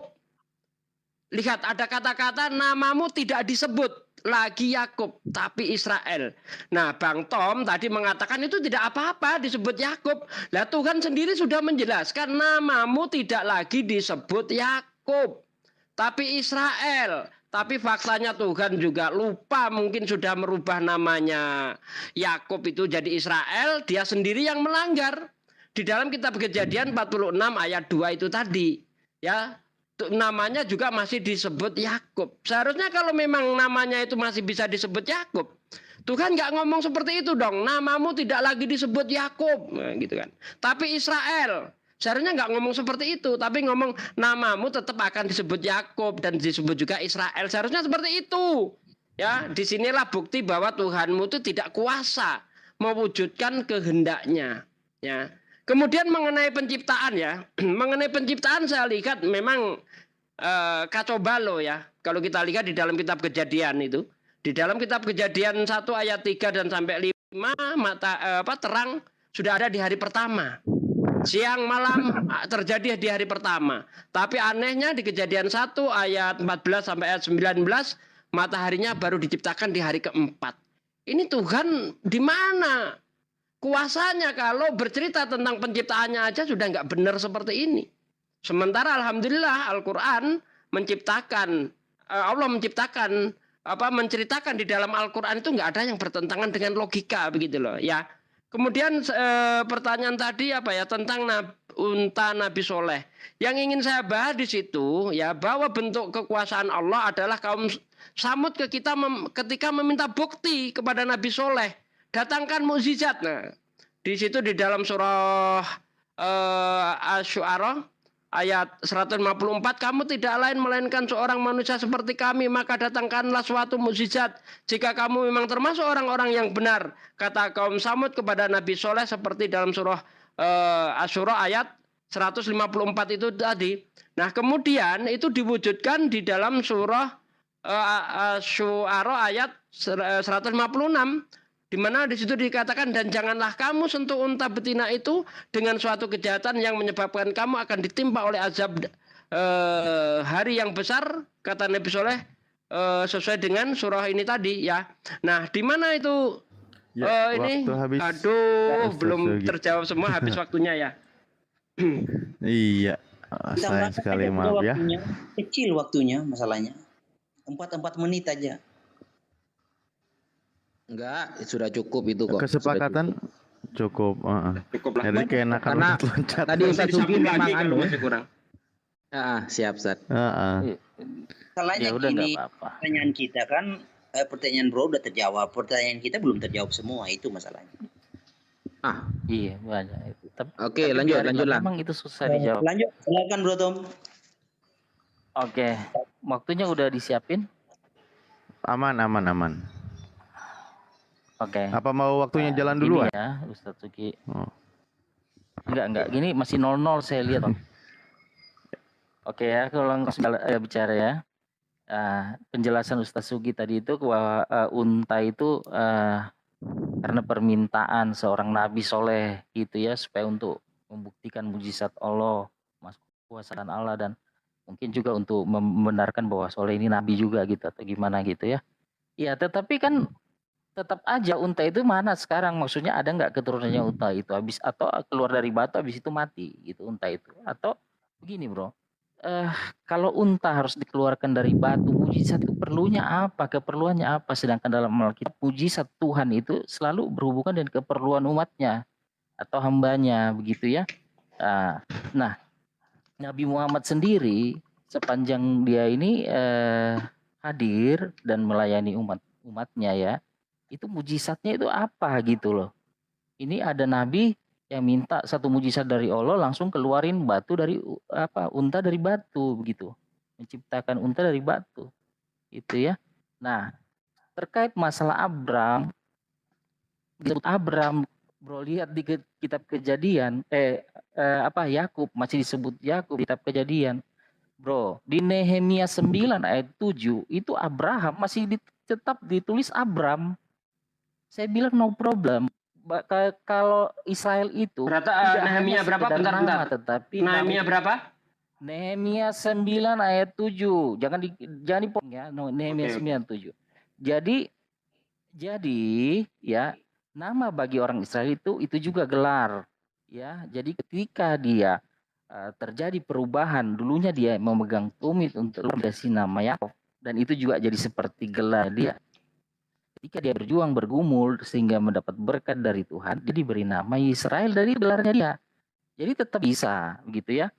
Lihat ada kata-kata namamu tidak disebut lagi Yakub tapi Israel. Nah, Bang Tom tadi mengatakan itu tidak apa-apa disebut Yakub. Lah Tuhan sendiri sudah menjelaskan namamu tidak lagi disebut Yakub tapi Israel. Tapi faktanya Tuhan juga lupa, mungkin sudah merubah namanya Yakub itu jadi Israel, dia sendiri yang melanggar. Di dalam kitab Kejadian 46 ayat 2 itu tadi, ya, namanya juga masih disebut Yakub. Seharusnya kalau memang namanya itu masih bisa disebut Yakub, Tuhan nggak ngomong seperti itu dong. Namamu tidak lagi disebut Yakub, nah, gitu kan. Tapi Israel. Seharusnya nggak ngomong seperti itu, tapi ngomong namamu tetap akan disebut Yakub dan disebut juga Israel. Seharusnya seperti itu. Ya, disinilah bukti bahwa Tuhanmu itu tidak kuasa mewujudkan kehendaknya. Ya. Kemudian mengenai penciptaan ya, mengenai penciptaan saya lihat memang kacau balau ya. Kalau kita lihat di dalam kitab Kejadian itu, di dalam kitab Kejadian 1 ayat 3 dan sampai 5 terang sudah ada di hari pertama. Siang malam terjadi di hari pertama. Tapi anehnya di Kejadian 1 ayat 14 sampai ayat 19 mataharinya baru diciptakan di hari keempat. Ini Tuhan di mana kuasanya kalau bercerita tentang penciptaannya aja sudah nggak benar seperti ini. Sementara alhamdulillah Al-Qur'an menciptakan Allah menciptakan menceritakan di dalam Al-Qur'an itu nggak ada yang bertentangan dengan logika begitu loh ya. Kemudian pertanyaan tadi tentang unta Nabi Soleh. Yang ingin saya bahas di situ ya bahwa bentuk kekuasaan Allah adalah kaum Samud ketika meminta bukti kepada Nabi Soleh, datangkan mukjizat. Nah, di situ di dalam surah Asy-Syu'ara ayat 154, kamu tidak lain melainkan seorang manusia seperti kami, maka datangkanlah suatu mukjizat jika kamu memang termasuk orang-orang yang benar, kata kaum Samud kepada Nabi Soleh seperti dalam surah Asy-Syu'ara ayat 154 itu tadi. Nah kemudian itu diwujudkan di dalam surah Asy-Syu'ara ayat 156, di mana di situ dikatakan dan janganlah kamu sentuh unta betina itu dengan suatu kejahatan yang menyebabkan kamu akan ditimpa oleh azab hari yang besar, kata Nabi Soleh sesuai dengan surah ini tadi ya. Nah di mana itu
Ya,
ini,
waktu habis.
aduh,
Ustaz
belum
Sugi.
terjawab semua, habis waktunya ya.
Iya, sayang
Tambahkan
sekali,
aja
maaf ya.
waktunya. Kecil waktunya masalahnya. 4 menit aja.
Enggak, sudah cukup itu kok.
Kesepakatan cukup.
Cukup lah.
Jadi keenakan
Karena
loncat-loncat.
tadi Ustaz Sugi
Disambung
memang
lagi kalau
anu.
masih kurang.
Siap, Ustaz.
Masalahnya
Ya udah,
gini,
nggak apa-apa.
pertanyaan kita kan, pertanyaan bro udah terjawab, pertanyaan kita belum terjawab semua, itu masalahnya.
Iya banyak itu.
Oke, lanjut lah.
Memang itu susah dijawab.
Lanjut, silakan bro Tom.
Oke, waktunya udah disiapin.
Aman.
Oke.
Apa mau waktunya jalan
Gini
duluan?
ya, Ustadz Sugi. Enggak. Gini masih 00 saya lihat. Oke ya, kalau langsung bicara ya. Penjelasan Ustadz Sugi tadi itu bahwa unta itu karena permintaan seorang nabi soleh gitu ya, supaya untuk membuktikan mujizat Allah, kekuasaan Allah, dan mungkin juga untuk membenarkan bahwa soleh ini nabi juga gitu atau gimana gitu ya. Ya, tetapi kan tetap aja unta itu mana sekarang, maksudnya ada nggak keturunannya unta itu habis atau keluar dari batu habis itu mati gitu unta itu, atau begini bro, kalau unta harus dikeluarkan dari batu, mujizat itu perlunya apa, keperluannya apa, sedangkan dalam Alkitab mujizat Tuhan itu selalu berhubungan dengan keperluan umatnya atau hambanya begitu ya. Nah, Nabi Muhammad sendiri sepanjang dia ini hadir dan melayani umatnya ya, itu mujizatnya itu apa gitu loh. Ini ada nabi yang minta satu mujizat dari Allah, langsung keluarin batu dari unta dari batu begitu, menciptakan unta dari batu itu ya. Nah, terkait masalah Abram, disebut Abram bro, lihat di kitab Kejadian Yakub, masih disebut Yakub kitab Kejadian bro. Di Nehemia 9 ayat 7 itu Abraham masih tetap ditulis Abram. Saya bilang no problem. Kalau Israel itu
Nehemia berapa? Bentar.
Tetapi
Nehemia berapa?
Nehemia 9 ayat 7. Jangan dipotong ya. Nehemia 9 7. Jadi ya, nama bagi orang Israel itu juga gelar ya. Jadi ketika dia terjadi perubahan, dulunya dia memegang tumit untuk dikasih nama Yakov, dan itu juga jadi seperti gelar dia. Ketika dia berjuang bergumul sehingga mendapat berkat dari Tuhan, dia diberi nama Israel dari gelarnya dia. Jadi tetap bisa begitu ya.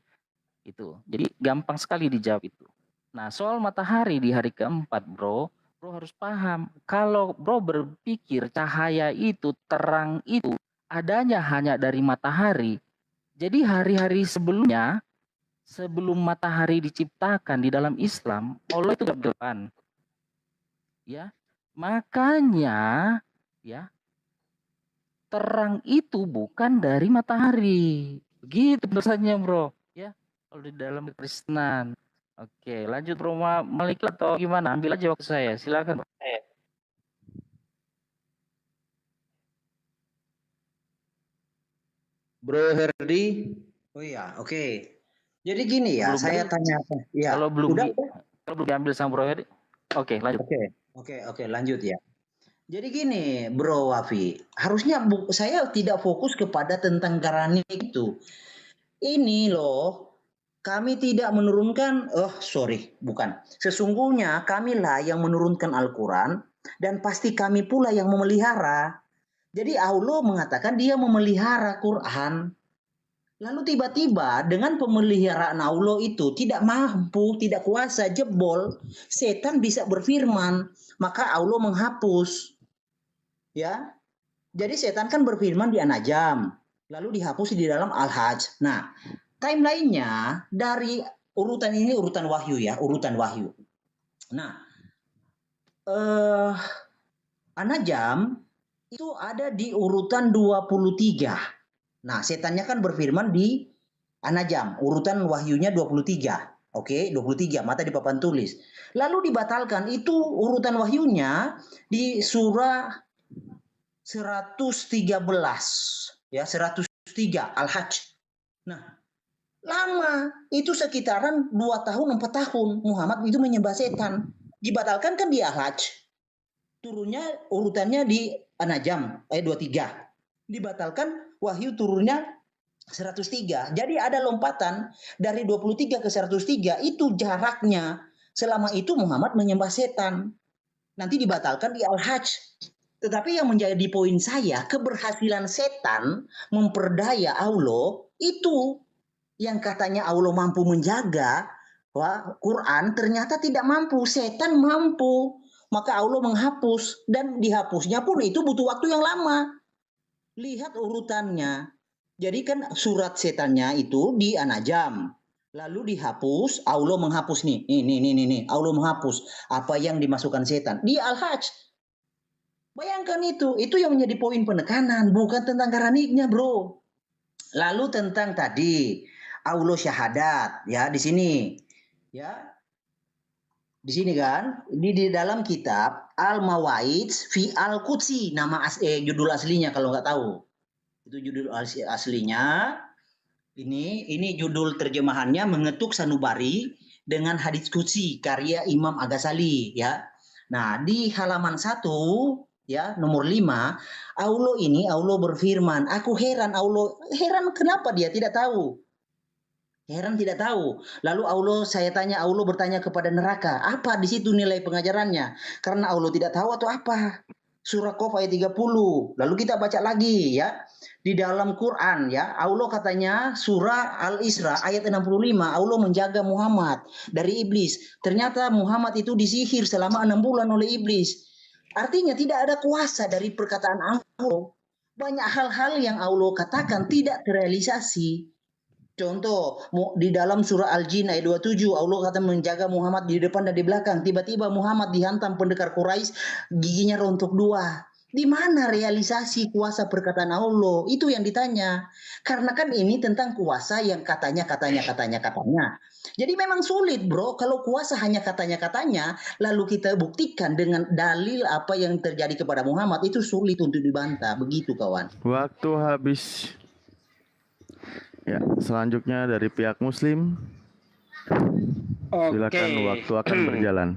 Itu. Jadi gampang sekali dijawab itu. Nah, soal matahari di hari keempat, bro harus paham. Kalau bro berpikir cahaya itu, terang itu adanya hanya dari matahari, jadi hari-hari sebelumnya, sebelum matahari diciptakan di dalam Islam, Allah itu gelap. Ya. Makanya ya, terang itu bukan dari matahari. Begitu pesannya bro ya, kalau di dalam Kristenan. Oke, lanjut bro Malik atau gimana? Ambil aja waktu saya, silakan.
Bro Herdi. Oh iya, oke. Jadi gini ya, saya tanya ya.
Kalau belum diambil sama Bro Herdi. Oke, lanjut.
Oke, lanjut ya. Jadi gini, Bro Wafi, harusnya saya tidak fokus kepada tentang Garani itu. Ini loh, kami tidak menurunkan, bukan. Sesungguhnya kamilah yang menurunkan Al-Quran, dan pasti kami pula yang memelihara. Jadi Allah mengatakan dia memelihara Quran. Lalu tiba-tiba dengan pemeliharaan Allah itu tidak mampu, tidak kuasa, jebol, setan bisa berfirman, maka Allah menghapus. Ya. Jadi setan kan berfirman di An-Najm, lalu dihapus di dalam Al-Hajj. Nah, timeline-nya dari urutan ini urutan wahyu ya, urutan wahyu. Nah, An-Najm itu ada di urutan 23. Nah, setannya kan berfirman di An-Najm, urutan wahyunya 23. Oke, 23, mata di papan tulis. Lalu dibatalkan, itu urutan wahyunya di surah 113. Ya, 103 Al-Hajj. Nah, lama, itu sekitaran 2 tahun, 4 tahun Muhammad itu menyembah setan. Dibatalkan kan di Al-Hajj. turunnya urutannya di An-Najm ayat 23. Dibatalkan Wahyu turunnya 103. Jadi ada lompatan dari 23 ke 103, itu jaraknya. Selama itu Muhammad menyembah setan. Nanti dibatalkan di Al-Hajj. Tetapi yang menjadi poin saya, keberhasilan setan memperdaya Allah itu yang katanya Allah mampu menjaga, Quran ternyata tidak mampu, setan mampu. Maka Allah menghapus, dan dihapusnya pun itu butuh waktu yang lama. Lihat urutannya. Jadi kan surat setannya itu di An-Najm. Lalu dihapus, Allah menghapus nih. Ini. Allah menghapus apa yang dimasukkan setan. Di Al-Hajj. Bayangkan itu yang menjadi poin penekanan, bukan tentang karaniknya, bro. Lalu tentang tadi Allah syahadat, ya di sini. Ya. Di sini kan, ini di dalam kitab Al-Mawaidz fi Al-Qudsi, nama judul aslinya kalau nggak tahu. Itu judul aslinya. Ini judul terjemahannya Mengetuk Sanubari dengan Hadits Qudsi karya Imam Al-Ghazali, ya. Nah, di halaman 1 ya, nomor 5, Allah berfirman, aku heran kenapa dia tidak tahu? Heran tidak tahu. Lalu saya tanya, Allah bertanya kepada neraka, apa di situ nilai pengajarannya? Karena Allah tidak tahu atau apa? Surah Qaf ayat 30. Lalu kita baca lagi ya. Di dalam Quran ya, Allah katanya surah Al-Isra ayat 65, Allah menjaga Muhammad dari iblis. Ternyata Muhammad itu disihir selama 6 bulan oleh iblis. Artinya tidak ada kuasa dari perkataan Allah. Banyak hal-hal yang Allah katakan tidak terrealisasi. Contoh, di dalam surah Al-Jin ayat 27, Allah kata menjaga Muhammad di depan dan di belakang. Tiba-tiba Muhammad dihantam pendekar Quraisy, giginya rontok 2. Di mana realisasi kuasa perkataan Allah? Itu yang ditanya. Karena kan ini tentang kuasa yang katanya. Jadi memang sulit, bro. Kalau kuasa hanya katanya, lalu kita buktikan dengan dalil apa yang terjadi kepada Muhammad, itu sulit untuk dibantah. Begitu, kawan.
Waktu habis. Ya, selanjutnya dari pihak Muslim. Silakan, waktu akan berjalan.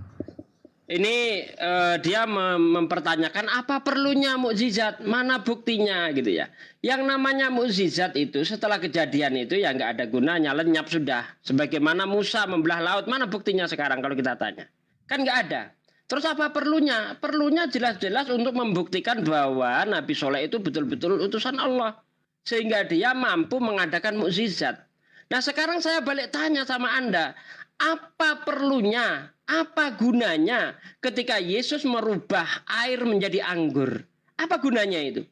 Ini dia mempertanyakan apa perlunya mukjizat, mana buktinya gitu ya. Yang namanya mukjizat itu setelah kejadian itu ya nggak ada gunanya, lenyap sudah. Sebagaimana Musa membelah laut, mana buktinya sekarang kalau kita tanya? Kan nggak ada. Terus apa perlunya? Perlunya jelas-jelas untuk membuktikan bahwa Nabi Soleh itu betul-betul utusan Allah. Sehingga dia mampu mengadakan mukjizat. Nah sekarang saya balik tanya sama Anda, apa perlunya, apa gunanya ketika Yesus merubah air menjadi anggur? Apa gunanya itu?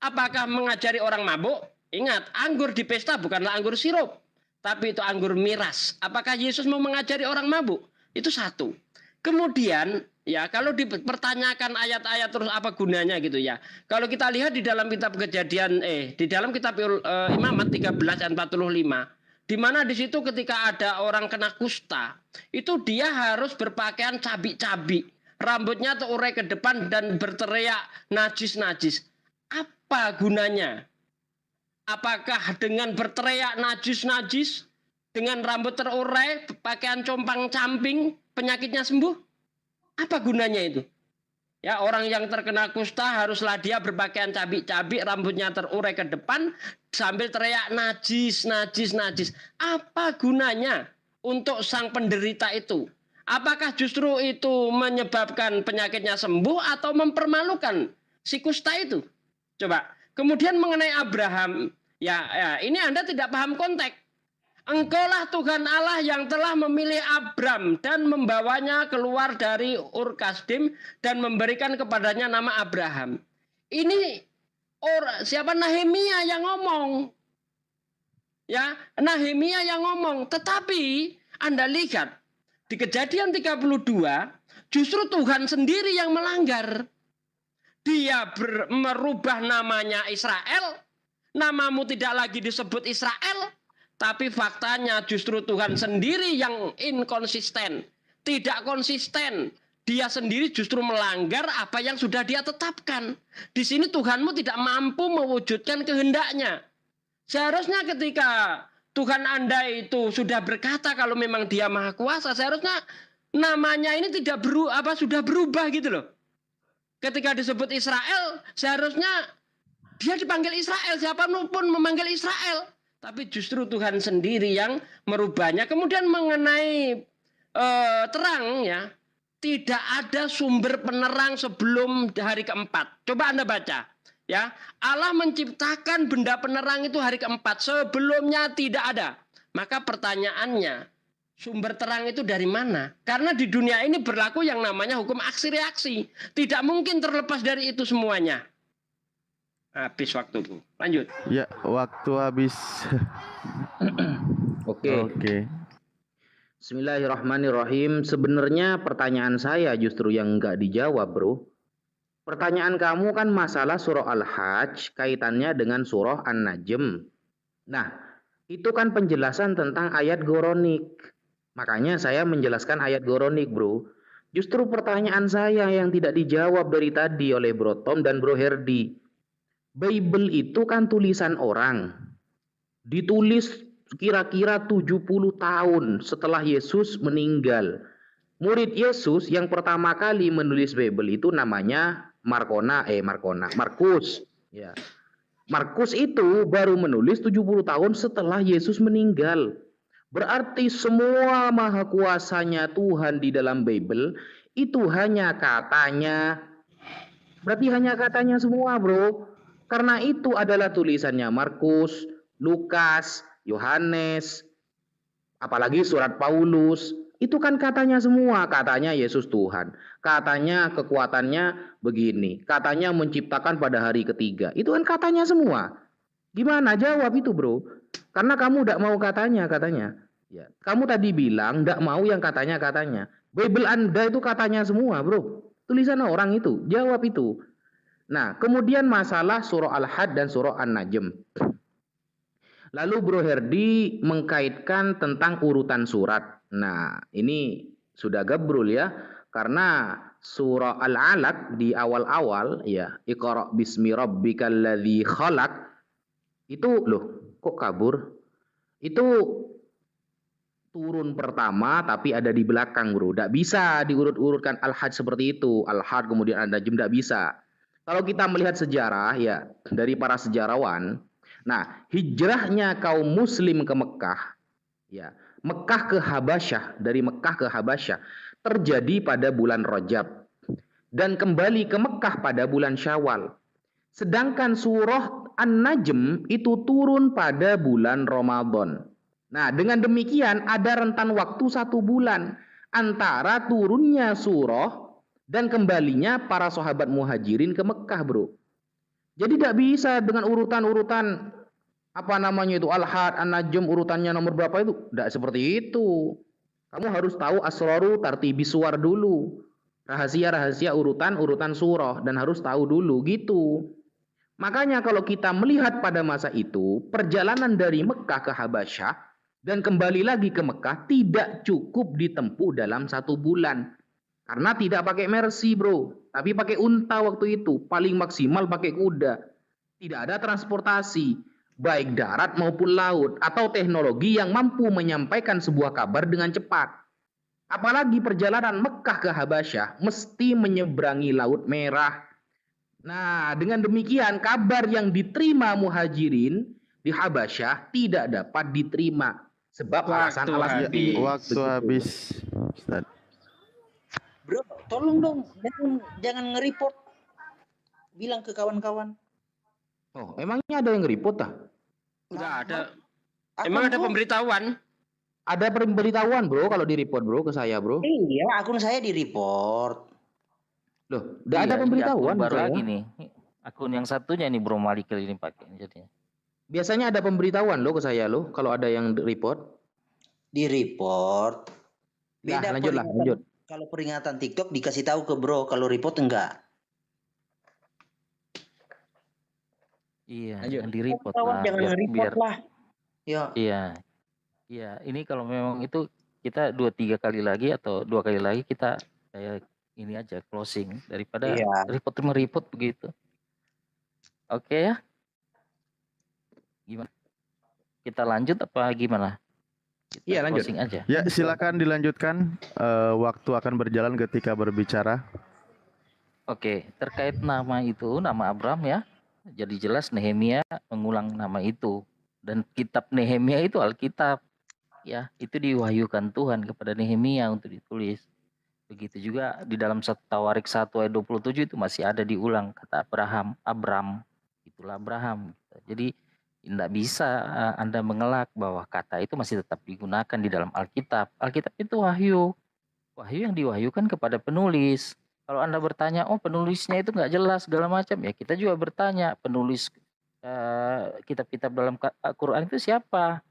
Apakah mengajari orang mabuk? Ingat, anggur di pesta bukanlah anggur sirup, tapi itu anggur miras. Apakah Yesus mau mengajari orang mabuk? Itu satu. Kemudian ya kalau dipertanyakan ayat-ayat terus apa gunanya gitu ya. Kalau kita lihat di dalam kitab Kejadian di dalam kitab Imamat 13 ayat 45, di mana di situ ketika ada orang kena kusta, itu dia harus berpakaian cabi-cabi, rambutnya terurai ke depan dan berteriak najis-najis. Apa gunanya? Apakah dengan berteriak najis-najis, dengan rambut terurai, pakaian compang-camping, penyakitnya sembuh? Apa gunanya itu? Ya, orang yang terkena kusta haruslah dia berpakaian cabi-cabi, rambutnya terurai ke depan sambil teriak najis, najis, najis. Apa gunanya untuk sang penderita itu? Apakah justru itu menyebabkan penyakitnya sembuh atau mempermalukan si kusta itu? Coba. Kemudian mengenai Abraham, ya ini Anda tidak paham konteks. Engkaulah Tuhan Allah yang telah memilih Abram dan membawanya keluar dari Ur Kasdim dan memberikan kepadanya nama Abraham. Ini siapa? Nehemia yang ngomong. Ya, Nehemia yang ngomong. Tetapi Anda lihat di Kejadian 32 justru Tuhan sendiri yang melanggar. Dia merubah namanya Israel. Namamu tidak lagi disebut Israel. Tapi faktanya justru Tuhan sendiri yang inkonsisten, tidak konsisten. Dia sendiri justru melanggar apa yang sudah dia tetapkan. Di sini Tuhanmu tidak mampu mewujudkan kehendaknya. Seharusnya ketika Tuhan Anda itu sudah berkata kalau memang dia maha kuasa, seharusnya namanya ini tidak sudah berubah gitu loh. Ketika disebut Israel, seharusnya dia dipanggil Israel, siapapun memanggil Israel. Tapi justru Tuhan sendiri yang merubahnya. Kemudian mengenai terang ya, tidak ada sumber penerang sebelum hari keempat. Coba Anda baca. Ya, Allah menciptakan benda penerang itu hari keempat. Sebelumnya tidak ada. Maka pertanyaannya, sumber terang itu dari mana? Karena di dunia ini berlaku yang namanya hukum aksi reaksi. Tidak mungkin terlepas dari itu semuanya. Habis waktuku. Lanjut.
Ya, waktu habis.
Oke. Bismillahirrahmanirrahim. Sebenarnya pertanyaan saya justru yang nggak dijawab, bro. Pertanyaan kamu kan masalah surah Al-Hajj kaitannya dengan surah An-Najm. Nah, itu kan penjelasan tentang ayat goronik. Makanya saya menjelaskan ayat goronik, bro. Justru pertanyaan saya yang tidak dijawab dari tadi oleh Bro Tom dan Bro Herdi. Bible itu kan tulisan orang. Ditulis kira-kira 70 tahun setelah Yesus meninggal. Murid Yesus yang pertama kali menulis Bible itu namanya Markus. Ya. Markus itu baru menulis 70 tahun setelah Yesus meninggal. Berarti semua maha kuasanya Tuhan di dalam Bible itu hanya katanya. Berarti hanya katanya semua, bro. Karena itu adalah tulisannya Markus, Lukas, Yohanes, apalagi surat Paulus. Itu kan katanya semua, katanya Yesus Tuhan. Katanya kekuatannya begini, katanya menciptakan pada hari ketiga. Itu kan katanya semua. Gimana jawab itu, bro? Karena kamu tidak mau katanya. Ya, kamu tadi bilang tidak mau yang katanya. Bible Anda itu katanya semua, bro. Tulisan orang itu, jawab itu. Nah, kemudian masalah surah Al-Had dan surah An-Najm. Lalu Bro Herdi mengkaitkan tentang urutan surat. Nah, ini sudah gabrul ya. Karena surah Al-Alaq di awal-awal ya, Iqra bismi rabbikal ladzi khalaq. Itu loh, kok kabur? Itu turun pertama tapi ada di belakang, bro. Tidak bisa diurut-urutkan Al-Hajj seperti itu. Al-Hajj kemudian An-Najm, tidak bisa. Kalau kita melihat sejarah ya dari para sejarawan, nah hijrahnya kaum muslim ke Mekah, ya Mekah ke Habasyah, dari Mekah ke Habasyah terjadi pada bulan Rajab dan kembali ke Mekah pada bulan Syawal. Sedangkan surah An-Najm itu turun pada bulan Ramadan. Nah, dengan demikian ada rentan waktu 1 bulan antara turunnya surah dan kembalinya para sahabat muhajirin ke Mekah, bro. Jadi tidak bisa dengan urutan-urutan apa namanya itu Al-Had, An-Najm urutannya nomor berapa itu. Tidak seperti itu. Kamu harus tahu asraru tartibi suwar dulu. Rahasia-rahasia urutan surah dan harus tahu dulu gitu. Makanya kalau kita melihat pada masa itu, perjalanan dari Mekah ke Habasyah dan kembali lagi ke Mekah tidak cukup ditempuh dalam 1 bulan. Karena tidak pakai Mercy, bro. Tapi pakai unta waktu itu. Paling maksimal pakai kuda. Tidak ada transportasi. Baik darat maupun laut. Atau teknologi yang mampu menyampaikan sebuah kabar dengan cepat. Apalagi perjalanan Mekah ke Habasyah mesti menyeberangi Laut Merah. Nah, dengan demikian kabar yang diterima muhajirin di Habasyah tidak dapat diterima. Sebab alasan-alasan
Waktu habis. Ustaz.
Bro, tolong dong, jangan nge-report. Bilang ke kawan-kawan.
Oh, emangnya ada yang nge-report ah?
Enggak ada. Emang ada pemberitahuan?
Ada pemberitahuan, bro, kalau di-report, bro, ke saya, bro.
Iya, akun saya di-report.
Loh, udah ada pemberitahuan
baru
saya.
lagi nih. Akun yang satunya nih Bro Malikil ini pakai jadinya.
Biasanya ada pemberitahuan loh ke saya loh kalau ada yang report.
Di-report. Beda
lanjut.
Kalau peringatan TikTok dikasih tahu ke Bro, kalau report enggak.
Iya, jangan di-report
lah. Jangan report lah.
Iya. Iya, ini kalau memang itu kita 2-3 kali lagi atau 2 kali lagi kita kayak ini aja closing daripada report begitu. Oke ya. Gimana? Kita lanjut apa gimana?
Iya, lanjut.
Closing aja.
Ya, silakan dilanjutkan. Waktu akan berjalan ketika berbicara.
Oke, terkait nama itu, nama Abram ya. Jadi jelas Nehemia mengulang nama itu. Dan kitab Nehemia itu Alkitab. Ya, itu diwahyukan Tuhan kepada Nehemia untuk ditulis. Begitu juga di dalam Tawarik 1 ayat 27 itu masih ada diulang kata Abram. Itulah Abraham. Jadi tidak bisa Anda mengelak bahwa kata itu masih tetap digunakan di dalam Alkitab. Alkitab itu wahyu. Wahyu yang diwahyukan kepada penulis. Kalau Anda bertanya, oh penulisnya itu nggak jelas segala macam, ya kita juga bertanya, penulis kitab-kitab dalam Al-Quran itu siapa?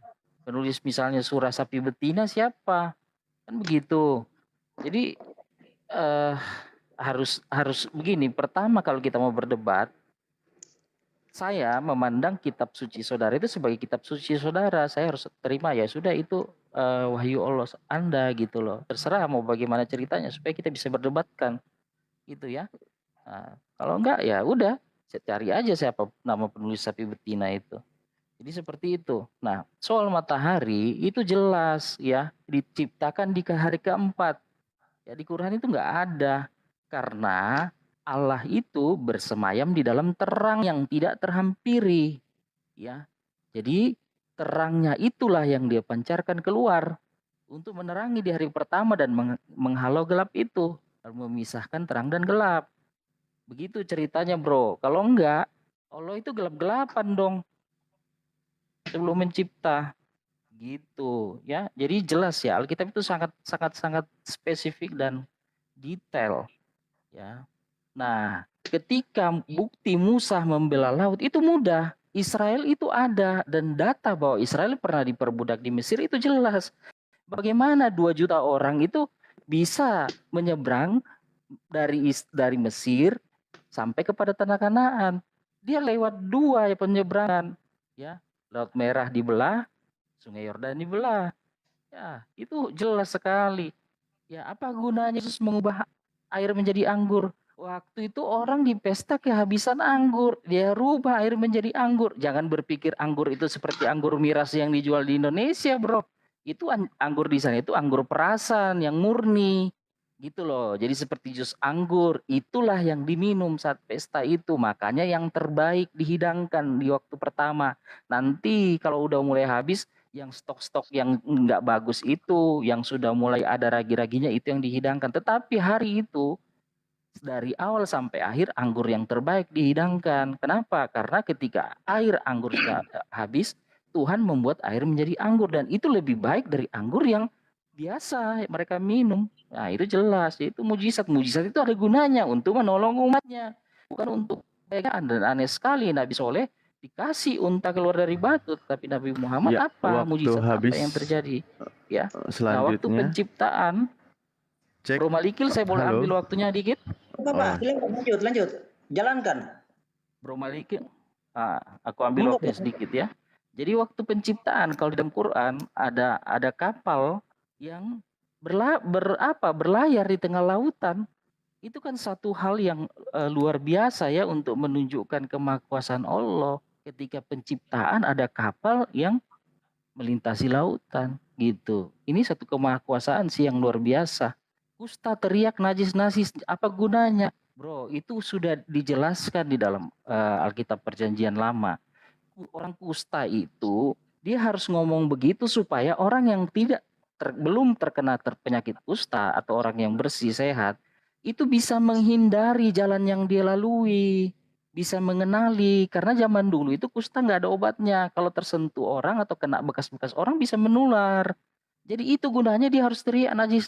Penulis misalnya surah sapi betina siapa? Kan begitu. Jadi harus begini. Pertama kalau kita mau berdebat, saya memandang kitab suci saudara itu sebagai kitab suci saudara. Saya harus terima ya sudah itu wahyu Allah Anda gitu loh. Terserah mau bagaimana ceritanya supaya kita bisa berdebatkan gitu ya. Nah, kalau enggak ya udah saya cari aja siapa nama penulis sapi betina itu. Jadi seperti itu. Nah, soal matahari itu jelas ya diciptakan di hari keempat. Ya di Quran itu enggak ada karena Allah itu bersemayam di dalam terang yang tidak terhampiri. Ya. Jadi terangnya itulah yang dia pancarkan keluar untuk menerangi di hari pertama dan menghalau gelap itu. Memisahkan terang dan gelap. Begitu ceritanya bro. Kalau enggak, Allah itu gelap-gelapan dong sebelum mencipta. Gitu ya. Jadi jelas ya Alkitab itu sangat spesifik dan detail. Ya. Nah, ketika bukti Musa membela laut itu mudah. Israel itu ada dan data bahwa Israel pernah diperbudak di Mesir itu jelas. Bagaimana 2 juta orang itu bisa menyeberang dari Mesir sampai kepada tanah Kanaan. Dia lewat 2 penyeberangan, ya. Laut Merah dibelah, Sungai Yordan dibelah. Ya, itu jelas sekali. Ya, apa gunanya Yesus mengubah air menjadi anggur? Waktu itu orang di pesta kehabisan anggur, dia rubah air menjadi anggur. Jangan berpikir anggur itu seperti anggur miras yang dijual di Indonesia, bro. Itu anggur di sana itu anggur perasan yang murni gitu loh. Jadi seperti jus anggur itulah yang diminum saat pesta itu, makanya yang terbaik dihidangkan di waktu pertama. Nanti kalau udah mulai habis yang stok-stok yang nggak bagus itu, yang sudah mulai ada ragi-raginya itu yang dihidangkan. Tetapi hari itu dari awal sampai akhir anggur yang terbaik dihidangkan. Kenapa? Karena ketika air anggur sudah habis, Tuhan membuat air menjadi anggur dan itu lebih baik dari anggur yang biasa mereka minum. Nah, itu jelas, itu mujizat. Mujizat itu ada gunanya untuk menolong umatnya, bukan untuk pegangan. Dan aneh sekali Nabi Soleh dikasih unta keluar dari batu, tapi Nabi Muhammad
Ya,
apa
waktu
mujizat
habis.
apa yang terjadi? Ya. Nah, waktu
Selanjutnya.
penciptaan,
Cek.
Bro Malikil saya boleh
Halo.
ambil waktunya dikit?
Pak, lanjut. Jalankan.
Bro Malikil, aku ambil waktu sedikit ya. Jadi waktu penciptaan kalau di dalam Quran ada kapal yang berlayar di tengah lautan. Itu kan satu hal yang luar biasa ya untuk menunjukkan kemahakuasaan Allah. Ketika penciptaan ada kapal yang melintasi lautan gitu. Ini satu kemahakuasaan sih yang luar biasa. Kusta teriak najis, apa gunanya? Bro, itu sudah dijelaskan di dalam Alkitab Perjanjian Lama. Orang kusta itu dia harus ngomong begitu supaya orang yang belum terkena penyakit kusta atau orang yang bersih sehat itu bisa menghindari jalan yang dia lalui, bisa mengenali, karena zaman dulu itu kusta nggak ada obatnya. Kalau tersentuh orang atau kena bekas-bekas orang bisa menular. Jadi itu gunanya dia harus teriak najis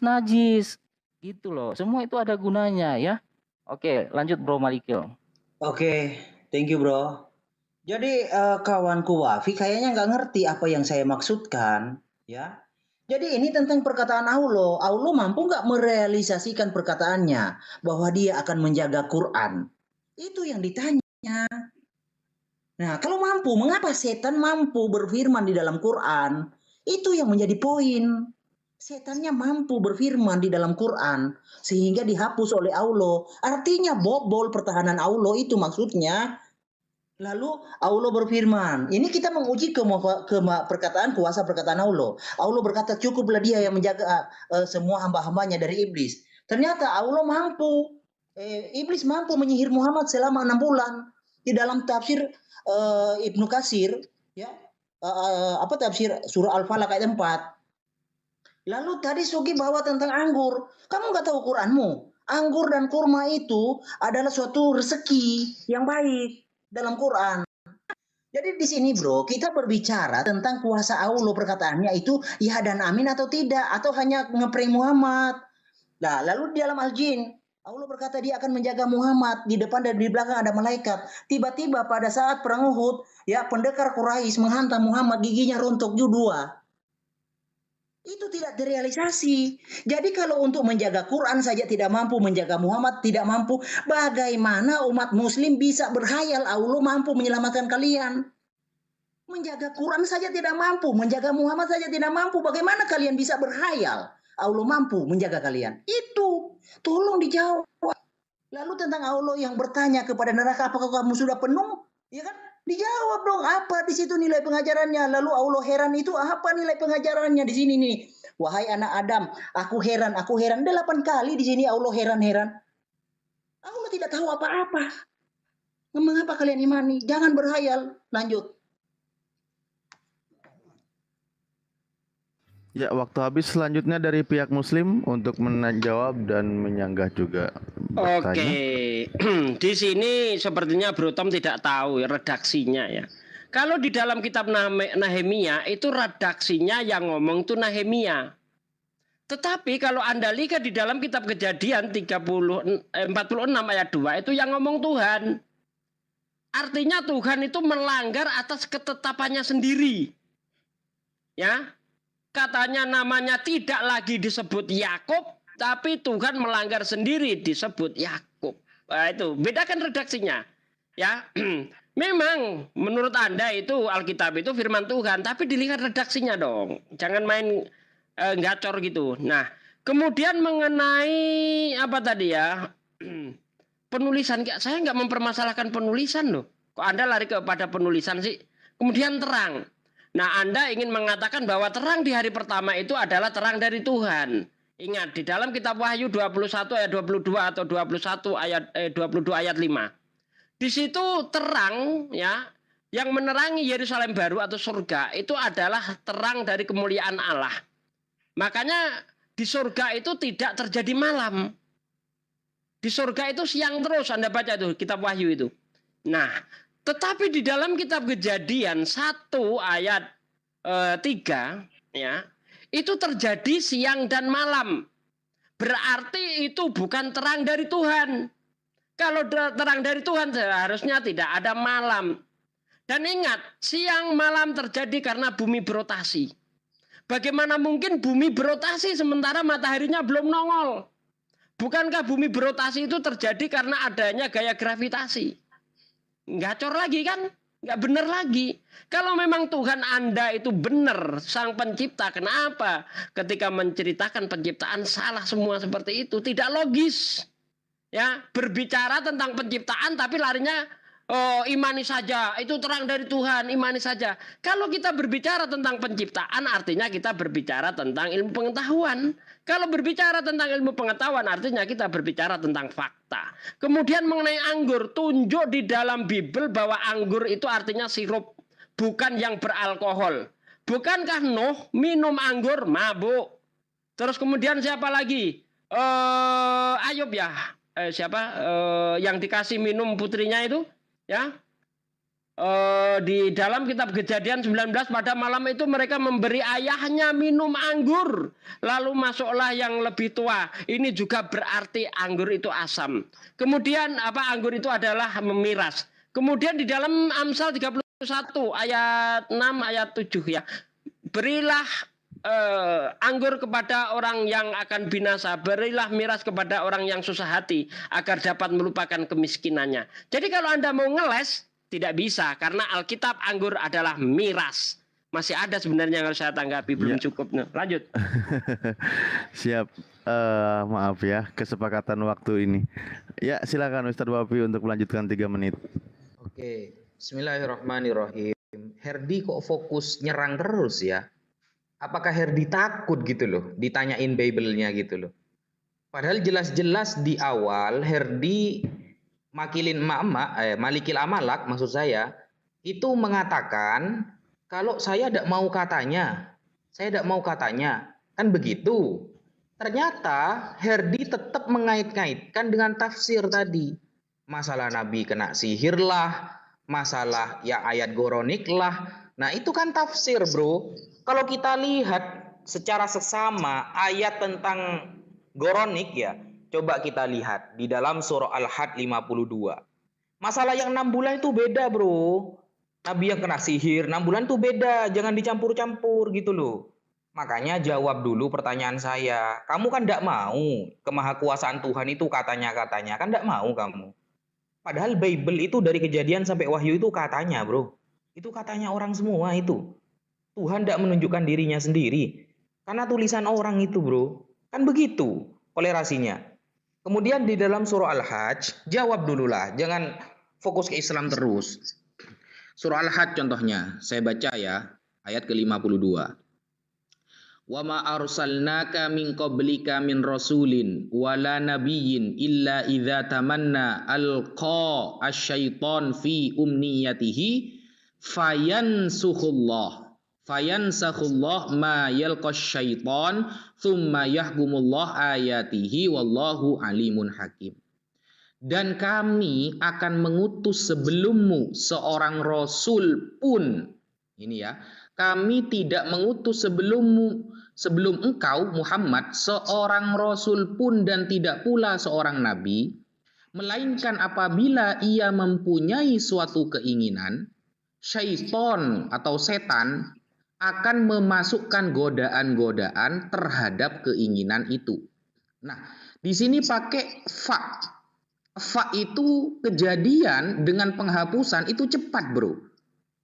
gitu loh. Semua itu ada gunanya ya. Oke, lanjut Bro Malikil.
Oke, thank you bro. Jadi kawanku Wafi kayaknya nggak ngerti apa yang saya maksudkan, ya. Jadi ini tentang perkataan Allah. Allah mampu nggak merealisasikan perkataannya bahwa dia akan menjaga Quran? Itu yang ditanya. Nah, kalau mampu, mengapa setan mampu berfirman di dalam Quran? Itu yang menjadi poin. Setannya mampu berfirman di dalam Quran sehingga dihapus oleh Allah. Artinya bobol pertahanan Allah itu maksudnya. Lalu Allah berfirman, ini kita menguji perkataan kuasa perkataan Allah. Allah berkata cukuplah dia yang menjaga semua hamba-hambanya dari iblis. Ternyata Allah mampu, iblis mampu menyihir Muhammad selama 6 bulan. Di dalam tafsir Ibnu Katsir, ya, tafsir surah Al-Falaq ayat 4. Lalu tadi Sugi bawa tentang anggur. Kamu nggak tahu Quranmu? Anggur dan kurma itu adalah suatu rezeki yang baik dalam Quran. Jadi di sini bro, kita berbicara tentang kuasa Allah, perkataannya itu ya dan amin atau tidak, atau hanya ngeprank Muhammad. Nah, lalu di dalam Al-Jin, Allah berkata dia akan menjaga Muhammad, di depan dan di belakang ada malaikat. Tiba-tiba pada saat perang Uhud, ya pendekar Quraisy menghantam Muhammad, giginya rontok dua. Itu tidak terrealisasi. Jadi kalau untuk menjaga Quran saja tidak mampu, menjaga Muhammad tidak mampu, bagaimana umat muslim bisa berhayal Allah mampu menyelamatkan kalian? Menjaga Quran saja tidak mampu, menjaga Muhammad saja tidak mampu, bagaimana kalian bisa berhayal Allah mampu menjaga kalian? Itu tolong dijawab. Lalu tentang Allah yang bertanya kepada neraka, apakah kamu sudah penuh? Ya kan? Dijawab dong, apa di situ nilai pengajarannya? Lalu Allah heran, itu apa nilai pengajarannya di sini nih? Wahai anak Adam, aku heran. 8 kali di sini Allah heran. Allah tidak tahu apa-apa. Mengapa kalian imani? Jangan berhayal. Lanjut.
Ya, waktu habis selanjutnya dari pihak Muslim untuk menjawab dan menyanggah juga. Bertanya.
Oke, di sini sepertinya Bro Tom tidak tahu ya redaksinya ya. Kalau di dalam kitab Nehemia itu redaksinya yang ngomong itu Nehemia. Tetapi kalau Anda lihat di dalam kitab Kejadian 46 ayat 2 itu yang ngomong Tuhan. Artinya Tuhan itu melanggar atas ketetapannya sendiri. Ya. Katanya namanya tidak lagi disebut Yakub, tapi Tuhan melanggar sendiri disebut Yakub. Nah, itu bedakan redaksinya. Ya, memang menurut Anda itu Alkitab itu firman Tuhan, tapi dilihat redaksinya dong. Jangan main gacor gitu. Nah, kemudian mengenai apa tadi ya? Penulisan, saya nggak mempermasalahkan penulisan loh. Kok Anda lari kepada penulisan sih? Kemudian terang. Nah, Anda ingin mengatakan bahwa terang di hari pertama itu adalah terang dari Tuhan. Ingat, di dalam kitab Wahyu 21 ayat 22 atau 22 ayat 5. Di situ terang ya, yang menerangi Yerusalem baru atau surga itu adalah terang dari kemuliaan Allah. Makanya di surga itu tidak terjadi malam. Di surga itu siang terus, Anda baca itu kitab Wahyu itu. Nah, tetapi di dalam kitab Kejadian 1 ayat 3 ya, itu terjadi siang dan malam. Berarti itu bukan terang dari Tuhan. Kalau terang dari Tuhan seharusnya tidak ada malam. Dan ingat, siang malam terjadi karena bumi berotasi. Bagaimana mungkin bumi berotasi sementara mataharinya belum nongol? Bukankah bumi berotasi itu terjadi karena adanya gaya gravitasi? Gacor lagi kan? Nggak benar lagi. Kalau memang Tuhan Anda itu benar, sang pencipta, kenapa ketika menceritakan penciptaan salah semua seperti itu? Tidak logis. Ya, berbicara tentang penciptaan tapi larinya imani saja, itu terang dari Tuhan, imani saja. Kalau kita berbicara tentang penciptaan artinya kita berbicara tentang ilmu pengetahuan. Kalau berbicara tentang ilmu pengetahuan artinya kita berbicara tentang fakta. Kemudian mengenai anggur, tunjuk di dalam Bible bahwa anggur itu artinya sirup, bukan yang beralkohol. Bukankah Nuh minum anggur mabuk? Terus kemudian siapa lagi? Ayub ya. Yang dikasih minum putrinya itu? Ya, di dalam kitab Kejadian 19 pada malam itu mereka memberi ayahnya minum anggur. Lalu masuklah yang lebih tua. Ini juga berarti anggur itu asam. Kemudian anggur itu adalah memiras. Kemudian di dalam Amsal 31 ayat 6 ayat 7 ya. Berilah anggur kepada orang yang akan binasa, berilah miras kepada orang yang susah hati agar dapat melupakan kemiskinannya. Jadi kalau Anda mau ngeles tidak bisa karena Alkitab anggur adalah miras. Masih ada sebenarnya yang harus saya tanggapi, belum cukup. Lanjut.
Siap. Maaf ya kesepakatan waktu ini. Ya, silakan Ustadz Wafi untuk melanjutkan 3 menit.
Oke.
Bismillahirrahmanirrahim. Herdi kok fokus nyerang terus ya? Apakah Herdi takut gitu loh, ditanyain Bible-nya gitu loh? Padahal jelas-jelas di awal Herdi Malikil Amalak maksud saya, itu mengatakan kalau saya tidak mau katanya, kan begitu. Ternyata Herdi tetap mengait-ngaitkan dengan tafsir tadi. Masalah Nabi kena sihir lah, masalah ya ayat goronik lah. Nah itu kan tafsir bro. Kalau kita lihat secara seksama ayat tentang goronik ya, coba kita lihat di dalam surah Al-Had 52. Masalah yang 6 bulan itu beda bro. Nabi yang kena sihir 6 bulan itu beda, jangan dicampur-campur gitu loh. Makanya jawab dulu pertanyaan saya. Kamu kan tidak mau kemahakuasaan Tuhan itu katanya-katanya, kan tidak mau kamu. Padahal Bible itu dari Kejadian sampai Wahyu itu katanya bro. Itu katanya orang semua itu. Tuhan tidak menunjukkan dirinya sendiri. Karena tulisan orang itu bro. Kan begitu kolerasinya. Kemudian di dalam surah Al-Hajj, jawab dululah. Jangan fokus ke Islam terus. Surah Al-Hajj contohnya. Saya baca ya. Ayat ke-52. Wa ma arsalnaka min qablika min rasulin wala nabiyyin illa idza tamanna alqa asyaiton fi umniyatihi fayansakhullah ma yalqas syaiton thumma yahkumullah ayatihi wallahu alimun hakim. Dan kami akan mengutus sebelummu seorang rasul pun, ini ya, kami tidak mengutus sebelum engkau Muhammad seorang rasul pun dan tidak pula seorang nabi, melainkan apabila ia mempunyai suatu keinginan, syaiton atau setan akan memasukkan godaan-godaan terhadap keinginan itu. Nah, di sini pakai fa. Fa itu kejadian dengan penghapusan itu cepat, bro.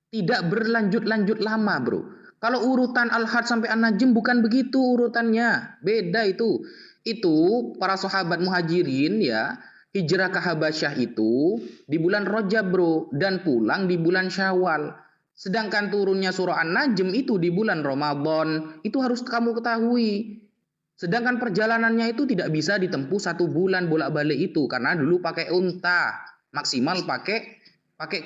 Tidak berlanjut-lanjut lama, bro. Kalau urutan Al-Had sampai An-Najm bukan begitu urutannya. Beda itu. Itu para sahabat Muhajirin ya, hijrah ke Habasyah itu di bulan Rajab, bro, dan pulang di bulan Syawal. Sedangkan turunnya surah An-Najm itu di bulan Ramadan. Itu harus kamu ketahui. Sedangkan perjalanannya itu tidak bisa ditempuh 1 bulan bolak-balik itu. Karena dulu pakai unta. Maksimal pakai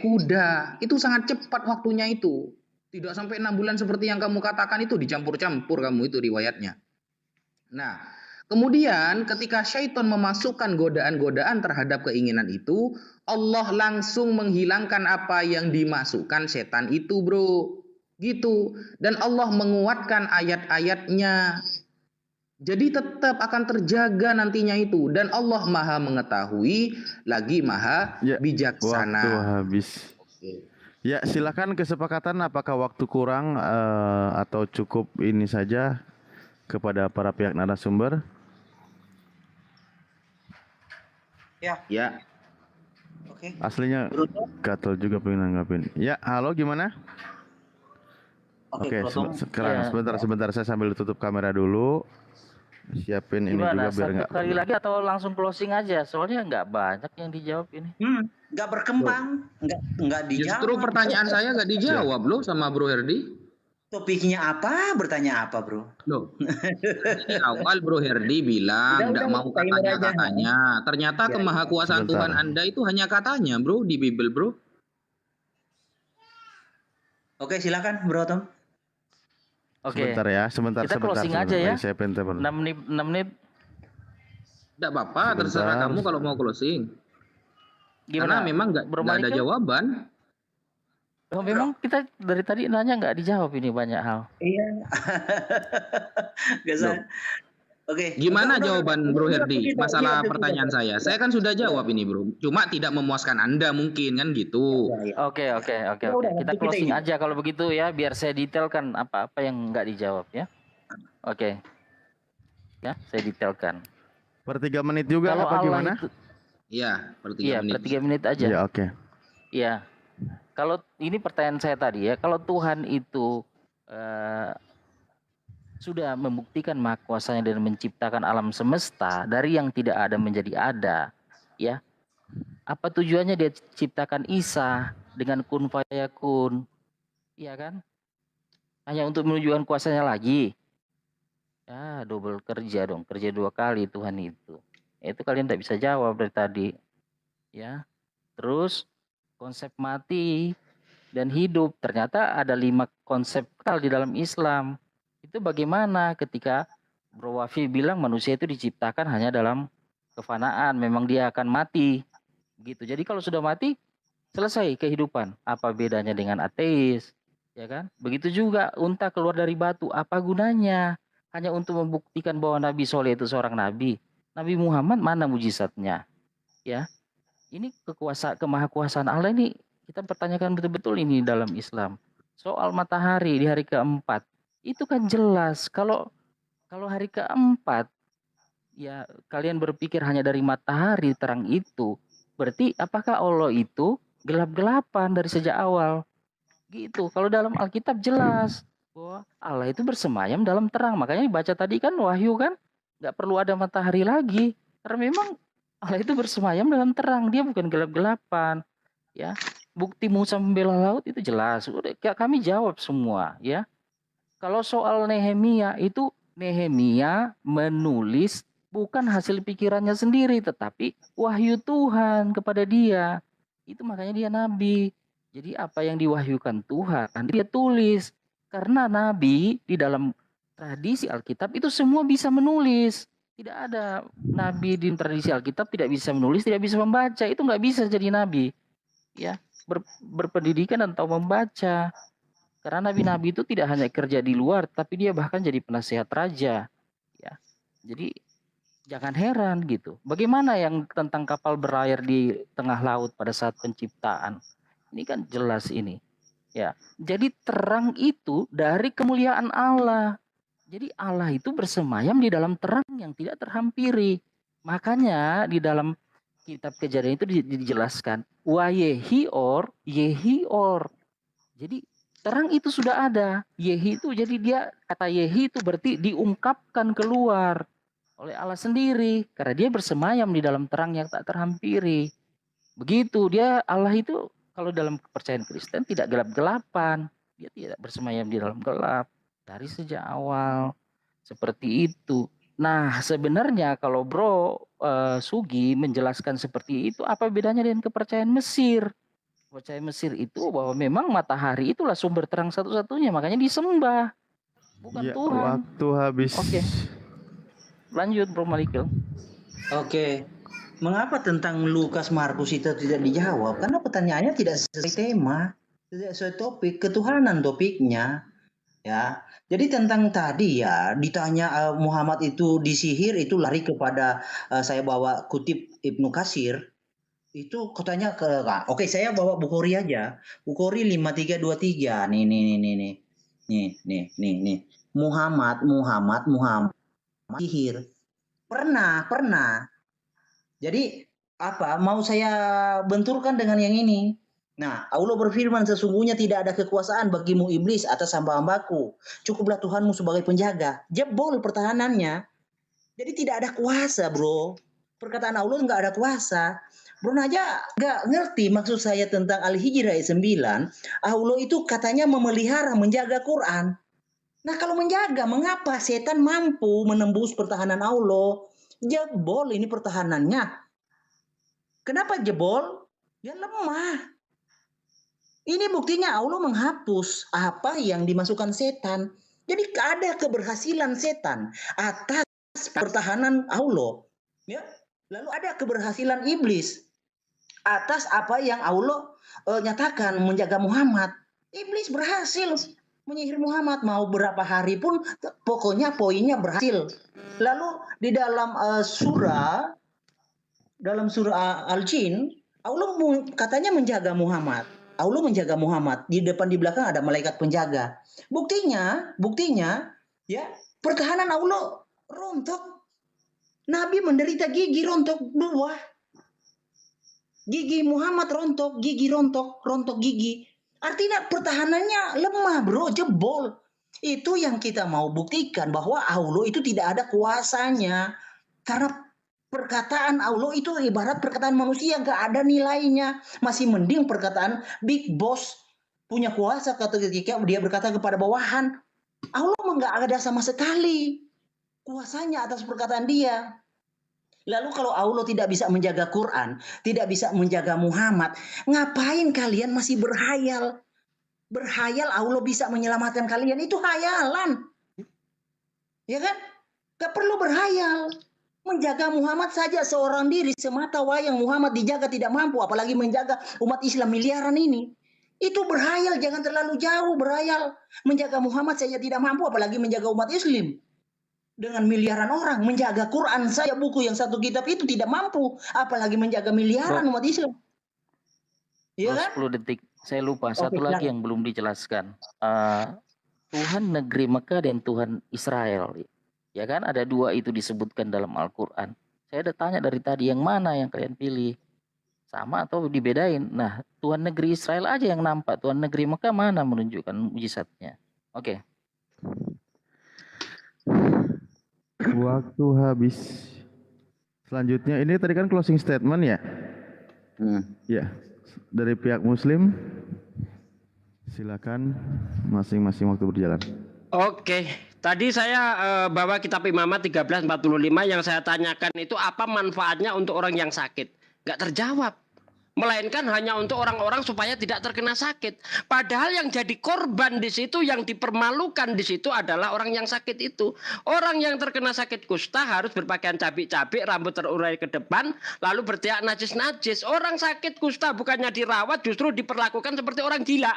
kuda. Itu sangat cepat waktunya itu. Tidak sampai 6 bulan seperti yang kamu katakan itu. Dicampur-campur kamu itu riwayatnya. Nah, kemudian ketika syaitan memasukkan godaan-godaan terhadap keinginan itu, Allah langsung menghilangkan apa yang dimasukkan setan itu, bro. Gitu. Dan Allah menguatkan ayat-ayatnya. Jadi tetap akan terjaga nantinya itu. Dan Allah maha mengetahui, lagi maha bijaksana.
Waktu habis. Ya, silakan kesepakatan apakah waktu kurang atau cukup ini saja kepada para pihak narasumber.
Ya. Oke.
Aslinya gatel juga pengen nanggapin. Ya, halo gimana? Oke, sekarang sebentar saya sambil tutup kamera dulu. Siapin ini
Gimana?
juga biar
Satu kali lagi atau langsung closing aja? Soalnya nggak banyak yang dijawab ini.
Nggak berkembang, nggak dijawab.
Justru pertanyaan saya nggak dijawab loh sama Bro Herdi.
Topiknya apa? Bertanya apa, bro?
Loh, di awal Bro Herdi bilang nggak mau katanya-katanya. Ternyata kemahakuasaan Tuhan Anda itu hanya katanya, bro, di Bible, bro.
Oke, silakan, Bro Tom.
Oke.
Sebentar ya, sebentar.
Kita closing aja ya. 6 menit.
Tidak apa-apa, terserah kamu kalau mau closing.
Gimana?
Karena memang nggak ada jawaban.
Oh, memang kita dari tadi nanya nggak dijawab ini banyak hal.
Iya. Oke.
Gimana jawaban Bro Herdi masalah pertanyaan saya? Saya kan sudah jawab ini, bro. Cuma tidak memuaskan Anda mungkin kan gitu.
Oke. Kita closing aja kalau begitu ya, biar saya detailkan apa-apa yang nggak dijawab ya. Oke. Ya, saya detailkan.
Per 3 menit juga
kalau
apa
Allah
gimana?
Iya, per 3 menit.
Per 3 menit aja.
Iya, oke.
Iya. Kalau ini pertanyaan saya tadi ya, kalau Tuhan itu sudah membuktikan mahakuasanya dan menciptakan alam semesta dari yang tidak ada menjadi ada, ya. Apa tujuannya dia ciptakan Isa dengan kun fayakun. Iya kan? Hanya untuk menunjukkan kuasanya lagi. Ya, double kerja dong, kerja 2 kali Tuhan itu. Itu kalian tidak bisa jawab dari tadi. Ya. Terus konsep mati dan hidup, ternyata ada 5 konsep di dalam Islam. Itu bagaimana ketika Bro Wafi bilang manusia itu diciptakan hanya dalam kefanaan, memang dia akan mati. Gitu. Jadi kalau sudah mati, selesai kehidupan. Apa bedanya dengan ateis? Ya kan? Begitu juga unta keluar dari batu, apa gunanya? Hanya untuk membuktikan bahwa Nabi Soleh itu seorang nabi. Nabi Muhammad mana mujizatnya? Ya. Ini kemahakuasaan Allah ini kita pertanyakan betul-betul ini dalam Islam. Soal matahari di hari keempat, itu kan jelas. Kalau hari keempat, ya kalian berpikir hanya dari matahari terang itu, berarti apakah Allah itu gelap-gelapan dari sejak awal? Gitu. Kalau dalam Alkitab jelas bahwa Allah itu bersemayam dalam terang. Makanya dibaca tadi kan Wahyu kan, nggak perlu ada matahari lagi. Karena memang Allah itu bersemayam dalam terang, dia bukan gelap-gelapan. Ya, bukti Musa membela laut itu jelas. Udah, kami jawab semua. Ya, kalau soal Nehemia itu Nehemia menulis bukan hasil pikirannya sendiri, tetapi wahyu Tuhan kepada dia. Itu makanya dia nabi. Jadi apa yang diwahyukan Tuhan dia tulis. Karena nabi di dalam tradisi Alkitab itu semua bisa menulis. Tidak ada nabi di tradisi Alkitab tidak bisa menulis, tidak bisa membaca. Itu nggak bisa jadi nabi. Ya, berpendidikan atau membaca. Karena nabi-nabi itu tidak hanya kerja di luar, tapi dia bahkan jadi penasehat raja. Ya, jadi jangan heran gitu. Bagaimana yang tentang kapal berlayar di tengah laut pada saat penciptaan? Ini kan jelas ini. Ya, jadi terang itu dari kemuliaan Allah. Jadi Allah itu bersemayam di dalam terang yang tidak terhampiri. Makanya di dalam kitab Kejadian itu dijelaskan wa yehior. Jadi terang itu sudah ada. Yehi itu jadi dia kata yehi itu berarti diungkapkan keluar oleh Allah sendiri karena dia bersemayam di dalam terang yang tak terhampiri. Begitu dia Allah itu kalau dalam kepercayaan Kristen tidak gelap-gelapan. Dia tidak bersemayam di dalam gelap dari sejak awal. Seperti itu. Nah, sebenarnya kalau Bro Sugi menjelaskan seperti itu, apa bedanya dengan kepercayaan Mesir? Kepercayaan Mesir itu bahwa memang matahari itulah sumber terang satu-satunya, makanya disembah. Bukan
Ya,
Tuhan.
waktu habis.
Oke. Lanjut Bro Malikil.
Oke. Mengapa tentang Lukas Markus itu tidak dijawab? Karena pertanyaannya tidak sesuai tema, tidak sesuai topik, ketuhanan topiknya. Ya, jadi tentang tadi ya ditanya Muhammad itu disihir itu lari kepada saya bawa kutip Ibnu Katsir itu katanya ke oke saya bawa Bukhari aja Bukhari 5323 nih Muhammad sihir pernah jadi apa mau saya benturkan dengan yang ini. Nah, Allah berfirman sesungguhnya tidak ada kekuasaan bagimu iblis atas hamba-hambaku. Cukuplah Tuhanmu sebagai penjaga. Jebol pertahanannya. Jadi tidak ada kuasa, bro. Perkataan Allah nggak ada kuasa. Bro aja nggak ngerti maksud saya tentang Al-Hijr ayat 9. Allah itu katanya memelihara, menjaga Quran. Nah kalau menjaga, mengapa setan mampu menembus pertahanan Allah? Jebol ini pertahanannya. Kenapa jebol? Ya lemah. Ini buktinya Allah menghapus apa yang dimasukkan setan. Jadi ada keberhasilan setan atas pertahanan Allah. Ya. Lalu ada keberhasilan iblis atas apa yang Allah nyatakan menjaga Muhammad. Iblis berhasil menyihir Muhammad mau berapa hari pun pokoknya poinnya berhasil. Lalu di dalam surah Al-Jin Allah katanya menjaga Muhammad. Allah menjaga Muhammad. Di depan di belakang ada malaikat penjaga. Buktinya ya pertahanan Allah rontok. Nabi menderita gigi rontok 2. Gigi Muhammad rontok, gigi rontok gigi. Artinya pertahanannya lemah, bro, jebol. Itu yang kita mau buktikan bahwa Allah itu tidak ada kuasanya. Karena Perkataan Allah itu ibarat perkataan manusia, nggak ada nilainya. Masih mending perkataan big boss, punya kuasa ketika dia berkata kepada bawahan. Allah nggak ada sama sekali kuasanya atas perkataan dia. Lalu kalau Allah tidak bisa menjaga Quran, tidak bisa menjaga Muhammad, ngapain kalian masih berhayal? Berhayal Allah bisa menyelamatkan kalian, itu hayalan. Ya kan? Gak perlu berhayal. Menjaga Muhammad saja seorang diri semata wayang Muhammad dijaga tidak mampu, apalagi menjaga umat Islam miliaran ini. Itu berhayal, jangan terlalu jauh berhayal. Menjaga Muhammad saja tidak mampu, apalagi menjaga umat Islam. Dengan miliaran orang, menjaga Quran saja buku yang satu kitab itu tidak mampu, apalagi menjaga miliaran umat Islam. Iya kan?
10 detik, saya lupa satu lagi yang belum dijelaskan. Tuhan negeri Mekah dan Tuhan Israel. Ya kan, ada 2 itu disebutkan dalam Al-Quran. Saya udah tanya dari tadi, yang mana yang kalian pilih? Sama atau dibedain? Nah, Tuhan negeri Israel aja yang nampak. Tuhan negeri Mekah mana menunjukkan mujizatnya? Oke.
Waktu habis. Selanjutnya, ini tadi kan closing statement ya? Ya, dari pihak Muslim. Silakan, masing-masing waktu berjalan.
Oke, tadi saya bawa kitab Imamat 1345 yang saya tanyakan itu apa manfaatnya untuk orang yang sakit. Nggak terjawab. Melainkan hanya untuk orang-orang supaya tidak terkena sakit. Padahal yang jadi korban di situ, yang dipermalukan di situ adalah orang yang sakit itu. Orang yang terkena sakit kusta harus berpakaian cabik-cabik, rambut terurai ke depan, lalu berteriak najis-najis. Orang sakit kusta bukannya dirawat, justru diperlakukan seperti orang gila.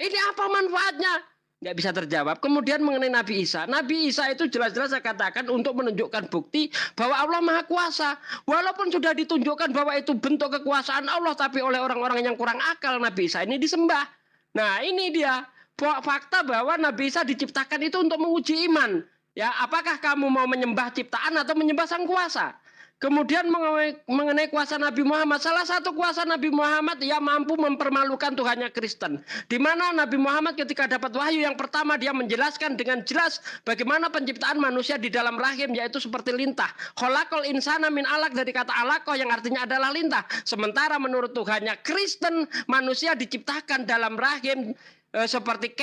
Ini apa manfaatnya? Nggak bisa terjawab. Kemudian mengenai Nabi Isa. Nabi Isa itu jelas-jelas saya katakan untuk menunjukkan bukti bahwa Allah Maha Kuasa. Walaupun sudah ditunjukkan bahwa itu bentuk kekuasaan Allah, tapi oleh orang-orang yang kurang akal Nabi Isa ini disembah. Nah ini dia fakta bahwa Nabi Isa diciptakan itu untuk menguji iman. Ya, apakah kamu mau menyembah ciptaan atau menyembah sang kuasa? Kemudian mengenai kuasa Nabi Muhammad, salah satu kuasa Nabi Muhammad ia mampu mempermalukan Tuhannya Kristen. Di mana Nabi Muhammad ketika dapat wahyu yang pertama dia menjelaskan dengan jelas bagaimana penciptaan manusia di dalam rahim, yaitu seperti lintah. Khalaqal insana min alaq, dari kata alaqah yang artinya adalah lintah. Sementara menurut Tuhannya Kristen, manusia diciptakan dalam rahim seperti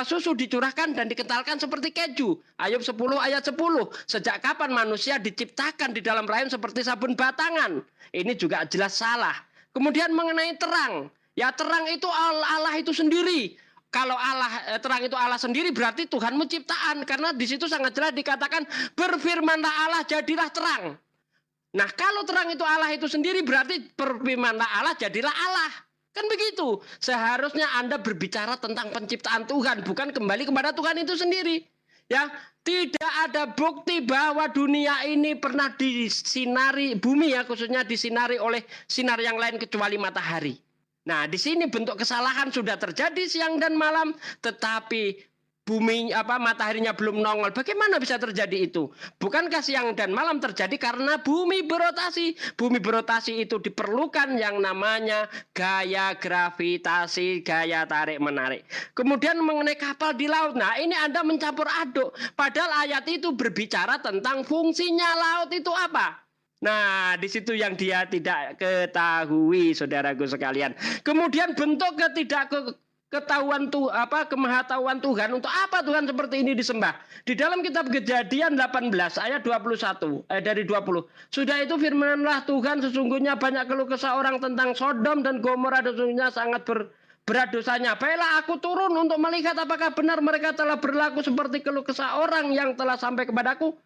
susu dicurahkan dan dikentalkan seperti keju. Ayub 10 ayat 10. Sejak kapan manusia diciptakan di dalam rahim seperti sabun batangan? Ini juga jelas salah. Kemudian mengenai terang. Ya, terang itu Allah itu sendiri. Kalau terang itu Allah sendiri, berarti Tuhanmu ciptaan. Karena di situ sangat jelas dikatakan, berfirmanlah Allah, jadilah terang. Nah, kalau terang itu Allah itu sendiri, berarti berfirmanlah Allah, jadilah Allah. Kan begitu. Seharusnya Anda berbicara tentang penciptaan Tuhan, bukan kembali kepada Tuhan itu sendiri. Ya, tidak ada bukti bahwa dunia ini pernah disinari, bumi ya khususnya disinari oleh sinar yang lain kecuali matahari. Nah, di sini bentuk kesalahan sudah terjadi siang dan malam, tetapi bumi mataharinya belum nongol. Bagaimana bisa terjadi itu? Bukankah siang dan malam terjadi karena bumi berotasi? Bumi berotasi itu diperlukan yang namanya gaya gravitasi, gaya tarik menarik. Kemudian mengenai kapal di laut. Nah, ini Anda mencampur aduk. Padahal ayat itu berbicara tentang fungsinya laut itu apa? Nah, di situ yang dia tidak ketahui, saudaraku sekalian. Kemudian bentuk kemahatauan Tuhan, untuk apa Tuhan seperti ini disembah? Di dalam kitab Kejadian 18 ayat 21 dari 20. Sudah itu firmanlah Tuhan, sesungguhnya banyak keluh kesah orang tentang Sodom dan Gomora, sesungguhnya sangat berat dosanya. Baiklah aku turun untuk melihat apakah benar mereka telah berlaku seperti keluh kesah orang yang telah sampai kepadaku.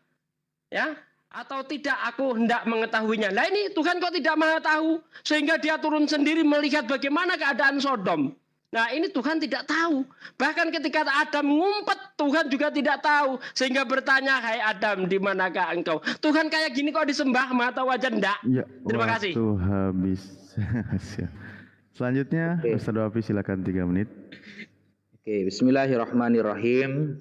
Ya, atau tidak aku hendak mengetahuinya. Nah ini Tuhan kok tidak maha tahu, sehingga dia turun sendiri melihat bagaimana keadaan Sodom. Nah ini Tuhan tidak tahu. Bahkan ketika Adam ngumpet, Tuhan juga tidak tahu. Sehingga bertanya, hai Adam, di manakah engkau? Tuhan kayak gini kok disembah, maha tahu aja enggak?
Ya,
terima kasih.
Waktu habis. Selanjutnya, Ustaz Wafi silakan 3 menit.
Oke, bismillahirrahmanirrahim.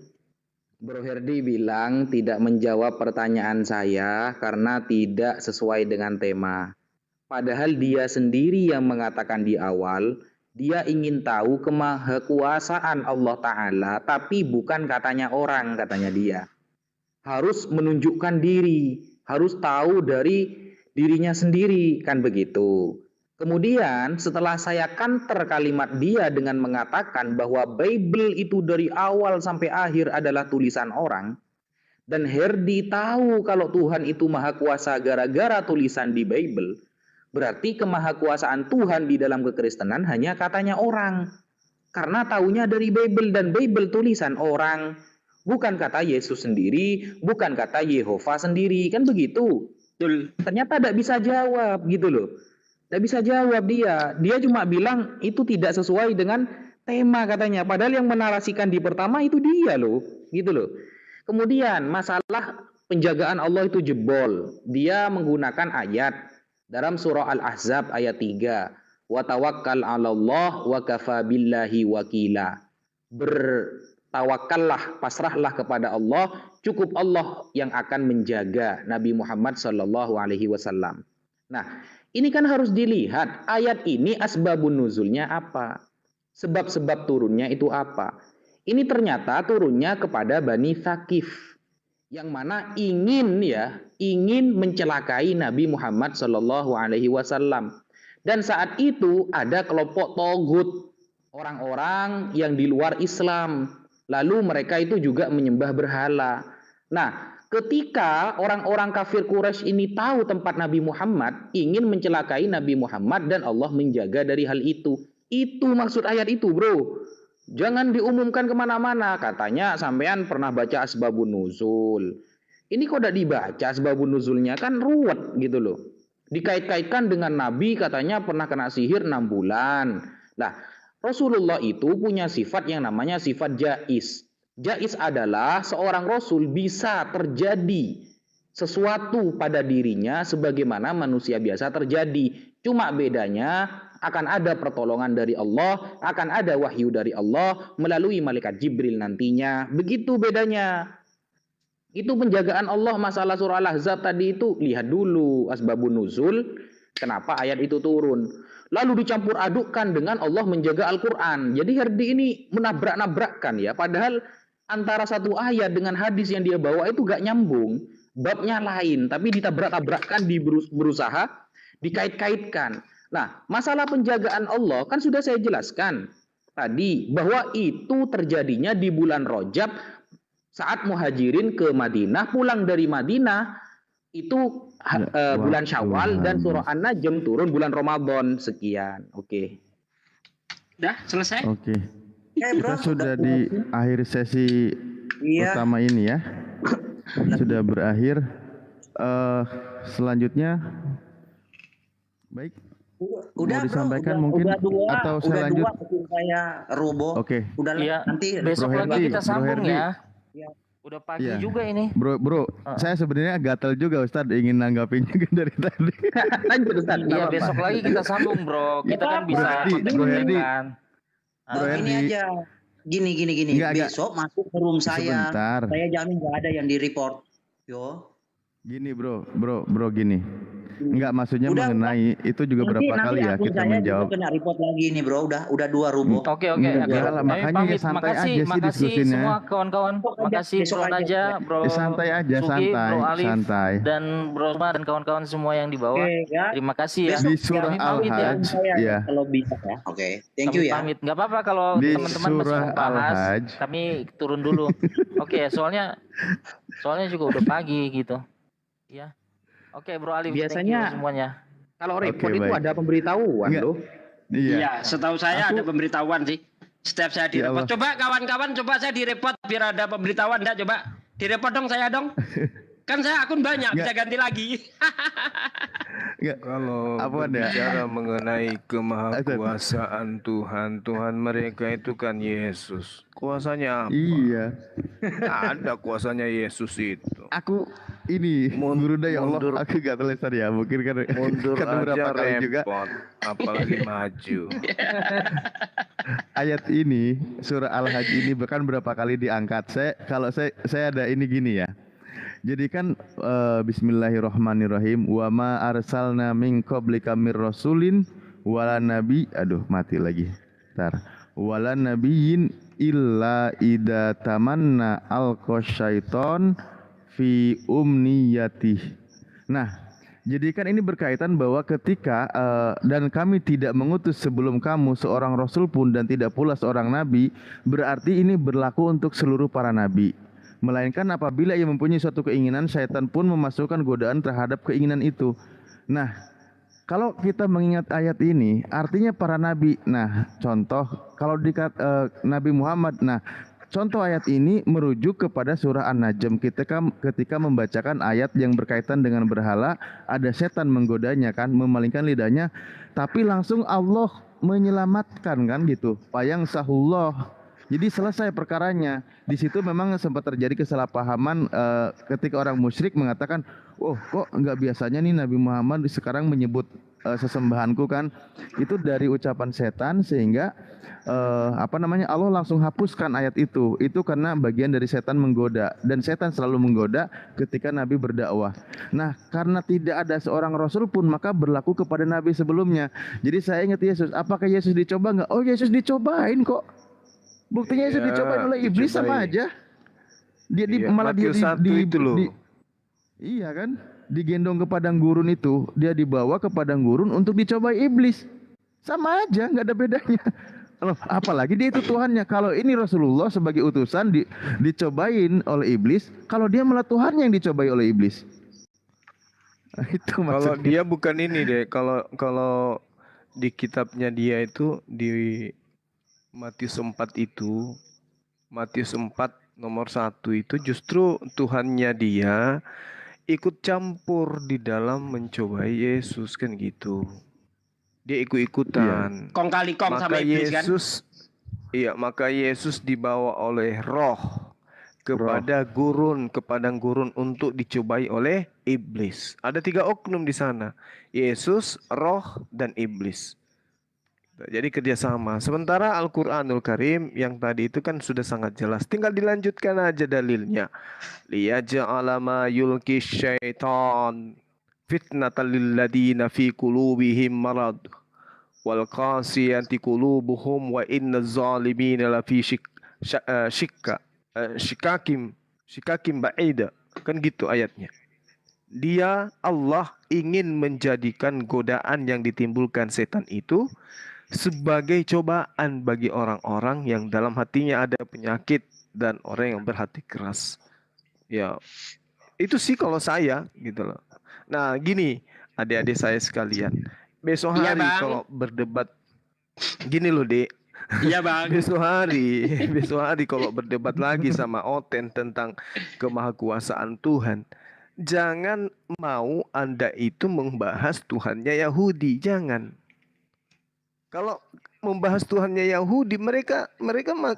Bro Herdi bilang tidak menjawab pertanyaan saya karena tidak sesuai dengan tema. Padahal dia sendiri yang mengatakan di awal, dia ingin tahu kemahakuasaan Allah Ta'ala, tapi bukan katanya orang, katanya dia. Harus menunjukkan diri,
harus tahu dari dirinya sendiri, kan begitu. Kemudian setelah saya counter kalimat dia dengan mengatakan bahwa Bible itu dari awal sampai akhir adalah tulisan orang, dan Herdi tahu kalau Tuhan itu maha kuasa gara-gara tulisan di Bible, berarti kemahakuasaan Tuhan di dalam kekristenan hanya katanya orang. Karena taunya dari Bible, dan Bible tulisan orang, bukan kata Yesus sendiri, bukan kata Yehova sendiri, kan begitu. Ternyata tidak bisa jawab gitu loh. Tidak bisa jawab dia. Dia cuma bilang itu tidak sesuai dengan tema katanya. Padahal yang menarasikan di pertama itu dia loh. Gitu loh. Kemudian masalah penjagaan Allah itu jebol. Dia menggunakan ayat dalam surah Al-Ahzab ayat 3. Wa tawakkal 'alallah wa kafa billahi wakila. Bertawakallah, pasrahlah kepada Allah, cukup Allah yang akan menjaga Nabi Muhammad sallallahu alaihi wasallam. Nah, ini kan harus dilihat ayat ini asbabun nuzulnya apa? Sebab-sebab turunnya itu apa? Ini ternyata turunnya kepada Bani Thaqif yang mana ingin mencelakai Nabi Muhammad sallallahu alaihi wasallam. Dan saat itu ada kelompok togut, orang-orang yang di luar Islam. Lalu mereka itu juga menyembah berhala. Nah, ketika orang-orang kafir Quraisy ini tahu tempat Nabi Muhammad, ingin mencelakai Nabi Muhammad dan Allah menjaga dari hal itu. Itu maksud ayat itu, bro. Jangan diumumkan kemana-mana. Katanya sampean pernah baca asbabun nuzul. Ini kok udah dibaca asbabun nuzulnya, kan ruwet gitu loh. Dikait-kaitkan dengan Nabi katanya pernah kena sihir 6 bulan. Nah, Rasulullah itu punya sifat yang namanya sifat jaiz. Jaiz adalah seorang Rasul bisa terjadi sesuatu pada dirinya sebagaimana manusia biasa terjadi. Cuma bedanya akan ada pertolongan dari Allah, akan ada wahyu dari Allah melalui malaikat Jibril nantinya. Begitu bedanya. Itu penjagaan Allah. Masalah surah Al-Ahzab tadi itu lihat dulu asbabun nuzul, kenapa ayat itu turun. Lalu dicampur adukkan dengan Allah menjaga Al-Quran. Jadi Herdi ini menabrak-nabrakkan ya. Padahal antara satu ayat dengan hadis yang dia bawa itu gak nyambung. Babnya lain, tapi ditabrak-tabrakkan, berusaha dikait-kaitkan. Nah, masalah penjagaan Allah kan sudah saya jelaskan tadi bahwa itu terjadinya di bulan Rajab saat Muhajirin ke Madinah, pulang dari Madinah itu bulan Syawal, dan surah An-Najm turun bulan Ramadan. Sekian. Oke.
Udah selesai?
Oke. Kita sudah di akhir sesi pertama ini ya. Sudah berakhir. Selanjutnya baik.
Udah
mau disampaikan
bro,
mungkin
dua,
atau saya lanjut?
Saya robo.
Oke.
Udah
Ya,
nanti
besok lagi kita sambung ya. Udah pagi
Iya.
juga ini.
Bro, saya sebenarnya gatel juga Ustadz ingin nanggapin juga dari tadi.
Lanjut Ustadz.
Iya, besok lagi kita sambung, Bro. Kita kan bisa
Bro Herdi.
Ini aja. Gini.
Enggak.
Besok masuk ke room saya.
Sebentar.
Saya jamin nggak ada yang di report. Yo.
Gini bro, gini. Enggak, maksudnya mengenai itu juga berapa kali ya kita menjawab.
Juga kena report lagi nih bro, udah 2 rubo.
Oke.
Makanya ya santai aja sih
makasih
diskusinya.
semua kawan-kawan. Makasih Bro Raja, Bro
santai aja,
Sugi, Bro Alif,
santai.
dan Bro Roma dan kawan-kawan semua yang di bawah.
Ya.
Terima kasih ya.
Di surah Al-Hajj ya.
Kalau bisa ya. Oke. Thank you ya.
Pamit. Nggak apa-apa kalau
Di
teman-teman masih
surah
mau bahas.
Al-Hajj.
Kami turun dulu. Oke, soalnya juga udah pagi gitu. Ya. Oke, Bro Alif.
Biasanya
semuanya.
Kalau report itu ada pemberitahuan loh.
Iya, setahu saya ada pemberitahuan sih. Setiap saya
Ya
direport.
Allah.
Coba kawan-kawan, coba saya direport biar ada pemberitahuan. Enggak, coba direport dong saya dong. Kan saya akun banyak, bisa ganti lagi.
Kalau
Apa ada?
bicara mengenai kemahakuasaan Tuhan mereka itu kan Yesus. Kuasanya apa?
Iya.
Ada kuasanya Yesus itu.
Aku ini guru ya Allah,
mundur.
aku gak tulisan ya, mungkin kan
Mundur
karena
aja
berapa kali juga
repot, apalagi maju.
ayat ini surah Al-Hajj ini bahkan berapa kali diangkat. Saya ada ini gini ya. Jadi kan bismillahirrahmanirrahim, wa ma arsalna min qablika mir rasulin wala nabi, mati lagi. Wala nabiyyin illa idza tamanna alqa syaiton fi umniyatih. Nah, jadi kan ini berkaitan bahwa ketika dan kami tidak mengutus sebelum kamu seorang rasul pun dan tidak pula seorang nabi, berarti ini berlaku untuk seluruh para nabi. Melainkan apabila ia mempunyai suatu keinginan, syaitan pun memasukkan godaan terhadap keinginan itu. Nah, kalau kita mengingat ayat ini, artinya para nabi. Nah, contoh kalau Nabi Muhammad. Nah, contoh ayat ini merujuk kepada surah An-Najm ketika membacakan ayat yang berkaitan dengan berhala, ada setan menggodanya kan, memalingkan lidahnya, tapi langsung Allah menyelamatkan kan gitu. Payang sahullah. Jadi selesai perkaranya. Di situ memang sempat terjadi kesalahpahaman ketika orang musyrik mengatakan, "Oh, kok nggak biasanya nih Nabi Muhammad sekarang menyebut sesembahanku kan?" Itu dari ucapan setan sehingga Allah langsung hapuskan ayat itu. Itu karena bagian dari setan menggoda, dan setan selalu menggoda ketika Nabi berdakwah. Nah, karena tidak ada seorang rasul pun maka berlaku kepada nabi sebelumnya. Jadi saya ingat Yesus, apakah Yesus dicoba nggak? Oh, Yesus dicobain kok. Buktinya Yesus dicobain oleh iblis sama aja. Dia malah iya kan? Digendong ke padang gurun itu, dia dibawa ke padang gurun untuk dicobai iblis. Sama aja, nggak ada bedanya. Apalagi dia itu Tuhannya. Kalau ini Rasulullah sebagai utusan dicobain oleh iblis, kalau dia malah Tuhannya yang dicobai oleh iblis. Nah, itu maksudnya.
Kalau dia bukan ini deh. Kalau di kitabnya dia itu di Matius 4 itu, Matius 4 nomor 1 itu justru Tuhannya dia ikut campur di dalam mencobai Yesus kan gitu. Dia ikut-ikutan.
Kong kali kong sama iblis kan?
Maka Yesus dibawa oleh roh kepada padang gurun untuk dicobai oleh iblis. Ada 3 oknum di sana. Yesus, roh, dan iblis. Jadi kerjasama. Sementara Al-Quranul Karim yang tadi itu kan sudah sangat jelas. Tinggal dilanjutkan aja dalilnya. Liyaj'ala ma yulki syaitan fitnatan lilladina fi qulubihim marad wal qasiyati qulubuhum wa inna zalimina lafi shikakim ba'ida. Kan gitu ayatnya. Dia Allah ingin menjadikan godaan yang ditimbulkan setan itu sebagai cobaan bagi orang-orang yang dalam hatinya ada penyakit dan orang yang berhati keras. Ya, itu sih kalau saya gitu loh. Nah, gini adik-adik saya sekalian, besok hari kalau berdebat gini loh, Dek.
Iya, Bang.
Besok hari kalau berdebat lagi sama Oten tentang kemahakuasaan Tuhan, jangan mau Anda itu membahas Tuhannya Yahudi, jangan. Kalau membahas Tuhannya Yahudi, mereka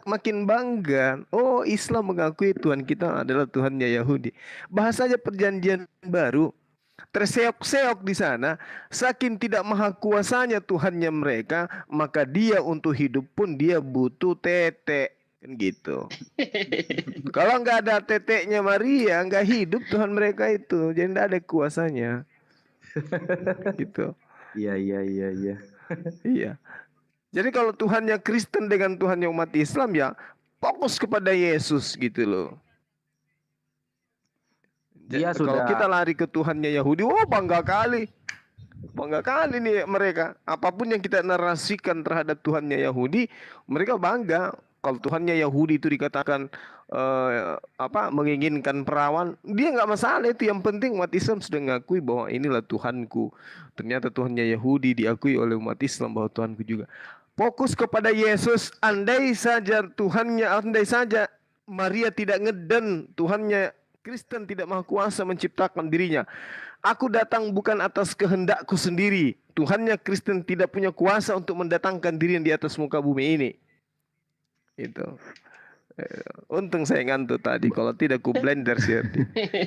makin bangga. Oh, Islam mengakui Tuhan kita adalah Tuhannya Yahudi. Bahas saja perjanjian baru. Terseok-seok di sana. Saking tidak maha kuasanya Tuhannya mereka, maka dia untuk hidup pun dia butuh tetek. Kan gitu. Kalau nggak ada teteknya Maria, nggak hidup Tuhan mereka itu. Jadi nggak ada kuasanya. Gitu.
Iya.
Iya. Jadi kalau Tuhannya Kristen dengan Tuhannya umat Islam, ya fokus kepada Yesus gitu loh. Kalau kita lari ke Tuhannya Yahudi, bangga kali nih mereka. Apapun yang kita narasikan terhadap Tuhannya Yahudi, mereka bangga. Kalau Tuhannya Yahudi itu dikatakan menginginkan perawan, dia nggak masalah itu. Yang penting umat Islam sudah mengakui bahwa inilah Tuhanku. Ternyata Tuhannya Yahudi diakui oleh umat Islam bahwa Tuhanku juga. Fokus kepada Yesus. Andai saja Maria tidak ngeden, Tuhannya Kristen tidak maha kuasa menciptakan dirinya. Aku datang bukan atas kehendakku sendiri. Tuhannya Kristen tidak punya kuasa untuk mendatangkan dirinya di atas muka bumi ini. Itu. Untung saya ngantuk tadi. Kalau tidak ku blender sih.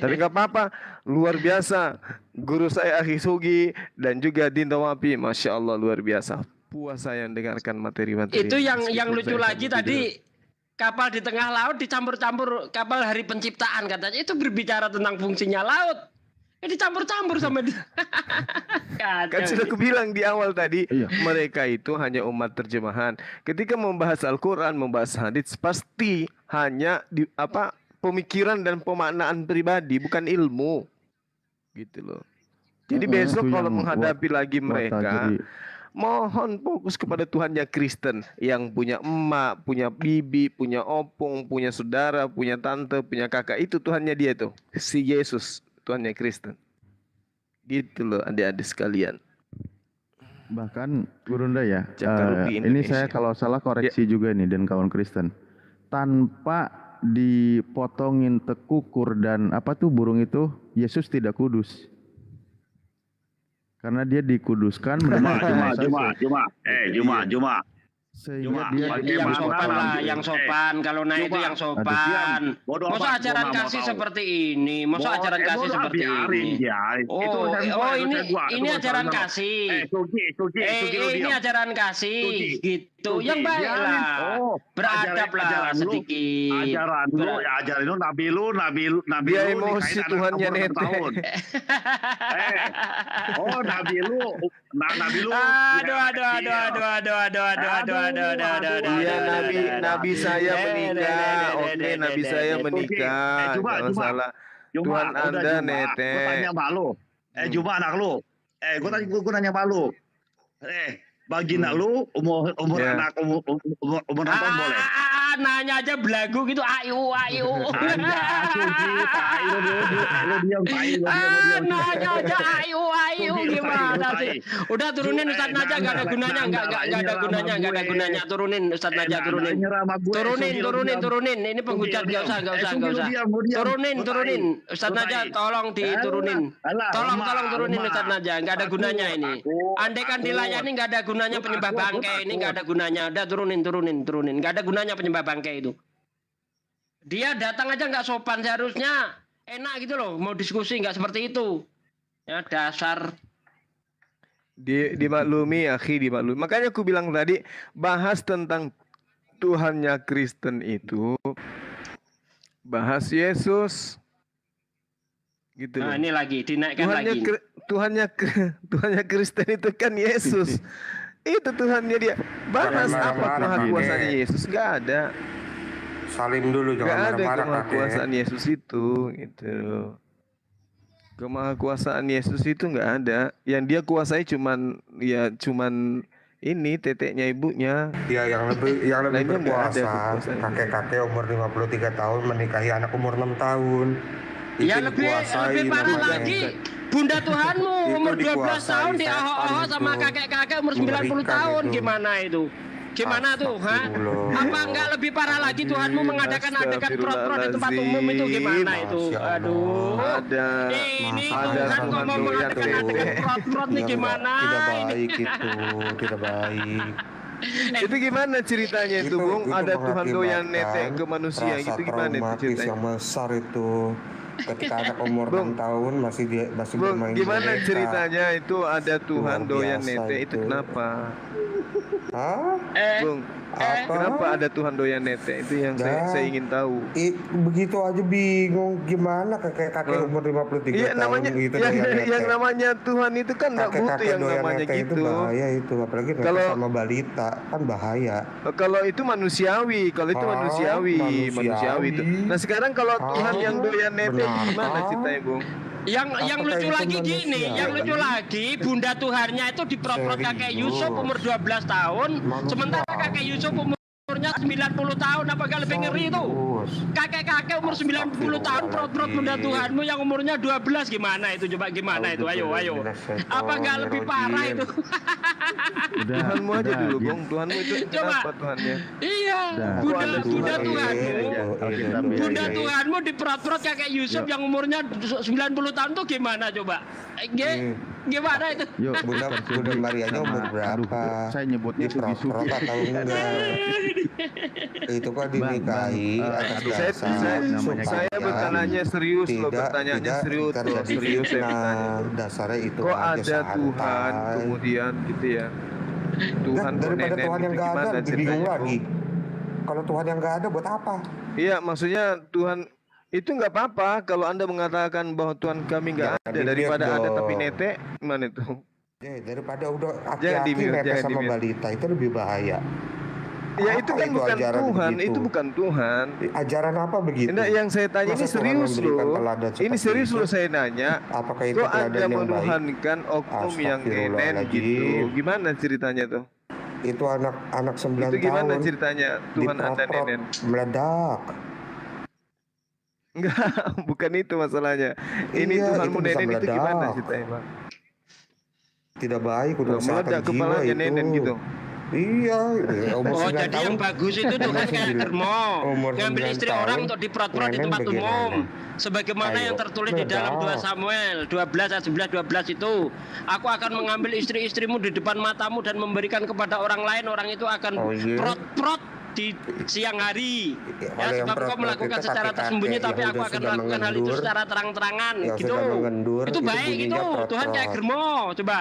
Tapi nggak apa-apa. Luar biasa. Guru saya Akhi Sugi dan juga Dinda Wapi, masya Allah luar biasa. Puas saya dengarkan materi-materi.
Itu yang lucu lagi tadi. Kapal di tengah laut dicampur-campur kapal hari penciptaan katanya. Itu berbicara tentang fungsinya laut. Dicampur-campur sama dia.
Kan sudah kubilang di awal tadi, mereka itu hanya umat terjemahan. Ketika membahas Al-Quran, membahas hadits, pasti hanya pemikiran dan pemaknaan pribadi, bukan ilmu. Gitu loh. Jadi besok
Itu
kalau
yang
menghadapi lagi
Wata
mereka,
jadi
mohon fokus kepada Tuhannya Kristen yang punya emak, punya bibi, punya opung, punya saudara, punya tante, punya kakak. Itu Tuhannya dia tuh, si Yesus, Tuhannya Kristen. Gitu loh adik-adik sekalian.
bahkan Gurunda ya.
Cakarupi
Ini
Indonesia.
saya kalau salah koreksi juga nih dan kawan Kristen. Tanpa dipotongin tekukur dan apa tuh burung itu, Yesus tidak kudus. Karena dia dikuduskan
Juma.
sehingga dia
Yang sopan lah, yang sopan. Kalau naik itu yang sopan. Masa ajaran kasih seperti ini? Masa ajaran kasih seperti ini? Oh, ini ajaran kasih. Ini ajaran kasih, gitu. Yang baik lah, beradab lah sedikit.
Ajaran lu Nabi lu
Dia emosi Tuhannya Nete.
Oh Nabi lu
Iya, nabi saya menikah. Oke, nabi saya menikah. Jangan salah. Tuhan Anda Nete.
Gue tanya sama lu. Juma anak lu. Gue nanya sama lu. Bagina lu umur anak umur tahun boleh.
Nanya aja belagu gitu, ayu. Nanya aja ayu gimana sih? Udah turunin Ustaz Naja, nggak ada gunanya, nggak ada gunanya. Turunin Ustaz Naja, turunin. Ini penghujat, nggak usah. Turunin Ustaz Naja, tolong diturunin. Tolong turunin Ustaz Naja, nggak ada gunanya ini. Andai kan dilayani nggak ada gunanya penyembah bangkai ini, nggak ada gunanya. Udah turunin, nggak ada gunanya penyembah bangkai itu. Dia datang aja nggak sopan, seharusnya enak gitu loh, mau diskusi nggak seperti itu. Ya dasar.
Dimaklumi, akhi, dimaklumi. Makanya aku bilang tadi, bahas tentang Tuhannya Kristen itu, bahas Yesus. Gitu
Nah,
loh.
ini lagi dinaikkan lagi.
Tuhannya Kristen itu kan Yesus. Itu Tuhannya dia. Bahas apa kemahakuasaan Yesus? Gak ada.
Salim dulu,
Gak
jangan
ada
marah-marah.
kemahakuasaan Yesus itu. Gitu. Kemahakuasaan Yesus itu nggak ada. Yang dia kuasai cuman ini teteknya ibunya.
Ya yang lebih
Lainnya nggak ada
berkuasa.
kekuasaan.
Kakek-kakek umur 53 tahun menikahi anak umur 6 tahun. Itu
Ya lebih
dikuasai
parah
namanya.
lagi. Bunda Tuhanmu
Itu
umur 12
dikuasai
tahun
setan
dioho-oho sama
itu.
kakek-kakek umur 90
Mengerikan
tahun.
itu.
Gimana itu? Gimana tuh, ha? Apa enggak lebih parah lagi Tuhanmu mengadakan adegan prot-prot di tempat umum itu gimana itu? Aduh. Ini Tuhan kok mau mengadakan adegan prot-prot nih gimana?
Tidak baik itu, tidak baik.
Itu gimana ceritanya itu, Bung? Ada Tuhan doyan netek ke manusia gitu, gimana itu ceritanya?
Yang besar itu ketika anak umur 6 tahun masih
Bung,
bermain
gimana
boneka.
ceritanya itu ada Tuhan
Luar
doyan
biasa
netek itu
itu.
kenapa?
Hah?
Bung, kenapa ada Tuhan doyan netek itu yang saya ingin tahu.
Begitu aja bingung gimana kakek-kakek umur 53
Iya,
tahun
namanya
gitu
yang namanya Tuhan itu kan nggak butuh yang namanya
itu
gitu.
bahaya itu, apalagi mereka
Kalau-
sama balita kan bahaya.
Kalau itu manusiawi, kalau itu manusiawi itu. Nah sekarang kalau Tuhan yang doyan netek itu gimana ceritanya, Bung?
Yang lucu lagi gini, yang lucu lagi Bunda Tuhannya itu diprot-prot kakek Yusuf umur 12 tahun, sementara kakek Yusuf umurnya 90 tahun, apakah lebih ngeri itu? Kakek-kakek umur 90 tahun prot-prot Bunda Tuhanmu yang umurnya 12, gimana itu? Coba gimana itu? Ayo. Apa nggak lebih parah itu?
Tuhanmu aja dulu, Bung. Tuhanmu itu
Coba.
apa Tuhannya?
Iya, Bunda Tuhanmu. Bunda Tuhanmu diprot-prot kakek Yusuf yang umurnya 90 tahun tuh gimana coba? Gimana itu?
Bunda Marianya umur berapa?
Saya nyebutnya
diprot-prot atau enggak? Itu kan dinikahi atas dasar
Saya bertanya serius loh, bertanyanya serius loh, serius saya bertanya.
Dasarnya itu
Kok
aja
ada Tuhan
santai.
kemudian gitu ya? Tuhan kok
Daripada
nenek
Tuhan yang
gitu
nggak ada
gimana
lebih bingung
ceritanya,
lagi.
Bung?
Kalau Tuhan yang nggak ada buat apa?
Iya, maksudnya Tuhan itu nggak apa-apa kalau Anda mengatakan bahwa Tuhan kami nggak ada daripada ada tapi netek, gimana itu?
Daripada udah
Jangan
aki-aki
di-mute,
nepes
jangan
sama
di-mute.
balita itu lebih bahaya.
Ya itu
Apa
kan bukan
ajaran
Tuhan,
begitu?
itu bukan Tuhan.
Ajaran apa begitu?
Enggak, yang saya tanya
Masa
ini
Tuhan
serius
memberikan
loh.
teladan
Ini
seperti
serius
itu?
loh saya nanya.
Apakah itu
Kok
teladan
Anda
yang baik?
menuhankan oknum yang nenen gitu?
Astagfirullahaladzim.
Gimana ceritanya tuh?
Itu anak 9
Itu gimana
tahun
ceritanya Tuhan Anda
diprot-prot,
nenen?
meledak.
Enggak, bukan itu masalahnya. Ini
Iya,
Tuhanmu
itu bisa
nenen itu gimana
meledak.
ceritanya, Bang?
Tidak baik untuk
Meledak
kesehatan jiwa
kepalanya
itu.
nenen gitu.
Iya, umur
Oh,
9
jadi
tahun.
yang bagus itu Tuhan kayak Germo,
Umur
ngambil
9
istri
tahun,
orang untuk diprot-prot di
nenen
tempat
bagaimana?
umum. Sebagaimana
Ayo,
yang tertulis di dalam 2
meledak.
Samuel 12 ayat 11 12 itu, aku akan mengambil istri-istrimu di depan matamu dan memberikan kepada orang lain, orang itu akan
Oh, iya?
prot-prot di siang hari.
Kalau
Ya,
yang
sebab kau
prot-prot
melakukan
itu
secara
kakek-kakek
tersembunyi, tapi
yang
aku
sudah
akan melakukan hal itu
mengendur,
secara terang-terangan
yang
gitu.
sudah mengendur,
Itu
itu
baik
bunyinya
itu. Tuhan kayak
prot-prot.
Germo, coba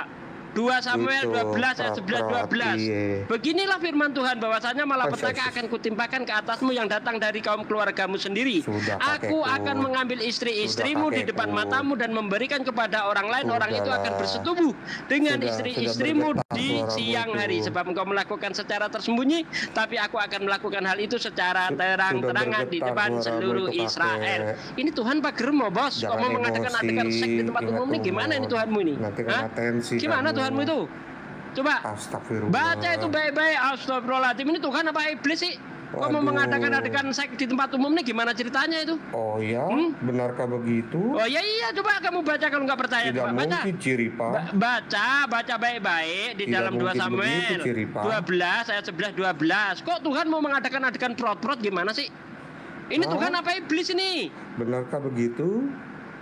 2 Samuel
Itu,
12 ayat 11 12.
iya.
Beginilah firman Tuhan, bahwasanya malapetaka
Masa-
akan kutimpakan ke atasmu yang datang dari kaum keluargamu sendiri.
Sudah,
Aku
kakekku.
akan mengambil istri-istrimu
Sudah,
di depan
kakekku.
matamu dan memberikan kepada orang lain. Orang itu akan
Sudahlah.
bersetubuh dengan
Sudah
istri-istrimu
bergetar
di
suaramu
siang
itu.
hari. Sebab engkau melakukan secara tersembunyi, tapi aku akan melakukan hal itu secara terang-terangan di
bergetar
depan
suaramu
seluruh
itu, kakek.
Israel. Ini Tuhan Pak Germo, bos. Kok mau
Jangan
mengadakan
emosi,
seks di tempat
ingat
umum ini? Gimana ini
umur.
Tuhanmu ini?
Nanti
Hah?
kena tensi
Gimana
kamu.
Tuhanmu itu? Coba
Astagfirullah.
baca itu baik-baik. Astagfirullahaladzim, ini Tuhan apa iblis sih? Kok mau
Waduh.
mengadakan seks di tempat umum nih? Gimana ceritanya itu?
Oh ya, benarkah begitu?
Oh ya iya, coba kamu baca kalau nggak percaya.
Tidak
Coba baca.
mungkin, Ciripa.
Baca baik-baik di
Tidak
dalam 2
mungkin
Samuel
begitu, Ciripa.
12 ayat 11 12. Kok Tuhan mau mengadakan adegan prot-prot gimana sih? Ini
Hah?
Tuhan apa iblis ini?
Benarkah begitu?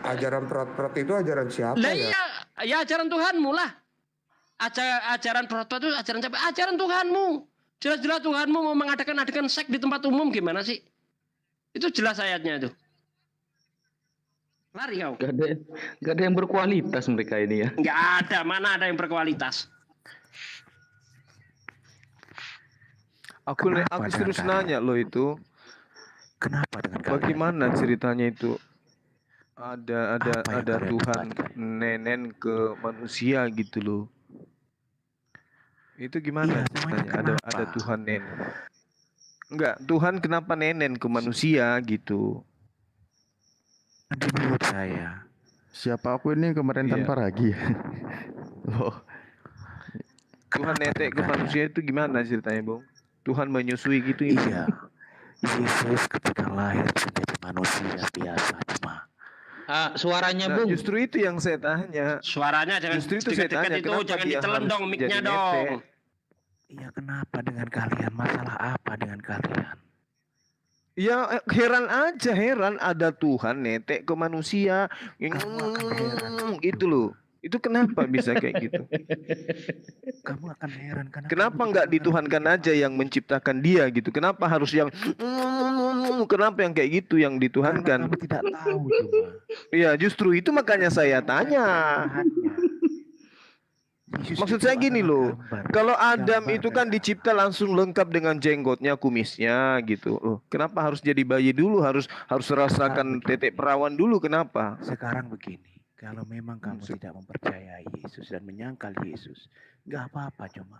Ajaran prot-prot itu ajaran siapa
Lah
ya?
iya, ya ajaran Tuhanmu lah. Ajaran prot-prot itu ajaran siapa? Ajaran Tuhanmu. Jelas-jelas Tuhanmu mau mengadakan adegan seks di tempat umum gimana sih? Itu jelas ayatnya itu. Lari kau.
Gak ada yang berkualitas mereka ini ya.
Nggak ada, mana ada yang berkualitas.
Aku terus nanya lo itu.
Kenapa dengan
bagaimana ceritanya itu? Ada Tuhan nenen ke manusia gitu loh. Itu gimana ceritanya? Ada Tuhan nenen. Enggak, Tuhan kenapa nenen ke manusia gitu?
Menurut saya,
siapa aku ini kemarin
Iya.
tanpa ragi. Oh.
Tuhan netek ke manusia itu gimana ceritanya, Bung? Tuhan menyusui gitu?
Iya. Yesus ketika lahir menjadi manusia biasa cuma.
Suaranya
Nah,
Bung.
justru itu yang saya tanya.
Suaranya jangan
Justru itu saya
dekat-dekat
tanya,
itu,
kenapa
jangan
dia
ditelan
harus
dong mic-nya
jadi
dong.
netek?
Iya, kenapa dengan kalian? Masalah apa dengan kalian?
Ya heran ada Tuhan netek ke manusia. Itu loh. Itu kenapa bisa kayak gitu?
Kamu akan heran karena
Kenapa nggak dituhankan aja yang menciptakan dia gitu? Kenapa harus yang kenapa yang kayak gitu yang dituhankan?
kamu tidak tahu cuma.
Iya, justru itu makanya saya tanya. Maksud saya gini loh, kalau Adam itu kan dicipta langsung lengkap dengan jenggotnya, kumisnya gitu. Loh, kenapa harus jadi bayi dulu? Harus rasakan tetek perawan dulu? Kenapa?
Sekarang begini, kalau memang kamu tidak mempercayai Yesus dan menyangkal Yesus, nggak apa-apa cuma.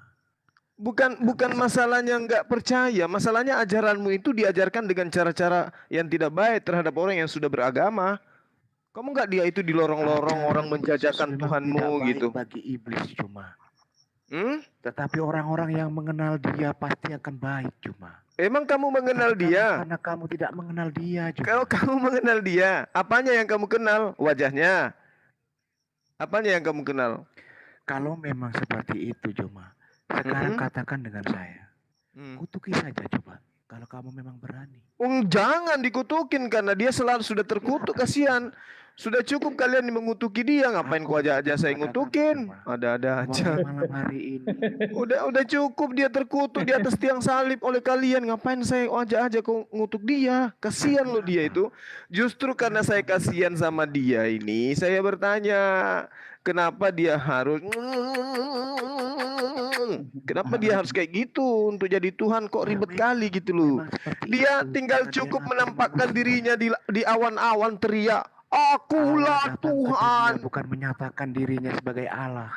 Bukan masalahnya nggak percaya, masalahnya ajaranmu itu diajarkan dengan cara-cara yang tidak baik terhadap orang yang sudah beragama. Kamu nggak dia itu di lorong-lorong orang menjajakan Tuhanmu gitu.
Bagi iblis cuma. Tetapi orang-orang yang mengenal dia pasti akan baik cuma.
Emang kamu mengenal dia?
Karena kamu tidak mengenal dia cuma.
Kalau kamu mengenal dia, apanya yang kamu kenal? Wajahnya. Apanya yang kamu kenal?
Kalau memang seperti itu cuma. Sekarang katakan dengan saya. Kutuki saja coba. Kalau kamu memang berani.
Jangan dikutukin karena dia selalu sudah terkutuk, kasihan. Sudah cukup kalian mengutuki dia, ngapain ku aja saya ngutukin? Ada-ada aja.
Malam hari ini.
Udah cukup dia terkutuk di atas tiang salib oleh kalian, ngapain saya aja kau ngutuk dia? Kasihan loh dia itu. Justru karena saya kasihan sama dia ini, saya bertanya, kenapa dia harus kayak gitu untuk jadi Tuhan, kok ribet kali gitu loh. Dia tinggal cukup menampakkan dirinya di awan-awan teriak, akulah Tuhan.
Bukan menyatakan dirinya sebagai Allah.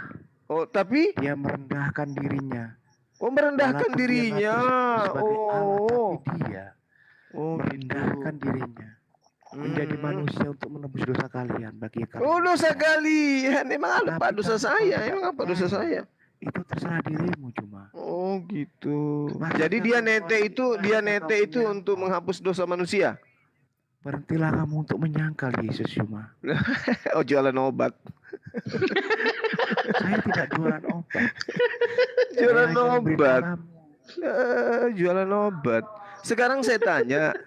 Oh, tapi
dia merendahkan dirinya.
Oh, merendahkan
Walaupun dia
dirinya.
ngaku sebagai Allah,
Oh.
tapi dia
Oh,
merendahkan dirinya menjadi manusia untuk menebus dosa kalian bagi kalian.
Oh, dosa kalian. Emang apa dosa saya? Emang apa dosa saya?
Itu terserah dirimu cuma.
Oh, gitu. Jadi dia nete itu untuk menghapus dosa manusia.
Berhentilah kamu untuk menyangkal Yesus cuma.
Oh, jualan obat.
Saya tidak jualan obat.
Jualan
Saya hanya
obat.
memberitahu
Jualan obat. Sekarang saya tanya,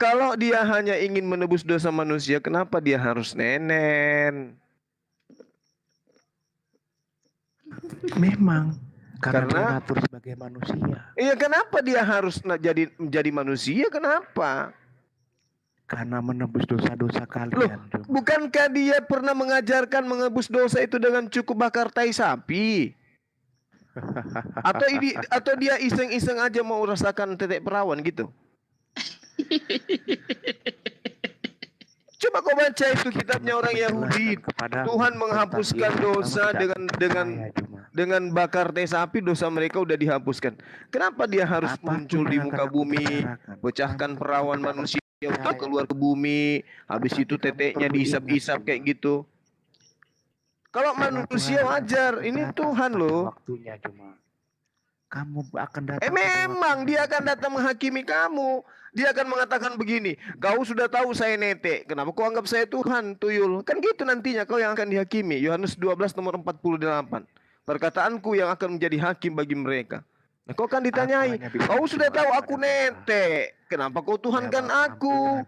kalau dia hanya ingin menebus dosa manusia, kenapa dia harus nenen?
Memang karena
Karena
diatur sebagai manusia.
iya, kenapa dia harus menjadi manusia? Kenapa?
Karena menebus dosa-dosa kalian.
Bukankah dia pernah mengajarkan menebus dosa itu dengan cukup bakar tai sapi? Atau dia iseng-iseng aja mau rasakan tetek perawan gitu? Coba kau baca itu kitabnya orang Yahudi. Tuhan menghapuskan dosa dengan bakar teh sapi, dosa mereka udah dihapuskan. Kenapa dia harus muncul di muka bumi, pecahkan perawan manusia untuk keluar ke bumi, habis itu teteknya diisap-isap kayak gitu? Kalau manusia wajar, ini Tuhan loh.
Waktunya cuma kamu akan datang.
Memang dia akan datang menghakimi kamu. Dia akan mengatakan begini, kau sudah tahu saya nete, kenapa kau anggap saya Tuhan, tuyul? Kan gitu nantinya kau yang akan dihakimi. Yohanes 12 nomor 48. Perkataanku yang akan menjadi hakim bagi mereka. Nah, kau akan ditanyai, kau sudah tahu aku nete, kenapa kau tuhankan aku?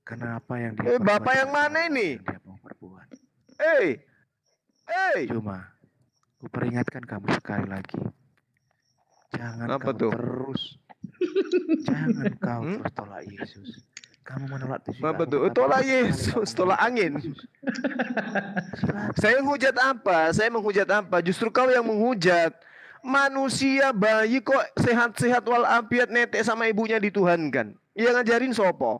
Kenapa yang dia
Bapak yang mana ini?
Cuma aku peringatkan kamu sekali lagi. Jangan
Apa
kamu
tuh?
Jangan kau terus tolak Yesus. Kamu menolak Yesus.
Apa tuh? Tolak Yesus, tolak angin. Saya menghujat apa? Saya menghujat apa? Justru kau yang menghujat. Manusia bayi kok sehat-sehat walafiat netek sama ibunya dituhankan. Yang ngajarin sopo?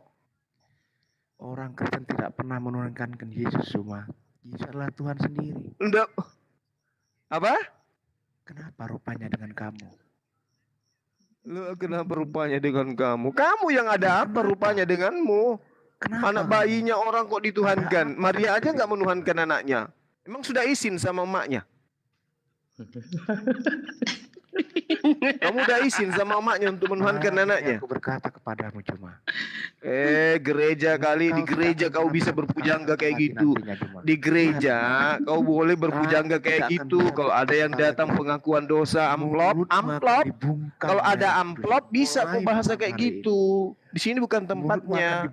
Orang Kristen tidak pernah menurunkan Yesus cuma. Yesus adalah Tuhan sendiri.
Enggak. Apa?
Kenapa rupanya dengan kamu?
Lu kenapa rupanya dengan kamu? Kamu yang ada apa rupanya denganmu? Anak bayinya orang kok dituhankan. Maria aja nggak menuhankan anaknya. Emang sudah izin sama emaknya? Kamu udah izin sama emaknya untuk menuhankan anaknya?
Aku berkata kepadamu cuma.
Gereja kali, di gereja kau bisa berpujangga kayak gitu. Di gereja kau boleh berpujangga kayak gitu. Kalau ada yang datang pengakuan dosa, amplop. Kalau ada amplop bisa kau bahasa kayak gitu. Di sini bukan tempatnya.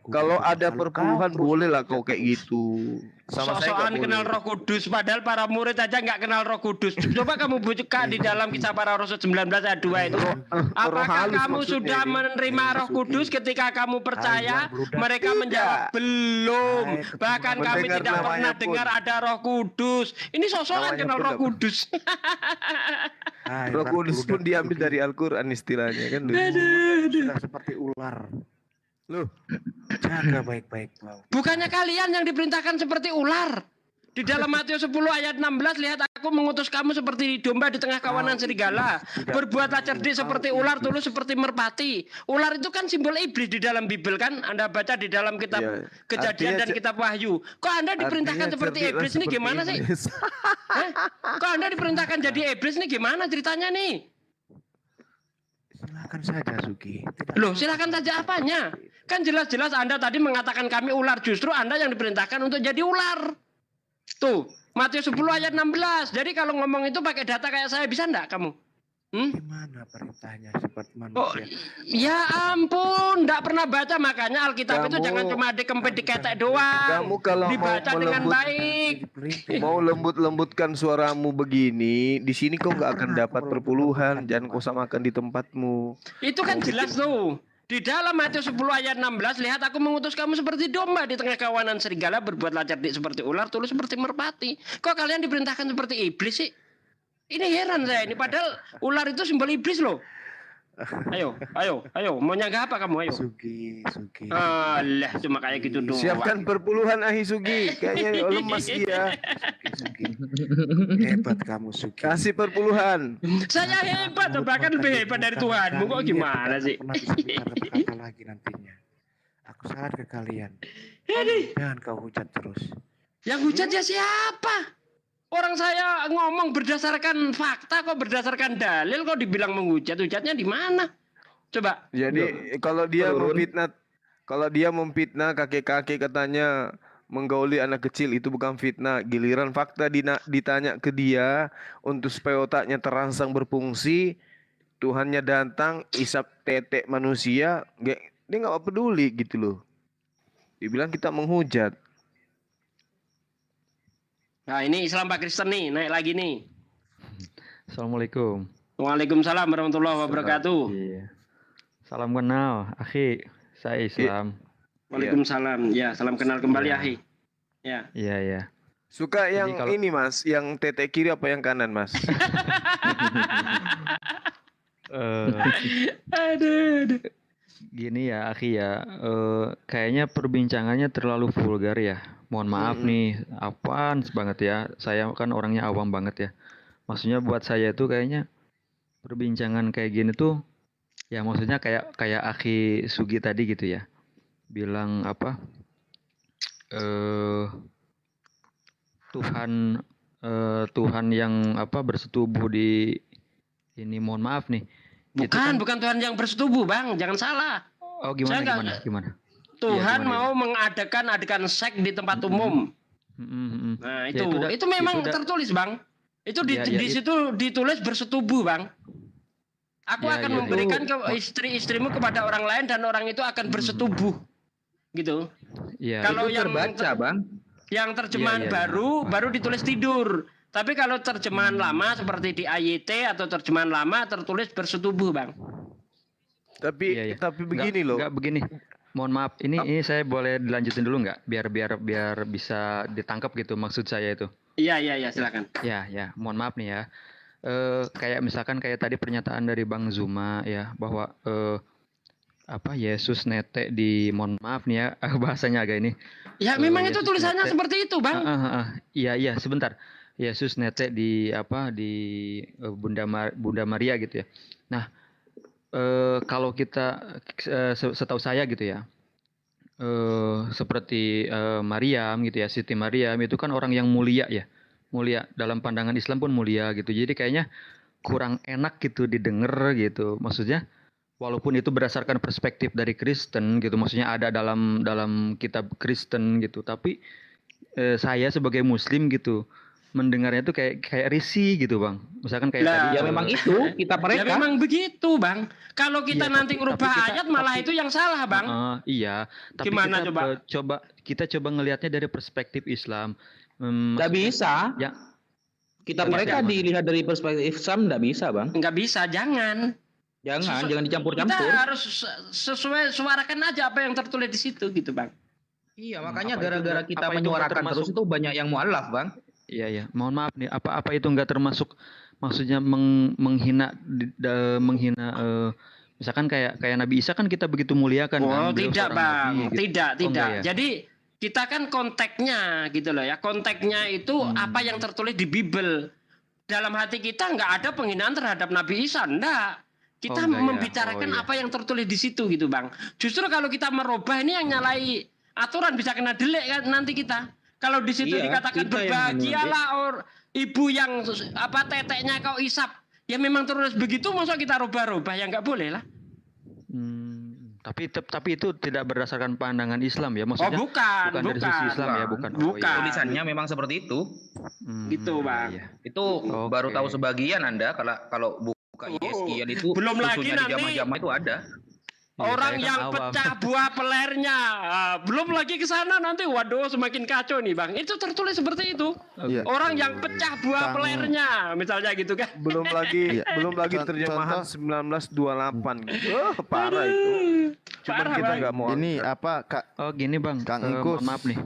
Kalau ada perpuluhan bolehlah kau kayak gitu. Sama saya
Sok-sokan kenal Roh Kudus, padahal para murid aja nggak kenal Roh Kudus. Coba kamu buka di dalam Kisah Para Rasul 19 ayat 2 itu. Apakah kamu sudah menerima Roh Kudus ketika kamu percaya? Mereka menjawab belum. Bahkan kami tidak pernah dengar ada Roh Kudus. Ini sok-sokan kenal Roh Kudus.
Roh Kudus pun diambil dari Al-Quran istilahnya kan.
Sudah seperti ular.
Loh,
jaga baik-baik.
Bukannya kalian yang diperintahkan seperti ular? Di dalam Matius 10 ayat 16, lihat aku mengutus kamu seperti domba di tengah kawanan serigala. Berbuatlah cerdik seperti ular, tulus seperti merpati. Ular itu kan simbol iblis di dalam Bible kan? Anda baca di dalam kitab Kejadian dan kitab Wahyu. Kok Anda diperintahkan seperti iblis ini gimana sih? Kok Anda diperintahkan jadi iblis ini gimana ceritanya nih?
Silakan saja Sugi.
Loh, silakan saja apanya? Kan jelas-jelas Anda tadi mengatakan kami ular, justru Anda yang diperintahkan untuk jadi ular. Tuh, Matius 10 ayat 16. Jadi kalau ngomong itu pakai data kayak saya bisa enggak kamu?
Gimana perintahnya seperti manusia?
Ya ampun, enggak pernah baca, makanya Alkitab itu jangan cuma dikempit diketek doang.
Kamu kalau
dibaca
mau
dengan baik.
Mau lembut-lembutkan suaramu begini, di sini kau nggak akan dapat perpuluhan. Jangan kau samakan di tempatmu.
Itu kan jelas tuh. Di dalam Matius 10 ayat 16, lihat aku mengutus kamu seperti domba di tengah kawanan serigala, berbuatlah cerdik seperti ular, tulus seperti merpati. Kok kalian diperintahkan seperti iblis sih? Ini heran saya ini, padahal ular itu simbol iblis loh. Ayo, mau nyanggah apa kamu? Ayo.
Sugi.
Alah, cuma kayak gitu doang.
Siapkan perpuluhan Ahi Sugi. Kayaknya lemas dia.
Sugi. Hebat kamu Sugi.
Kasih perpuluhan.
Saya hebat, bahkan lebih hebat dari Tuhan. Kok gimana sih?
Pernah bisa berkata lagi nantinya. Aku saran ke kalian. Jangan kau hujat terus.
Yang hujat ya siapa? Orang saya ngomong berdasarkan fakta kok, berdasarkan dalil kok dibilang menghujat. Hujatnya di mana? Coba.
Jadi kalau dia memfitnah kakek-kakek katanya menggauli anak kecil itu bukan fitnah. Giliran fakta ditanya ke dia untuk supaya otaknya terangsang berfungsi, Tuhannya datang isap tetek manusia, dia nggak peduli gitu loh. Dibilang kita menghujat.
Nah ini Islam Pak Kristen nih, naik lagi nih.
Assalamualaikum.
Waalaikumsalam warahmatullahi wabarakatuh.
Iya. Salam kenal, akhi. Saya Islam.
Waalaikumsalam. Ya, salam kenal kembali, akhi. Ya.
Iya.
Suka yang ini Mas, yang tetek kiri apa yang kanan Mas?
Aduh.
Gini ya, akhi ya. Kayaknya perbincangannya terlalu vulgar ya. Mohon maaf nih, apaan banget ya. Saya kan orangnya awam banget ya. Maksudnya buat saya itu kayaknya perbincangan kayak gini tuh ya maksudnya kayak Akhi Sugi tadi gitu ya. Bilang apa? Tuhan yang apa bersetubuh di ini, mohon maaf nih.
Bukan Tuhan yang bersetubuh, Bang. Jangan salah.
Oh, gimana?
Tuhan mau mengadakan adegan seks di tempat umum. Nah, itu memang tertulis, Bang. Itu di situ ditulis bersetubuh, Bang. Aku akan memberikan ke istri-istrimu kepada orang lain dan orang itu akan bersetubuh. Gitu. Kalau yang
terbaca, Bang.
Yang terjemahan baru ditulis tidur. Tapi kalau terjemahan lama seperti di AYT atau terjemahan lama tertulis bersetubuh, Bang.
Tapi begini loh.
Enggak begini. Mohon maaf, ini saya boleh dilanjutin dulu nggak? Biar bisa ditangkap gitu maksud saya itu.
Iya, silakan.
Ya, mohon maaf nih ya. Kayak misalkan kayak tadi pernyataan dari Bang Zuma ya bahwa Yesus netek di, mohon maaf nih ya bahasanya agak ini.
Ya memang itu tulisannya seperti itu, Bang.
Iya, sebentar. Yesus netek di Bunda Maria gitu ya. Nah, kalau kita setahu saya gitu ya, seperti Maryam gitu ya, Siti Maryam itu kan orang yang mulia ya, mulia dalam pandangan Islam pun mulia gitu. Jadi kayaknya kurang enak gitu didengar gitu. Maksudnya walaupun itu berdasarkan perspektif dari Kristen gitu, maksudnya ada dalam kitab Kristen gitu, tapi saya sebagai Muslim gitu mendengarnya tuh kayak risih gitu, Bang. Misalkan kayak tadi
ya memang itu kita mereka.
Ya memang begitu, Bang. Kalau kita nanti ngerubah ayat malah itu yang salah, Bang.
Iya, tapi
gimana
kita coba ngelihatnya dari perspektif Islam.
Nggak bisa.
Ya.
Kita mereka dilihat dari perspektif Islam nggak bisa, Bang.
Nggak bisa, jangan
dicampur-campur.
Kita harus suarakan aja apa yang tertulis di situ gitu, Bang.
Iya, makanya gara-gara kita menyuarakan terus itu banyak yang mualaf, Bang.
Iya. Mohon maaf nih, apa itu nggak termasuk maksudnya menghina misalkan kayak Nabi Isa kan kita begitu muliakan kan.
Tidak, Bang.
Nabi, gitu.
Tidak. Ya? Jadi kita kan konteksnya gitu loh ya. Konteksnya itu apa yang tertulis di Bible. Dalam hati kita nggak ada penghinaan terhadap Nabi Isa, enggak. Kita membicarakan apa yang tertulis di situ gitu, Bang. Justru kalau kita merubah ini yang nyalai aturan bisa kena delik kan nanti kita. Kalau di situ dikatakan berbahagialah ibu yang teteknya kau isap, ya memang terus begitu, masa kita rubah-rubah, ya nggak boleh lah.
Tapi itu tidak berdasarkan pandangan Islam ya, maksudnya?
Bukan
dari sisi Islam ya, bukan.
Tulisannya memang seperti itu.
Gitu, Bang.
Iya. Itu baru tahu sebagian Anda kalau buka ISI itu
belum lagi nanti
jamaah-jamaah itu ada.
Orang yang pecah buah pelernya, belum lagi ke sana nanti, waduh semakin kacau nih, Bang. Itu tertulis seperti itu. Orang yang pecah buah pelernya, misalnya gitu kan.
Belum lagi terjemahan 1928 gitu. Parah itu. Cuman kita nggak mau.
Ini apa, Kak?
Oh gini, Bang.
Kang Ingkus.
Maaf nih.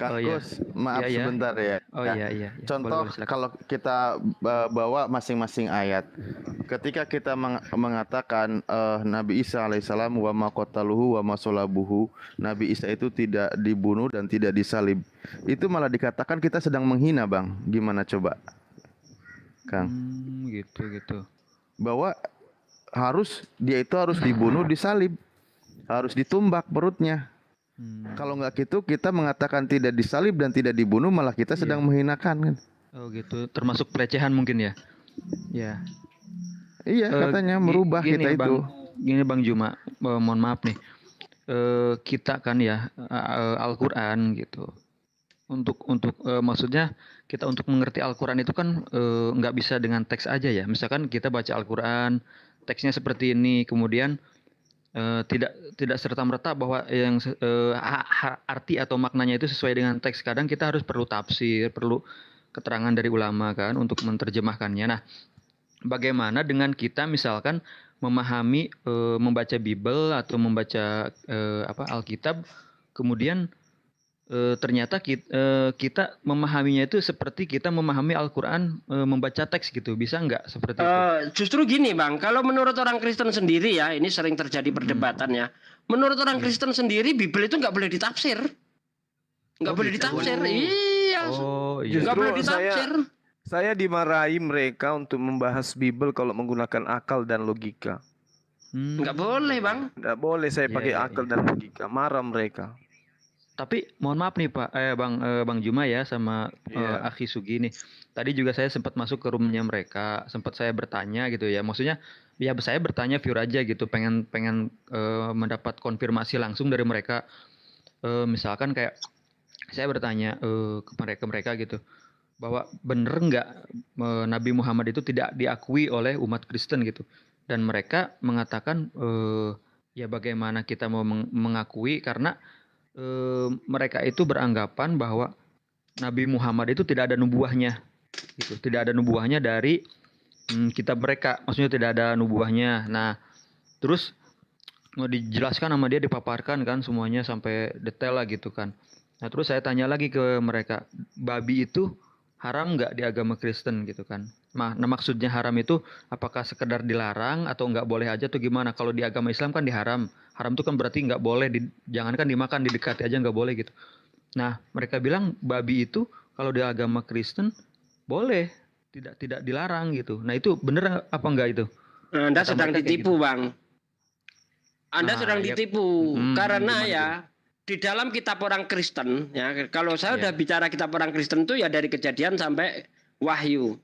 Kang
Oh iya.
Gus, maaf
Iya, iya.
sebentar ya.
Oh
Ya,
iya, iya, iya.
Contoh
Boleh, silakan.
kalau kita bawa masing-masing ayat, ketika kita mengatakan Nabi Isa alaihissalam wa ma qataluhu wa ma salabuhu, Nabi Isa itu tidak dibunuh dan tidak disalib, itu malah dikatakan kita sedang menghina, Bang. Gimana coba, Kang?
Gitu.
Bahwa dia itu harus dibunuh, disalib, harus ditumbak perutnya. Kalau nggak gitu, kita mengatakan tidak disalib dan tidak dibunuh, malah kita sedang menghinakan kan?
Oh gitu, termasuk pelecehan mungkin ya? Ya.
Iya, katanya merubah
gini,
kita itu.
Gini Bang Juma, mohon maaf nih. Kita kan ya Al-Qur'an gitu. Untuk maksudnya kita untuk mengerti Al-Qur'an itu kan nggak bisa dengan teks aja ya. Misalkan kita baca Al-Qur'an, teksnya seperti ini, kemudian tidak serta-merta bahwa yang arti atau maknanya itu sesuai dengan teks. Kadang kita harus perlu tafsir, perlu keterangan dari ulama kan untuk menerjemahkannya. Nah, bagaimana dengan kita misalkan memahami membaca Bible atau membaca Alkitab, kemudian ternyata kita memahaminya itu seperti kita memahami Al-Qur'an membaca teks gitu. Bisa nggak seperti itu?
Justru gini Bang, kalau menurut orang Kristen sendiri ya, ini sering terjadi perdebatan ya. Menurut orang Kristen sendiri, Bible itu nggak boleh ditafsir. Nggak boleh ditafsir. Iya.
Oh,
iya. Nggak boleh ditafsir.
Saya dimarahi mereka untuk membahas Bible kalau menggunakan akal dan logika.
Nggak boleh Bang.
Nggak boleh saya pakai akal dan logika. Marah mereka.
Tapi mohon maaf nih Pak, Bang Juma ya sama Akhi Sugi nih. Tadi juga saya sempat masuk ke roomnya mereka, sempat saya bertanya gitu ya. Maksudnya ya saya bertanya view aja gitu, pengen mendapat konfirmasi langsung dari mereka. Misalkan kayak saya bertanya ke mereka gitu, bahwa bener nggak Nabi Muhammad itu tidak diakui oleh umat Kristen gitu. Dan mereka mengatakan ya bagaimana kita mau mengakui karena mereka itu beranggapan bahwa Nabi Muhammad itu tidak ada nubuahnya gitu, tidak ada nubuahnya dari kitab mereka, maksudnya tidak ada nubuahnya. Nah terus mau dijelaskan sama dia, dipaparkan kan semuanya sampai detail lah gitu kan. Nah terus saya tanya lagi ke mereka, babi itu haram nggak di agama Kristen gitu kan? Nah maksudnya haram itu apakah sekedar dilarang atau nggak boleh aja atau gimana? Kalau di agama Islam kan diharam. Haram itu kan berarti nggak boleh, jangankan dimakan, didekati aja nggak boleh gitu. Nah mereka bilang babi itu kalau di agama Kristen boleh, tidak dilarang gitu. Nah itu bener apa enggak itu?
Anda sedang ditipu gitu. Bang. Anda sedang ditipu karena ya di dalam kitab orang Kristen ya, kalau saya udah bicara kitab orang Kristen itu ya dari Kejadian sampai Wahyu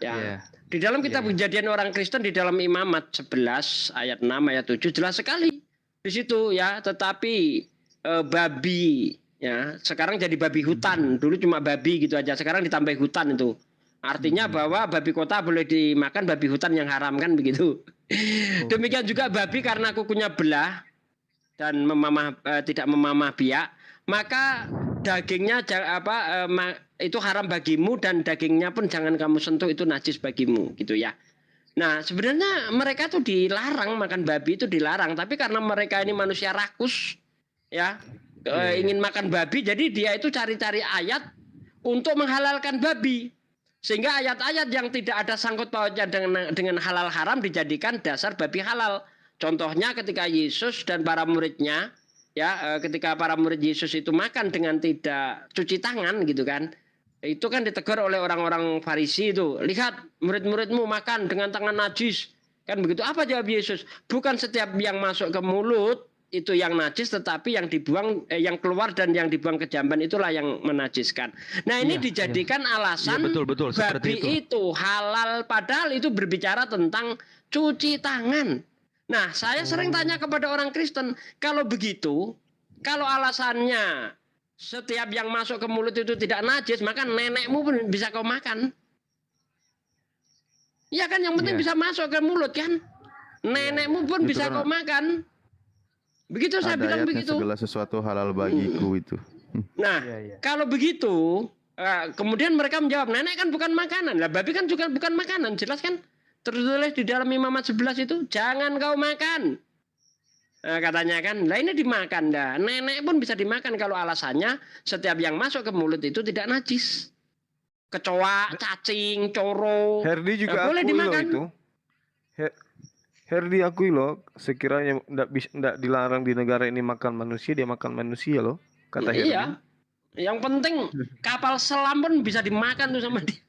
ya. Di dalam kitab Kejadian orang Kristen di dalam Imamat 11 ayat 6 ayat 7 jelas sekali di situ ya. Tetapi babi ya sekarang jadi babi hutan, dulu cuma babi gitu aja, sekarang ditambah hutan itu. Artinya bahwa babi kota boleh dimakan, babi hutan yang haram kan begitu. Demikian juga babi karena kukunya belah dan tidak memamah biak, maka dagingnya itu haram bagimu dan dagingnya pun jangan kamu sentuh, itu najis bagimu gitu ya. Nah sebenarnya mereka tuh dilarang makan babi, itu dilarang, tapi karena mereka ini manusia rakus ya, ingin makan babi, jadi dia itu cari-cari ayat untuk menghalalkan babi, sehingga ayat-ayat yang tidak ada sangkut pautnya dengan halal haram dijadikan dasar babi halal. Contohnya ketika Yesus dan para muridnya ya, ketika para murid Yesus itu makan dengan tidak cuci tangan gitu kan, itu kan ditegur oleh orang-orang Farisi itu. Lihat murid-muridmu makan dengan tangan najis kan begitu. Apa jawab Yesus? Bukan setiap yang masuk ke mulut itu yang najis, tetapi yang dibuang yang keluar dan yang dibuang ke jamban itulah yang menajiskan. Nah ini dijadikan alasan
betul,
babi itu halal, padahal itu berbicara tentang cuci tangan. Nah saya sering tanya kepada orang Kristen, kalau begitu, kalau alasannya setiap yang masuk ke mulut itu tidak najis, maka nenekmu pun bisa kau makan. Ya kan, yang penting bisa masuk ke mulut kan. Nenekmu pun bisa kau makan. Begitu saya bilang begitu.
Segala sesuatu halal bagiku itu.
Nah, kalau begitu, kemudian mereka menjawab, nenek kan bukan makanan. Lah babi kan juga bukan makanan, jelas kan? Tertulis di dalam Imamat 11 itu, jangan kau makan. Katanya kan, lah ini dimakan dah. Nenek pun bisa dimakan kalau alasannya setiap yang masuk ke mulut itu tidak najis. Kecoa, cacing, coro.
Herdi juga
boleh
akui
dimakan.
loh itu. Herdi akui loh, sekiranya ndak dilarang di negara ini makan manusia, dia makan manusia loh, kata Herdi.
Iya. Yang penting kapal selam pun bisa dimakan tuh sama dia.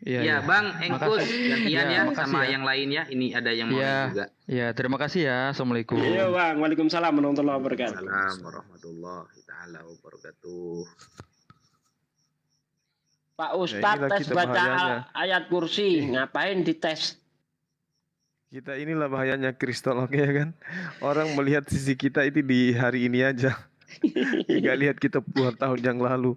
Ya, Bang Engkus gantian ya sama yang lain ya. Ini ada yang mau juga.
Ya, terima kasih ya. Assalamualaikum.
Iya, Bang. Waalaikumsalam warahmatullahi wabarakatuh.
Waalaikumsalam warahmatullahi taala wabarakatuh.
Pak Ustadz tes baca ayat kursi, ngapain dites?
Kita inilah bahayanya kristolog ya kan. Orang melihat sisi kita itu di hari ini aja. Nggak lihat kita puluhan tahun yang lalu.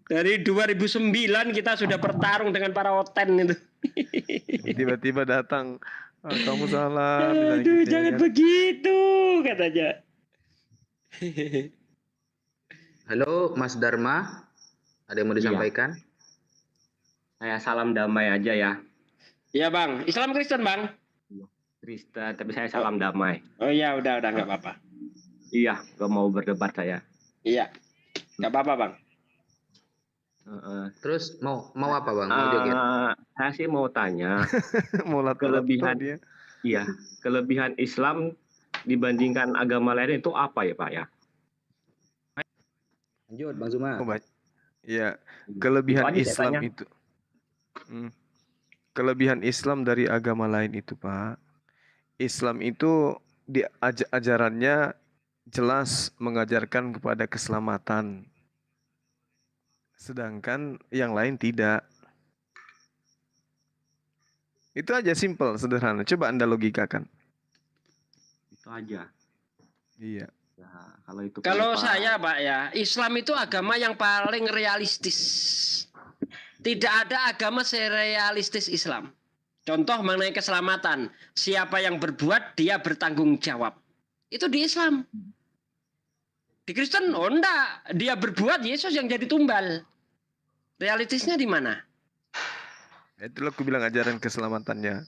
Dari 2009 kita sudah bertarung dengan para oten itu.
Tiba-tiba datang, kamu salah.
Aduh, jangan begitu katanya.
Halo Mas Dharma, ada yang mau disampaikan?
Saya salam damai aja ya.
Iya Bang, Islam Kristen Bang?
Kristen, tapi saya salam damai.
Oh iya, udah nggak apa-apa.
Iya, gak mau berdebat saya.
Iya, nggak apa-apa Bang.
Terus mau apa Bang? Mau joget?
Saya sih mau tanya kelebihan Islam dibandingkan agama lain itu apa ya Pak ya?
Lanjut Bang Zuma.
Ya, kelebihan Islam itu. Kelebihan Islam dari agama lain itu Pak. Islam itu di ajarannya jelas mengajarkan kepada keselamatan. Sedangkan yang lain tidak. Itu aja, simple, sederhana. Coba Anda logikakan.
Itu aja.
Iya.
Ya, kalau itu
kalau saya Pak ya, Islam itu agama yang paling realistis. Tidak ada agama serealistis Islam. Contoh mengenai keselamatan. Siapa yang berbuat, dia bertanggung jawab. Itu di Islam. Di Kristen, oh enggak. Dia berbuat, Yesus yang jadi tumbal. Realistisnya di mana?
Itulah aku bilang ajaran keselamatannya.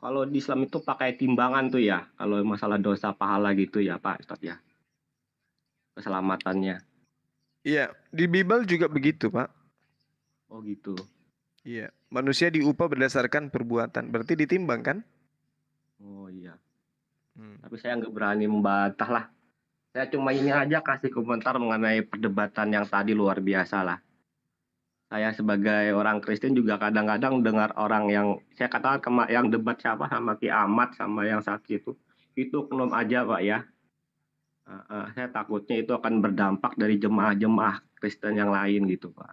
Kalau di Islam itu pakai timbangan tuh ya. Kalau masalah dosa pahala gitu ya Pak Ustadz ya. Keselamatannya.
Iya, di Bible juga begitu Pak.
Oh gitu.
Iya, manusia diupah berdasarkan perbuatan. Berarti ditimbang kan?
Oh iya. Tapi saya nggak berani membantah lah. Saya cuma ini aja kasih komentar mengenai perdebatan yang tadi luar biasa lah. Saya sebagai orang Kristen juga kadang-kadang dengar orang yang saya katakan yang debat siapa sama Ki Ahmad sama yang sakit itu oknum aja Pak ya. Saya takutnya itu akan berdampak dari jemaah-jemaah Kristen yang lain gitu Pak.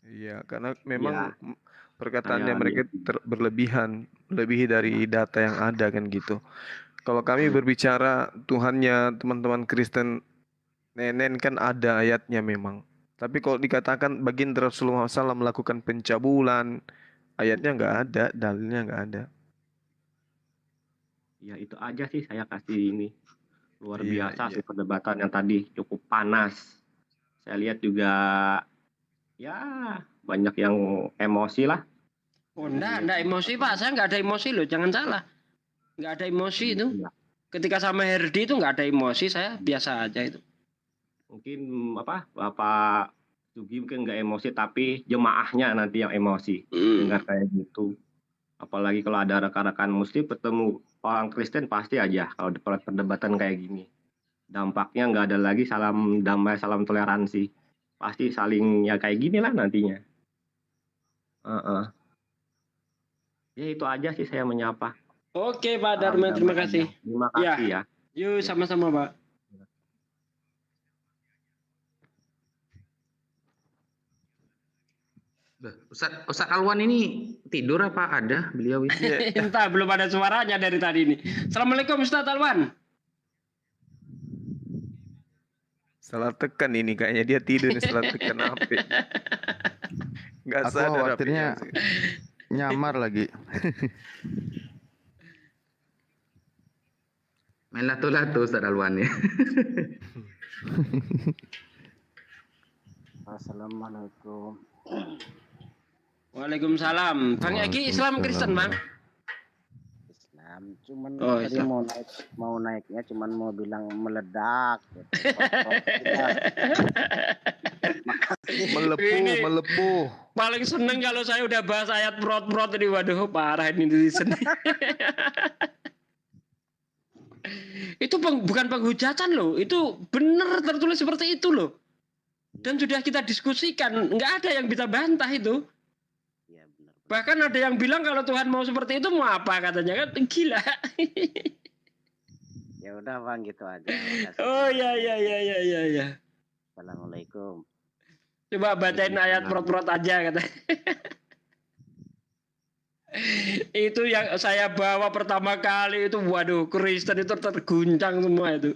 Iya, karena memang perkataannya mereka berlebihan, melebihi dari data yang ada kan gitu. Kalau kami berbicara Tuhannya teman-teman Kristen nenen kan ada ayatnya memang. Tapi kalau dikatakan baginda Rasulullah SAW melakukan pencabulan, ayatnya nggak ada, dalilnya nggak ada.
Ya itu aja sih saya kasih ini. Luar biasa sih perdebatan yang tadi cukup panas. Saya lihat juga ya banyak yang emosi lah.
Oh enggak emosi Pak. Saya nggak ada emosi loh, jangan salah. Nggak ada emosi itu. Ketika sama Herdi itu nggak ada emosi, saya biasa aja itu.
Mungkin Bapak Sugi mungkin nggak emosi, tapi jemaahnya nanti yang emosi dengar kayak gitu. Apalagi kalau ada rekan-rekan Muslim ketemu orang Kristen pasti aja kalau perdebatan kayak gini. Dampaknya nggak ada lagi salam damai, salam toleransi. Pasti saling ya kayak gini lah nantinya. Ya itu aja sih saya menyapa.
Oke Pak Dharma, terima kasih.
Terima kasih ya.
Yuk sama-sama Pak.
Ustaz Alwan ini tidur apa ada beliau ini?
Entah, belum ada suaranya dari tadi ini. Assalamualaikum Ustaz Alwan.
Salah tekan ini kayaknya dia tidur salah tekan HP. Nggak
Aku
sadar
khawatirnya nyamar lagi.
Main latu-latu Ustaz Alwan ya.
Assalamualaikum.
Waalaikumsalam. Bang Egi Islam Kristen, Bang?
Islam, cuman
Oh,
tadi
Islam.
mau naiknya cuman mau bilang meledak gitu.
Melepuh.
Paling seneng kalau saya udah bahas ayat prot-prot ini, waduh parah ini di sini. Itu bukan penghujatan loh, itu benar tertulis seperti itu loh. Dan sudah kita diskusikan, nggak ada yang bisa bantah itu. Bahkan ada yang bilang kalau Tuhan mau seperti itu mau apa katanya, kan gila.
Ya udah Bang gitu aja.
Oh ya.
Assalamualaikum.
Coba bacain ayat prot-prot aja kata. Itu yang saya bawa pertama kali itu, waduh, Kristen itu terguncang semua itu.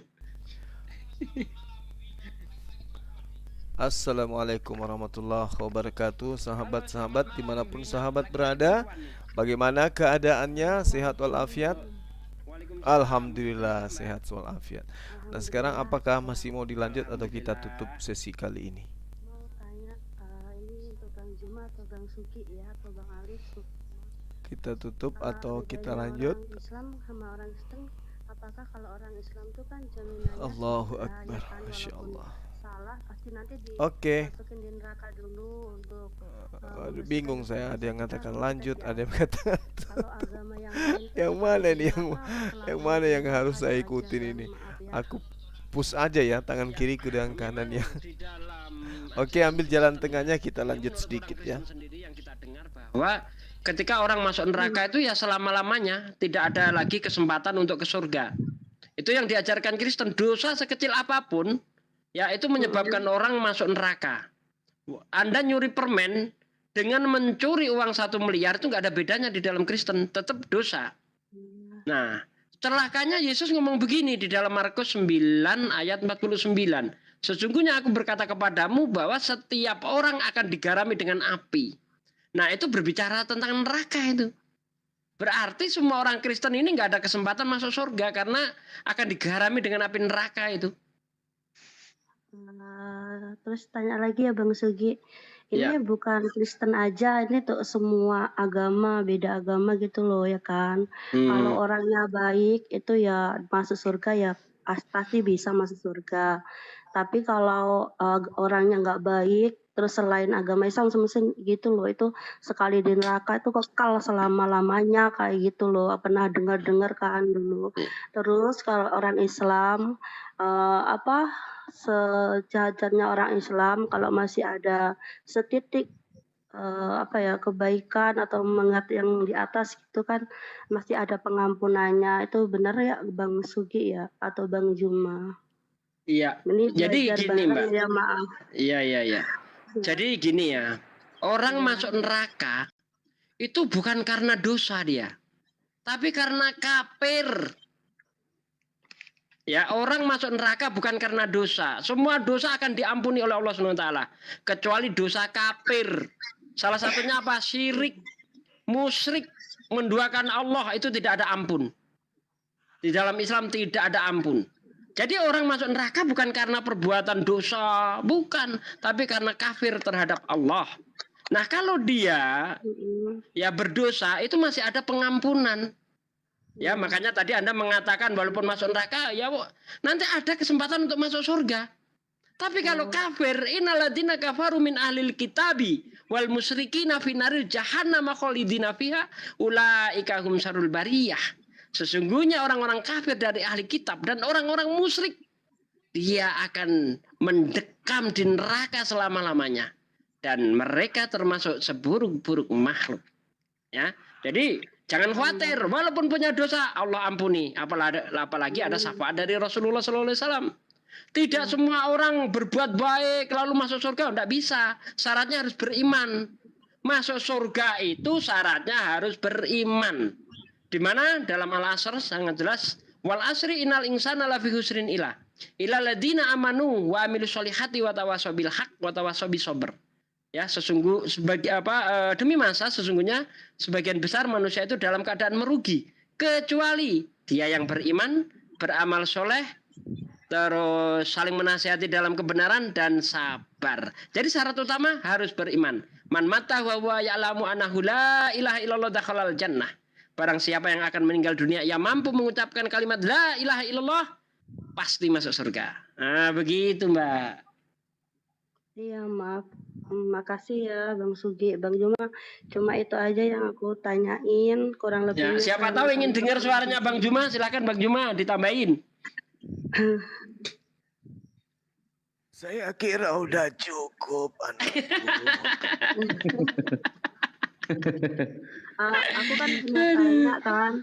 Assalamualaikum warahmatullahi wabarakatuh. Sahabat-sahabat dimanapun sahabat berada, bagaimana keadaannya? Sehat walafiat? Alhamdulillah sehat walafiat. Nah sekarang apakah masih mau dilanjut atau kita tutup sesi kali ini? Kita tutup atau kita lanjut?
Islam sama orang Kristen, apakah kalau orang Islam itu kan jaminannya
Allahu
surga,
Akbar,
ya kan?
Masya
Walaupun
Allah.
salah pasti nanti
Oke.
dimasukin di neraka dulu untuk
Aduh, bingung saya, ada yang mengatakan lanjut, ada yang mengatakan
kalau agama yang lain
yang mana nih yang mana yang harus saya ikutin ini? Aku push aja ya tangan kiriku dengan kanannya. Oke, ambil jalan tengahnya, kita lanjut sedikit ya.
Bahwa ketika orang masuk neraka itu ya selama-lamanya tidak ada lagi kesempatan untuk ke surga. Itu yang diajarkan Kristen. Dosa sekecil apapun ya itu menyebabkan orang masuk neraka. Anda nyuri permen dengan mencuri uang 1 miliar itu nggak ada bedanya di dalam Kristen, tetap dosa. Nah, celakanya Yesus ngomong begini di dalam Markus 9 ayat 49. Sesungguhnya aku berkata kepadamu bahwa setiap orang akan digarami dengan api. Nah, itu berbicara tentang neraka itu. Berarti semua orang Kristen ini nggak ada kesempatan masuk surga karena akan digarami dengan api neraka itu.
Terus tanya lagi ya Bang Sugi, ini bukan Kristen aja, ini tuh semua agama, beda agama gitu loh ya kan. Kalau orangnya baik itu ya masuk surga ya pasti bisa masuk surga. Tapi kalau orangnya nggak baik, terus selain agama Islam semestinya gitu loh, itu sekali di neraka itu kekal selama-lamanya kayak gitu loh. Pernah dengar-dengar kan dulu. Terus kalau orang Islam sejajarnya orang Islam kalau masih ada setitik kebaikan atau mengat yang di atas gitu kan masih ada pengampunannya. Itu benar ya Bang Sugi ya atau Bang Juma?
Iya.
Ini
Jadi gini Mbak.
Ya maaf.
Iya. Jadi gini ya, orang masuk neraka itu bukan karena dosa dia, tapi karena kafir. Ya, orang masuk neraka bukan karena dosa. Semua dosa akan diampuni oleh Allah SWT, kecuali dosa kafir. Salah satunya apa? Syirik, musyrik, menduakan Allah, itu tidak ada ampun. Di dalam Islam tidak ada ampun. Jadi orang masuk neraka bukan karena perbuatan dosa, bukan, tapi karena kafir terhadap Allah. Nah, kalau dia ya berdosa, itu masih ada pengampunan. Ya, makanya tadi Anda mengatakan walaupun masuk neraka, ya nanti ada kesempatan untuk masuk surga. Tapi kalau kafir, innalladzina kafaru min ahlil kitabi wal musyrikina fi naril jahannam khalidina fiha ulaika hum syarrul bariyah. Sesungguhnya orang-orang kafir dari ahli kitab dan orang-orang musyrik, dia akan mendekam di neraka selama-lamanya. Dan mereka termasuk seburuk-buruk makhluk. Ya, jadi jangan khawatir, walaupun punya dosa Allah ampuni. Apalagi ada syafaat dari Rasulullah SAW. Tidak semua orang berbuat baik lalu masuk surga, tidak bisa. Syaratnya harus beriman. Masuk surga itu syaratnya harus beriman. Di mana dalam Al-Asr sangat jelas, wal asri innal insana lafi husrin ila ladina amanu wa amilus solihati wa tawasaw bil haq wa tawasaw bis sabr. Ya, demi masa sesungguhnya sebagian besar manusia itu dalam keadaan merugi kecuali dia yang beriman, beramal soleh, terus saling menasihati dalam kebenaran dan sabar. Jadi syarat utama harus beriman. Man mata wa huwa ya'lamu annahu la ilaha illallah dakhalal jannah. Barang siapa yang akan meninggal dunia yang mampu mengucapkan kalimat la ilaha illallah pasti masuk surga. Nah, begitu, Mbak.
Iya, maaf. Makasih ya Bang Sugi, Bang Juma. Cuma itu aja yang aku tanyain, kurang
Ya,
lebihnya
siapa
saya
tahu ingin
minta
dengar
maaf.
suaranya Bang Juma, silakan Bang Juma ditambahin.
Saya kira udah cukup
Aku kan pernah tanya kan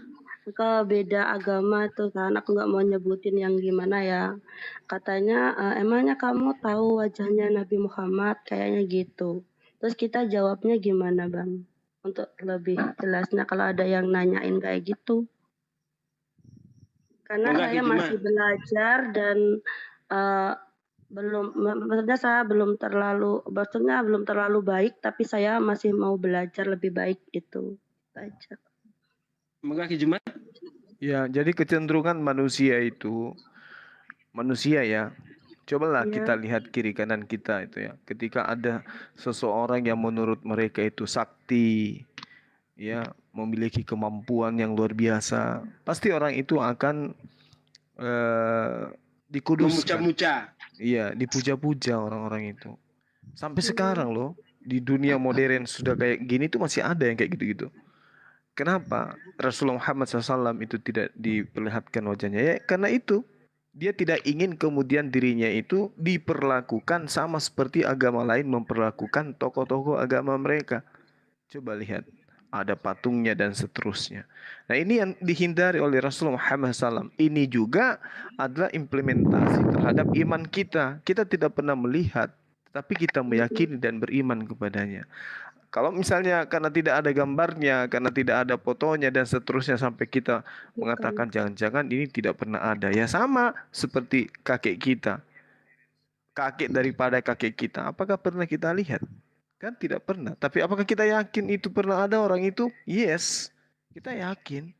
ke beda agama tuh kan, aku nggak mau nyebutin yang gimana ya. Katanya emangnya kamu tahu wajahnya Nabi Muhammad, kayaknya gitu. Terus kita jawabnya gimana Bang? Untuk lebih jelasnya kalau ada yang nanyain kayak gitu. Karena
Enggak,
saya
Ki Juma.
masih belajar dan maksudnya saya belum terlalu baik, tapi saya masih mau belajar lebih baik itu aja.
Moga Ki Juma.
Ya, jadi kecenderungan manusia ya. Cobalah
Iya.
kita lihat kiri kanan kita itu ya. Ketika ada seseorang yang menurut mereka itu sakti, ya, memiliki kemampuan yang luar biasa, pasti orang itu akan dikuduskan.
Memuja-muja.
Iya, dipuja-puja orang-orang itu. Sampai sekarang loh, di dunia modern sudah kayak gini tuh masih ada yang kayak gitu-gitu. Kenapa Rasulullah Muhammad SAW itu tidak diperlihatkan wajahnya? Ya karena itu dia tidak ingin kemudian dirinya itu diperlakukan sama seperti agama lain memperlakukan tokoh-tokoh agama mereka. Coba lihat, ada patungnya dan seterusnya. Nah ini yang dihindari oleh Rasulullah Muhammad SAW. Ini juga adalah implementasi terhadap iman kita. Kita tidak pernah melihat, tapi kita meyakini dan beriman kepadanya. Kalau misalnya karena tidak ada gambarnya, karena tidak ada fotonya dan seterusnya sampai kita mengatakan jangan-jangan ini tidak pernah ada. Ya sama seperti kakek kita. Kakek daripada kakek kita. Apakah pernah kita lihat? Kan tidak pernah. Tapi apakah kita yakin itu pernah ada orang itu? Yes. Kita yakin.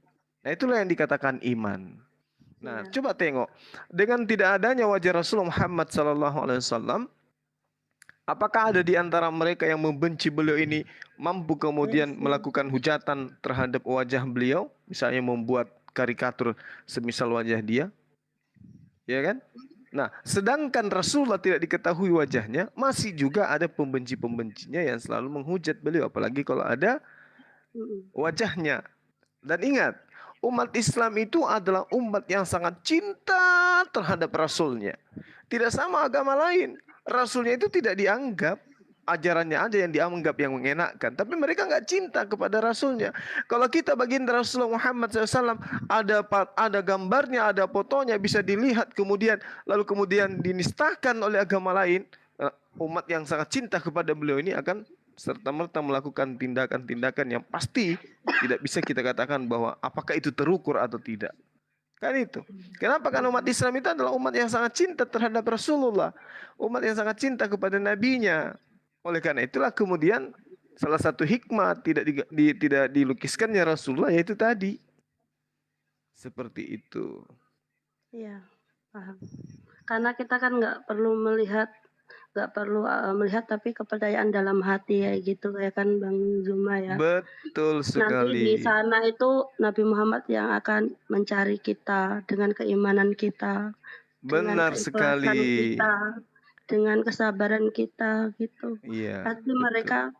Nah itulah yang dikatakan iman. Nah coba tengok. Dengan tidak adanya wajah Rasulullah Muhammad SAW, apakah ada di antara mereka yang membenci beliau ini mampu kemudian melakukan hujatan terhadap wajah beliau? Misalnya membuat karikatur semisal wajah dia. Ya kan? Nah, sedangkan Rasulullah tidak diketahui wajahnya, masih juga ada pembenci-pembencinya yang selalu menghujat beliau. Apalagi kalau ada wajahnya. Dan ingat, umat Islam itu adalah umat yang sangat cinta terhadap Rasulnya. Tidak sama agama lain. Rasulnya itu tidak dianggap, ajarannya aja yang dianggap yang mengenakkan. Tapi mereka nggak cinta kepada Rasulnya. Kalau kita baginda Rasulullah Muhammad SAW, ada gambarnya, ada fotonya, bisa dilihat lalu kemudian dinistakan oleh agama lain, umat yang sangat cinta kepada beliau ini akan serta-merta melakukan tindakan-tindakan yang pasti tidak bisa kita katakan bahwa apakah itu terukur atau tidak. Kan itu. Kenapa? Karena umat Islam itu adalah umat yang sangat cinta terhadap Rasulullah. Umat yang sangat cinta kepada nabinya. Oleh karena itulah kemudian salah satu hikmah tidak dilukiskannya Rasulullah yaitu tadi. Seperti itu.
Iya, paham. Karena kita kan nggak perlu melihat tapi kepercayaan dalam hati ya gitu ya kan Bang Zuma ya.
Betul
Nanti
sekali.
di sana itu Nabi Muhammad yang akan mencari kita dengan keimanan kita, dengan
Benar
keikhlasan
sekali.
kita, dengan kesabaran kita gitu.
Iya.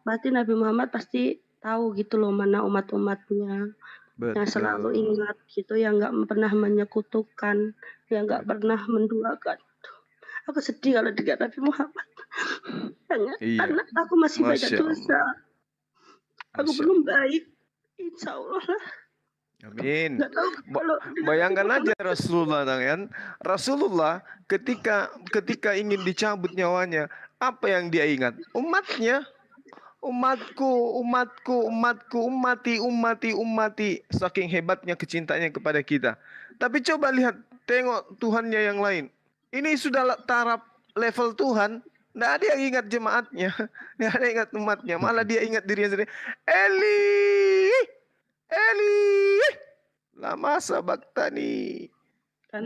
Pasti Nabi Muhammad pasti tahu gitu loh mana umat-umatnya yang selalu ingat gitu, yang nggak pernah menyekutukan, yang nggak pernah menduakan. Aku sedih kalau dengar Nabi Muhammad.
Iya.
Karena aku masih banyak
Masya
dosa. Aku belum baik. Insya Allah lah.
Amin.
Nggak tahu kalau
Bayangkan aja Rasulullah kan. Rasulullah ketika ingin dicabut nyawanya, apa yang dia ingat? Umatnya. Umatku, ummati. Saking hebatnya kecintanya kepada kita. Tapi coba lihat, tengok Tuhannya yang lain. Ini sudah taraf level Tuhan. Tidak ada yang ingat jemaatnya. Tidak ada yang ingat umatnya. Malah dia ingat dirinya sendiri. Eli, lama sabaktani.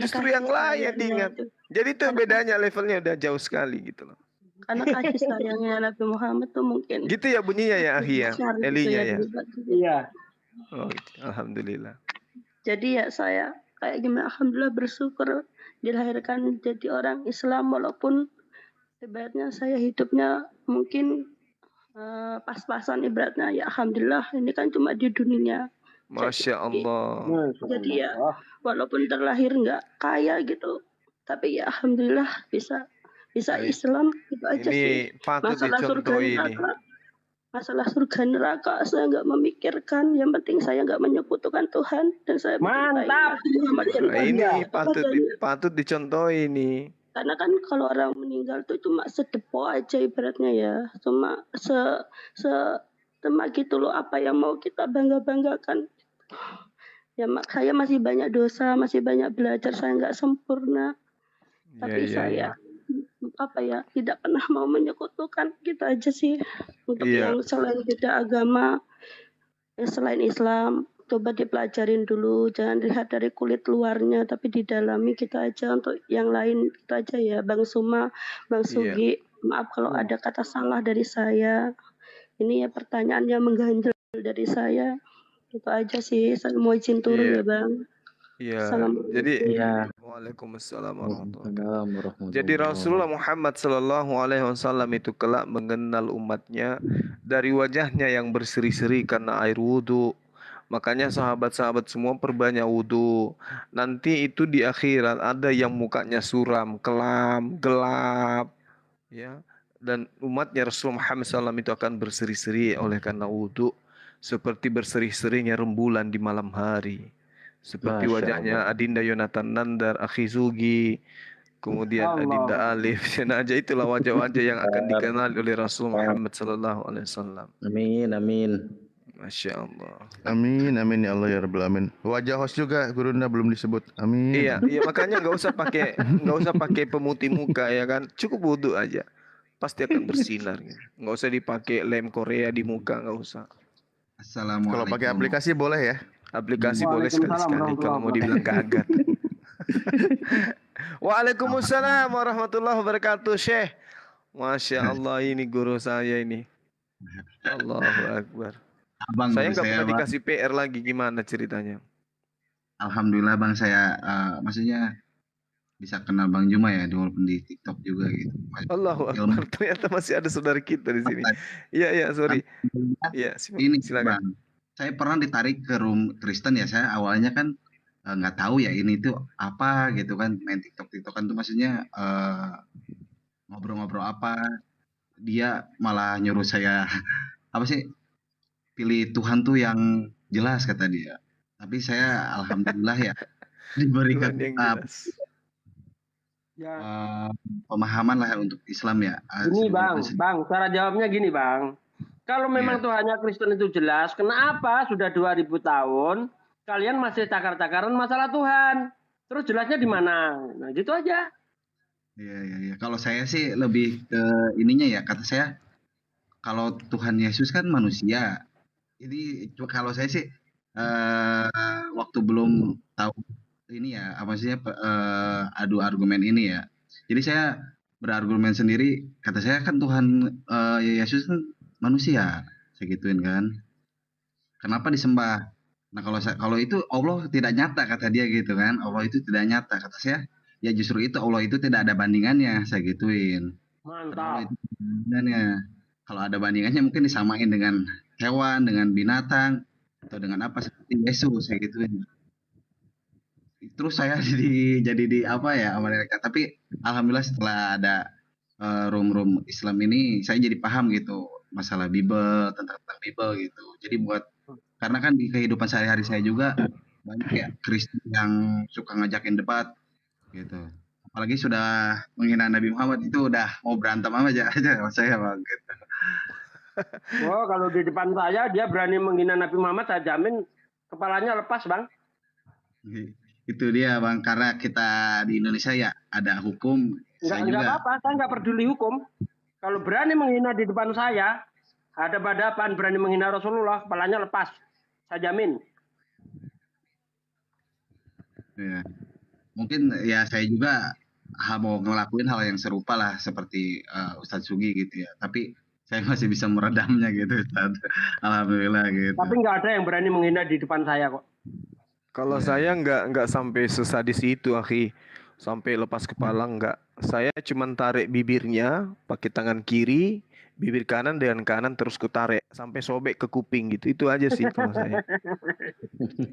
Justru yang lain yang diingat. Jadi itu bedanya levelnya udah jauh sekali gitu loh.
Karena kasih sayangnya Nabi Muhammad tuh mungkin
Gitu ya bunyinya ya akhi ya,
besar gitu
Elinya
ya
ya.
di batin.
Iya.
Oh, gitu. Alhamdulillah.
Jadi ya saya kayak gimana, alhamdulillah bersyukur dilahirkan jadi orang Islam, walaupun ibaratnya saya hidupnya mungkin pas-pasan ibaratnya, ya alhamdulillah ini kan cuma di dunia.
Masya Allah.
Jadi ya walaupun terlahir nggak kaya gitu, tapi ya alhamdulillah bisa
Baik.
Islam, itu aja sih.
Ini patut
Masalah surga
dicontoh ini.
neraka, masalah surga neraka saya nggak memikirkan, yang penting saya nggak menyekutukan Tuhan dan saya
Mantap.
Nah, ini patut dicontoh ini.
Karena kan kalau orang meninggal tuh cuma sedepo aja ibaratnya ya, cuma semak gitu loh, apa yang mau kita banggakan. Ya saya masih banyak dosa, masih banyak belajar, saya nggak sempurna, tapi saya tidak pernah mau menyekutukan, gitu aja sih. Untuk yang selain beda agama, selain Islam, coba dipelajarin dulu, jangan lihat dari kulit luarnya, tapi didalami gitu aja. Untuk yang lain itu aja ya, Bang Suma, Bang Sugi, maaf kalau ada kata salah dari saya. Ini ya pertanyaan yang mengganjal dari saya. Itu aja sih, saya mau izin turun ya Bang.
Iya.
Assalamualaikum.
Jadi Waalaikumsalam warahmatullahi wabarakatuh. Jadi Rasulullah Muhammad sallallahu alaihi wasallam itu kelak mengenal umatnya dari wajahnya yang berseri-seri karena air wudu. Makanya sahabat-sahabat semua perbanyak wudu. Nanti itu di akhirat ada yang mukanya suram, kelam, gelap, ya. Dan umatnya Rasulullah Muhammad SAW itu akan berseri-seri oleh karena wudu, seperti berseri-serinya rembulan di malam hari. Seperti
Masya
wajahnya
Allah.
Adinda Yonatan Nandar, Akhi Zugi, kemudian Adinda Alif, aja itulah wajah-wajah yang akan dikenal oleh Rasul Muhammad sallallahu alaihi wasallam.
Amin, amin.
Masya Allah.
Amin, amin ya Allah ya Rabbal Alamin. Wajah host juga Gurunda belum disebut. Amin.
Iya, makanya nggak usah pakai pemutih muka ya kan, cukup wudu aja, pasti akan bersinar. Gitu. Nggak usah dipakai lem Korea di muka, nggak usah.
Assalamualaikum. Kalau pakai aplikasi boleh ya?
Aplikasi boleh sekali-sekali kalau mau dibilang kaget. Waalaikumsalam warahmatullahi wabarakatuh, Syekh. Masya Allah, ini guru saya ini. Allahu Akbar.
Abang,
Saya
guru
nggak
saya,
pernah
Bang.
dikasih PR lagi, gimana ceritanya?
Alhamdulillah Bang, saya maksudnya bisa kenal Bang Juma ya, walaupun di TikTok juga gitu.
Allahu Akbar, ternyata masih ada saudara kita di sini. Iya, sorry. Iya,
Ini
silakan.
Bang, saya pernah ditarik ke room Kristen ya. Saya awalnya kan nggak tahu ya ini tuh apa gitu kan, main TikTok-TikTokan tuh maksudnya ngobrol-ngobrol apa. Dia malah nyuruh saya apa sih, pilih Tuhan tuh yang jelas kata dia. Tapi saya alhamdulillah ya diberikan pemahaman lah untuk Islam ya.
Gini Bang, cara jawabnya gini Bang. Kalau memang Tuhannya Kristen itu jelas, kenapa sudah 2000 tahun kalian masih cakar-cakaran masalah Tuhan? Terus jelasnya di mana? Nah, gitu aja.
Iya. Kalau saya sih lebih ke ininya ya, kata saya kalau Tuhan Yesus kan manusia. Ini kalau saya sih waktu belum tahu ini ya, apa sih adu argumen ini ya. Jadi saya berargumen sendiri, kata saya kan Tuhan Yesus kan manusia, saya gituin kan. Kenapa disembah? Nah kalau itu Allah tidak nyata kata dia gitu kan. Allah itu tidak nyata kata saya. Ya justru itu Allah itu tidak ada bandingannya, saya gituin.
Mantap.
Kalau ada bandingannya mungkin disamain dengan hewan, dengan binatang, atau dengan apa seperti Yesus, saya gituin. Terus saya jadi di apa ya mereka. Tapi alhamdulillah setelah ada room Islam ini, saya jadi paham gitu masalah Bible, tentang Bible gitu. Jadi karena kan di kehidupan sehari-hari saya juga banyak ya Kristen yang suka ngajakin debat gitu. Apalagi sudah menghina Nabi Muhammad, itu udah mau berantem aja saya Bang gitu.
Oh, kalau di depan saya dia berani menghina Nabi Muhammad, saya jamin kepalanya lepas Bang.
Itu dia Bang, karena kita di Indonesia ya ada hukum.
Enggak apa-apa, saya nggak peduli hukum. Kalau berani menghina di depan saya, hadap-hadapan berani menghina Rasulullah, kepalanya lepas. Saya jamin.
Ya. Mungkin ya saya juga mau ngelakuin hal yang serupa lah seperti Ustadz Sugi gitu ya. Tapi saya masih bisa meredamnya gitu Ustadz. Alhamdulillah gitu.
Tapi nggak ada yang berani menghina di depan saya kok.
Kalau saya nggak sampai sesadis itu, akhi. Sampai lepas kepala nggak. Saya cuman tarik bibirnya pakai tangan kiri, bibir kanan dengan kanan terus kutarik sampai sobek ke kuping gitu. Itu aja sih kalau saya.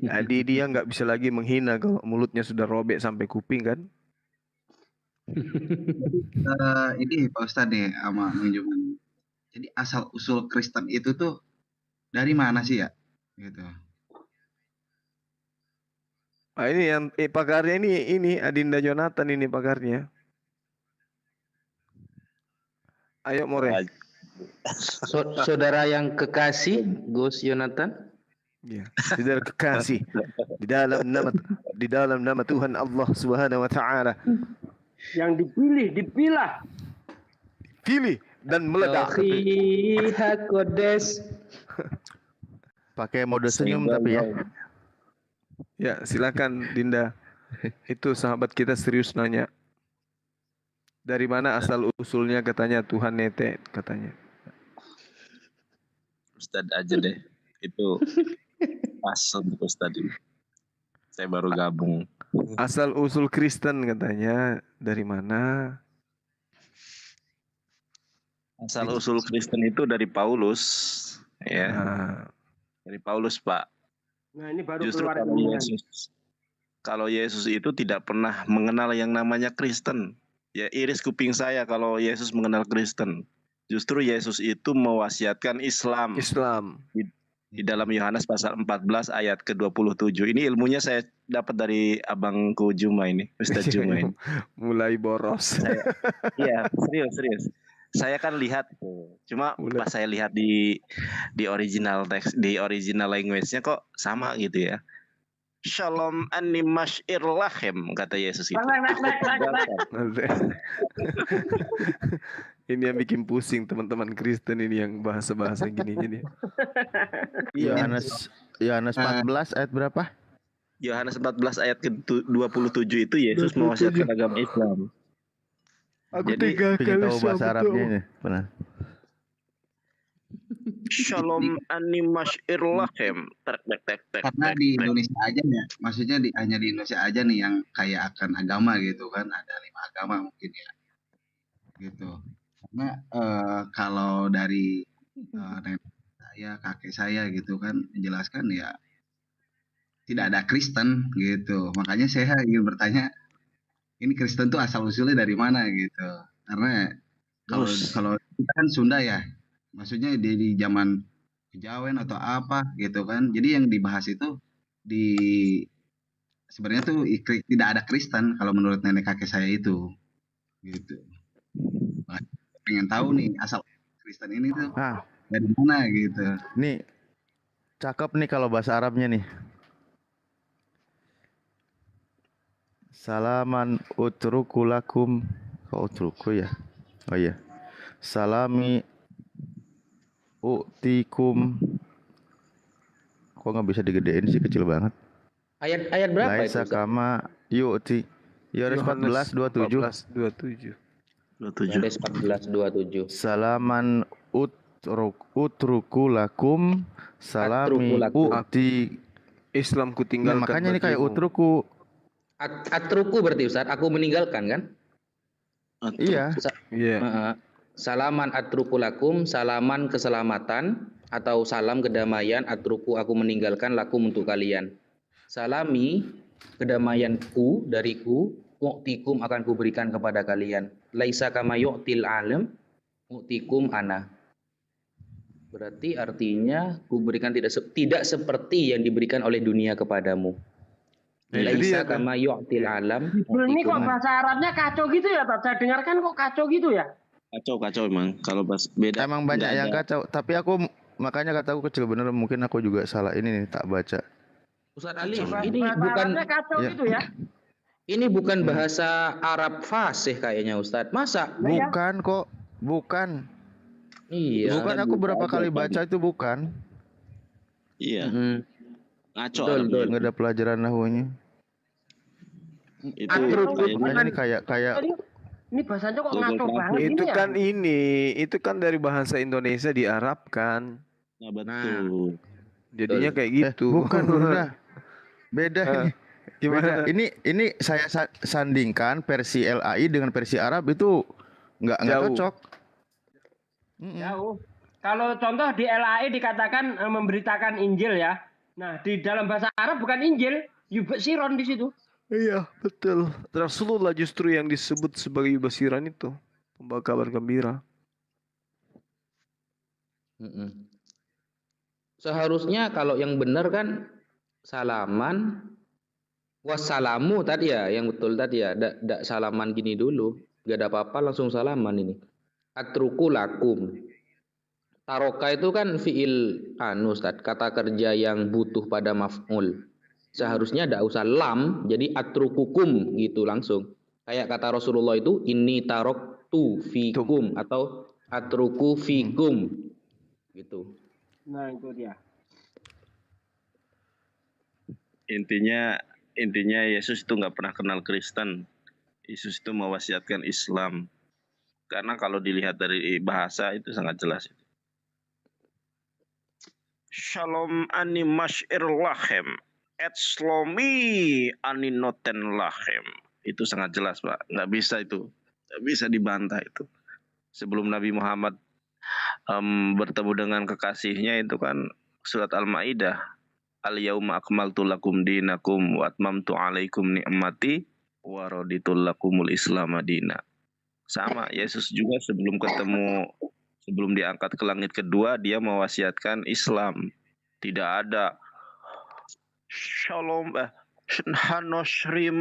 Jadi dia nggak bisa lagi menghina kalau mulutnya sudah robek sampai kuping kan.
Ini Pak Ustadz nih sama Junjuman. Jadi asal usul Kristen itu tuh dari mana sih ya? Gitu.
Ah, ini yang pakarnya ini Adinda Jonathan ini pakarnya. Ayo More.
Saudara yang kekasih, Gus Yonatan.
Ya, saudara kekasih di dalam nama Tuhan Allah Subhanahu wa taala.
Yang dipilah.
Pilih dan meledak.
Pakai mode senyum tapi ya.
Ya, silakan Dinda. Itu sahabat kita serius nanya. Dari mana asal usulnya katanya Tuhan nete katanya.
Ustadz aja deh. Itu pas untuk Ustadz ini. Saya baru gabung.
Asal usul Kristen katanya dari mana?
Asal usul Kristen itu dari Paulus, ya. Dari Paulus, Pak.
Nah, ini baru
Justru
keluar
kalau Yesus itu tidak pernah mengenal yang namanya Kristen. Ya iris kuping saya kalau Yesus mengenal Kristen. Justru Yesus itu mewasiatkan Islam. Di dalam Yohanes pasal 14 ayat ke-27. Ini ilmunya saya dapat dari abangku Juma ini, Ustadz Juma ini.
Mulai boros.
Iya, serius. Saya kan lihat cuma pas saya lihat di original teks, di original language-nya kok sama gitu ya. Shalom anni mash'ir lahem kata Yesus itu.
Ini yang bikin pusing teman-teman Kristen ini yang bahasa-bahasa gini-gini.
Yohanes 14 ayat berapa?
Yohanes 14 ayat ke-27 itu Yesus mewasiatkan agama Islam.
Aku
Jadi
tahu bahasa Arabnya ini. Benar.
Shalom anni mash'ir lahem.
Karena di Indonesia aja ya, maksudnya hanya di Indonesia aja nih yang kaya akan agama gitu kan, ada 5 agama mungkin ya, gitu. Karena kalau dari nenek saya, kakek saya gitu kan menjelaskan ya tidak ada Kristen gitu. Makanya saya ingin bertanya, ini Kristen tuh asal usulnya dari mana gitu? Karena kalau kita kan Sunda ya, maksudnya di zaman kejawen atau apa gitu kan. Jadi yang dibahas itu sebenarnya tuh tidak ada Kristen kalau menurut nenek kakek saya itu gitu. Nah, pengen tahu nih asal Kristen ini tuh dari mana gitu.
Nih cakep nih kalau bahasa Arabnya nih. Salaman utruku lakum. Kok utruku ya? Oh iya. Salami utikum. Kok nggak bisa digedein sih, kecil banget.
Ayat berapa
Laisa
itu?
kama yu'ti. Yohanes 14:27.
14:27.
Salaman utruku lakum. Salami u'ti.
Islam ku tinggalkan.
Nah, makanya ini kayak utruku.
Atruku berarti Ustaz, aku meninggalkan kan?
Iya.
Salaman atruku lakum, salaman keselamatan atau salam kedamaian, atruku aku meninggalkan lakum untuk kalian. Salami kedamaianku dariku, mu'tikum akan kuberikan kepada kalian. Laisa kama yu'til alam, mu'tikum ana. Berarti artinya kuberikan tidak seperti yang diberikan oleh dunia kepadamu. Laisa kama yu'til alam.
Ini kok bahasa Arabnya kacau gitu ya, Pak? Saya dengarkan kok kacau gitu ya.
Kacau emang kalau beda.
Emang banyak yang kacau, tapi aku makanya kataku kecil bener, mungkin aku juga salah ini nih tak baca.
Ustaz Ali, ini bukan
kacau gitu ya.
Ini bukan bahasa Arab fasih kayaknya Ustaz. Masa?
Bukan kok, bukan.
Iya.
Bukan, aku berapa kali baca itu bukan.
Iya. Ngaco.
Nggak ada pelajaran nahunya.
Itu
Atruku
ayatnya
Makanya ini kayak
Ini bahasanya kok
Google
ngaco banget
Translate.
ini ya?
Itu kan dari bahasa Indonesia diarabkan.
Nah, betul.
Jadinya kayak gitu.
bukan Bruna. Beda
Eh,
ini. Beda.
Gimana?
Ini saya sandingkan versi LAI dengan versi Arab itu nggak
Jauh.
cocok.
Jauh. Kalau contoh di LAI dikatakan memberitakan Injil ya. Nah, di dalam bahasa Arab bukan Injil, yubsiron di situ.
Iya, betul. Rasulullah justru yang disebut sebagai basiran itu, pembawa kabar gembira.
Seharusnya kalau yang benar kan salaman wassalamu tadi ya, yang betul tadi ya. Dak salaman gini dulu, gak ada apa-apa langsung salaman ini. Atruku lakum. Taroka itu kan fiil Ustaz, kata kerja yang butuh pada maf'ul. Seharusnya tidak usah lam, jadi atrukukum gitu langsung. Kayak kata Rasulullah itu inni taroktu fikum atau atruku fikum gitu.
Nah, itu dia.
Intinya Yesus itu nggak pernah kenal Kristen. Yesus itu mewasiatkan Islam. Karena kalau dilihat dari bahasa itu sangat jelas. Shalom ani masyir lahem. Etslomi ani noten lahem. Itu sangat jelas, Pak. Nggak bisa itu. Nggak bisa dibantah itu. Sebelum Nabi Muhammad bertemu dengan kekasihnya itu kan surat Al-Maidah. Al-yauma akmaltu lakum dinakum wa atmamtu alaikum ni'mati wa raditu lakumul Islam madina. Sama, Yesus juga sebelum diangkat ke langit kedua, dia mewasiatkan Islam. Tidak ada Shalom Hanoshrim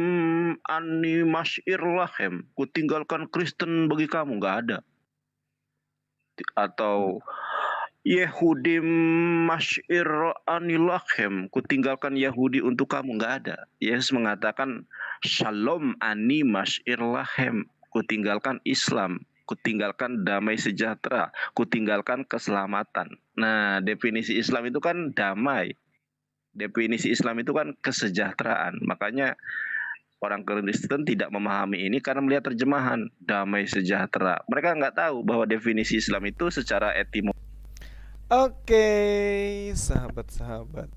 ani masyir lahem. Kutinggalkan Kristen bagi kamu, nggak ada. Atau Yehudim masyir ani lahem. Kutinggalkan Yahudi untuk kamu, nggak ada. Yesus mengatakan Shalom ani masyir lahem. Kutinggalkan Islam, kutinggalkan damai sejahtera, kutinggalkan keselamatan. Nah, definisi Islam itu kan damai. Definisi Islam itu kan kesejahteraan. Makanya orang Kristen tidak memahami ini karena melihat terjemahan damai sejahtera. Mereka nggak tahu bahwa definisi Islam itu secara etimologi.
Oke, sahabat-sahabat.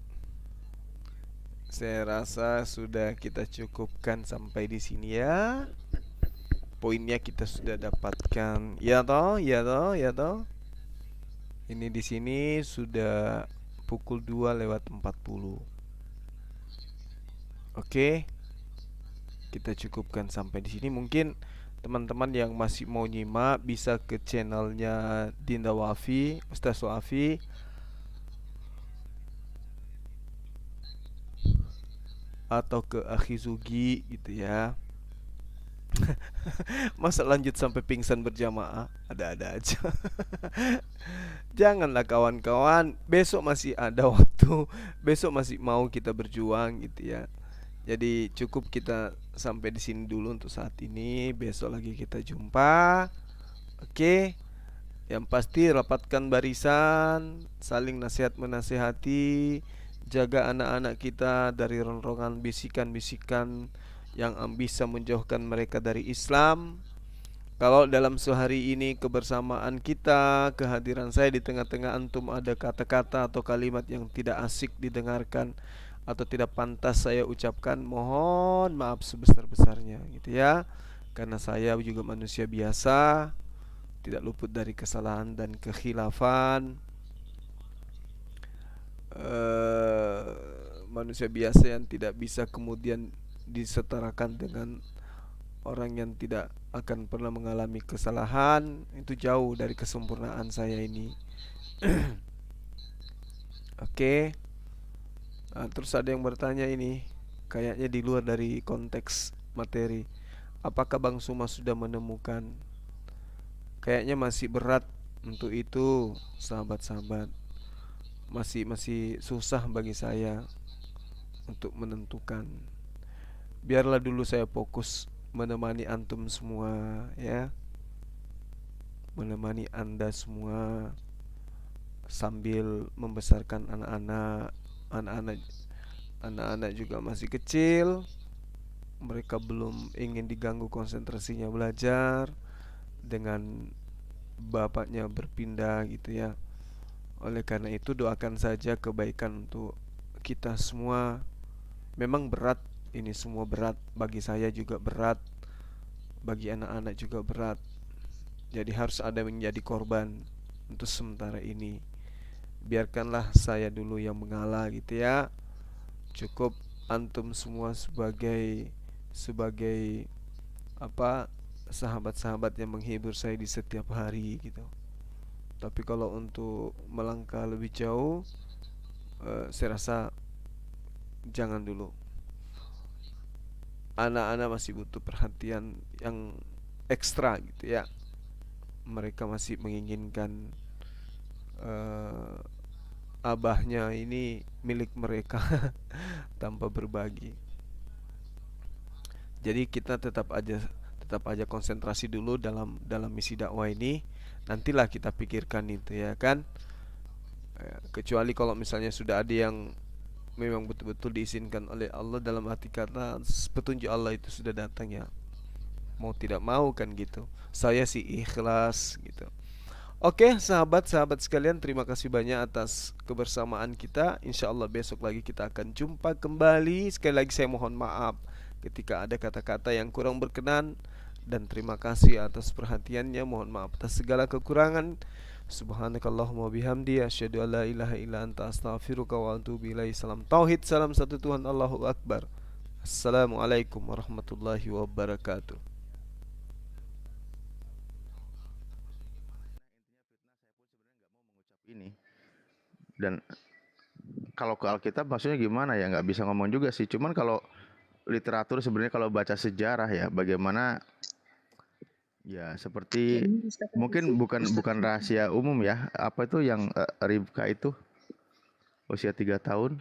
Saya rasa sudah kita cukupkan sampai di sini ya. Poinnya kita sudah dapatkan. Ya toh. Ini di sini sudah pukul 2:40. Oke. Kita cukupkan sampai di sini. Mungkin teman-teman yang masih mau nyimak bisa ke channelnya Dinda Wafi, Ustaz Wafi. Atau ke Akhi Zugi gitu ya. Masa lanjut sampai pingsan berjamaah? Ada-ada aja. Janganlah kawan-kawan. Besok masih ada waktu. Besok masih mau kita berjuang gitu ya. Jadi cukup kita sampai di sini dulu untuk saat ini. Besok lagi kita jumpa. Oke. Yang pasti rapatkan barisan, saling nasihat menasihati, jaga anak-anak kita dari ronrongan bisikan-bisikan yang bisa menjauhkan mereka dari Islam. Kalau dalam sehari ini kebersamaan kita, kehadiran saya di tengah-tengah antum ada kata-kata atau kalimat yang tidak asik didengarkan atau tidak pantas saya ucapkan, mohon maaf sebesar-besarnya gitu ya. Karena saya juga manusia biasa, tidak luput dari kesalahan dan kekhilafan. Manusia biasa yang tidak bisa kemudian disetarakan dengan orang yang tidak akan pernah mengalami kesalahan. Itu jauh dari kesempurnaan saya ini. Oke. Nah, terus ada yang bertanya ini, kayaknya di luar dari konteks materi. Apakah Bang Suma sudah menemukan? Kayaknya masih berat untuk itu, sahabat-sahabat. Masih susah bagi saya untuk menentukan. Biarlah dulu saya fokus menemani antum semua ya. Menemani Anda semua sambil membesarkan anak-anak. Anak-anak juga masih kecil. mereka belum ingin diganggu konsentrasinya belajar dengan bapaknya berpindah gitu ya. Oleh karena itu doakan saja kebaikan untuk kita semua. Memang berat, ini semua berat, bagi saya juga berat, bagi anak-anak juga berat. Jadi harus ada menjadi korban untuk sementara ini. Biarkanlah saya dulu yang mengalah gitu ya. Cukup antum semua sebagai sahabat-sahabat yang menghibur saya di setiap hari gitu. Tapi kalau untuk melangkah lebih jauh, saya rasa jangan dulu. Anak-anak masih butuh perhatian yang ekstra gitu ya. Mereka masih menginginkan abahnya ini milik mereka tanpa berbagi. Jadi kita tetap aja konsentrasi dulu dalam misi dakwah ini. Nantilah kita pikirkan itu ya kan. Kecuali kalau misalnya sudah ada yang memang betul-betul diizinkan oleh Allah, dalam arti kata petunjuk Allah itu sudah datang ya, mau tidak mau kan gitu. Saya sih ikhlas gitu. Oke sahabat-sahabat sekalian, terima kasih banyak atas kebersamaan kita. Insya Allah besok lagi kita akan jumpa kembali. Sekali lagi saya mohon maaf ketika ada kata-kata yang kurang berkenan, dan terima kasih atas perhatiannya. Mohon maaf atas segala kekurangan. Subhanakallahumma bihamdi asyhadu an la ilaha illa anta astaghfiruka wa atubu ilaik. Salam tauhid, salam satu Tuhan, Allahu akbar. Assalamualaikum warahmatullahi wabarakatuh.
Ini dan kalau ke Alkitab maksudnya gimana ya, nggak bisa ngomong juga sih. Cuman kalau literatur sebenarnya, kalau baca sejarah ya, bagaimana ya, seperti mungkin bukan rahasia umum ya, apa itu yang Ribka itu usia 3 tahun.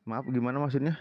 Maaf, gimana maksudnya?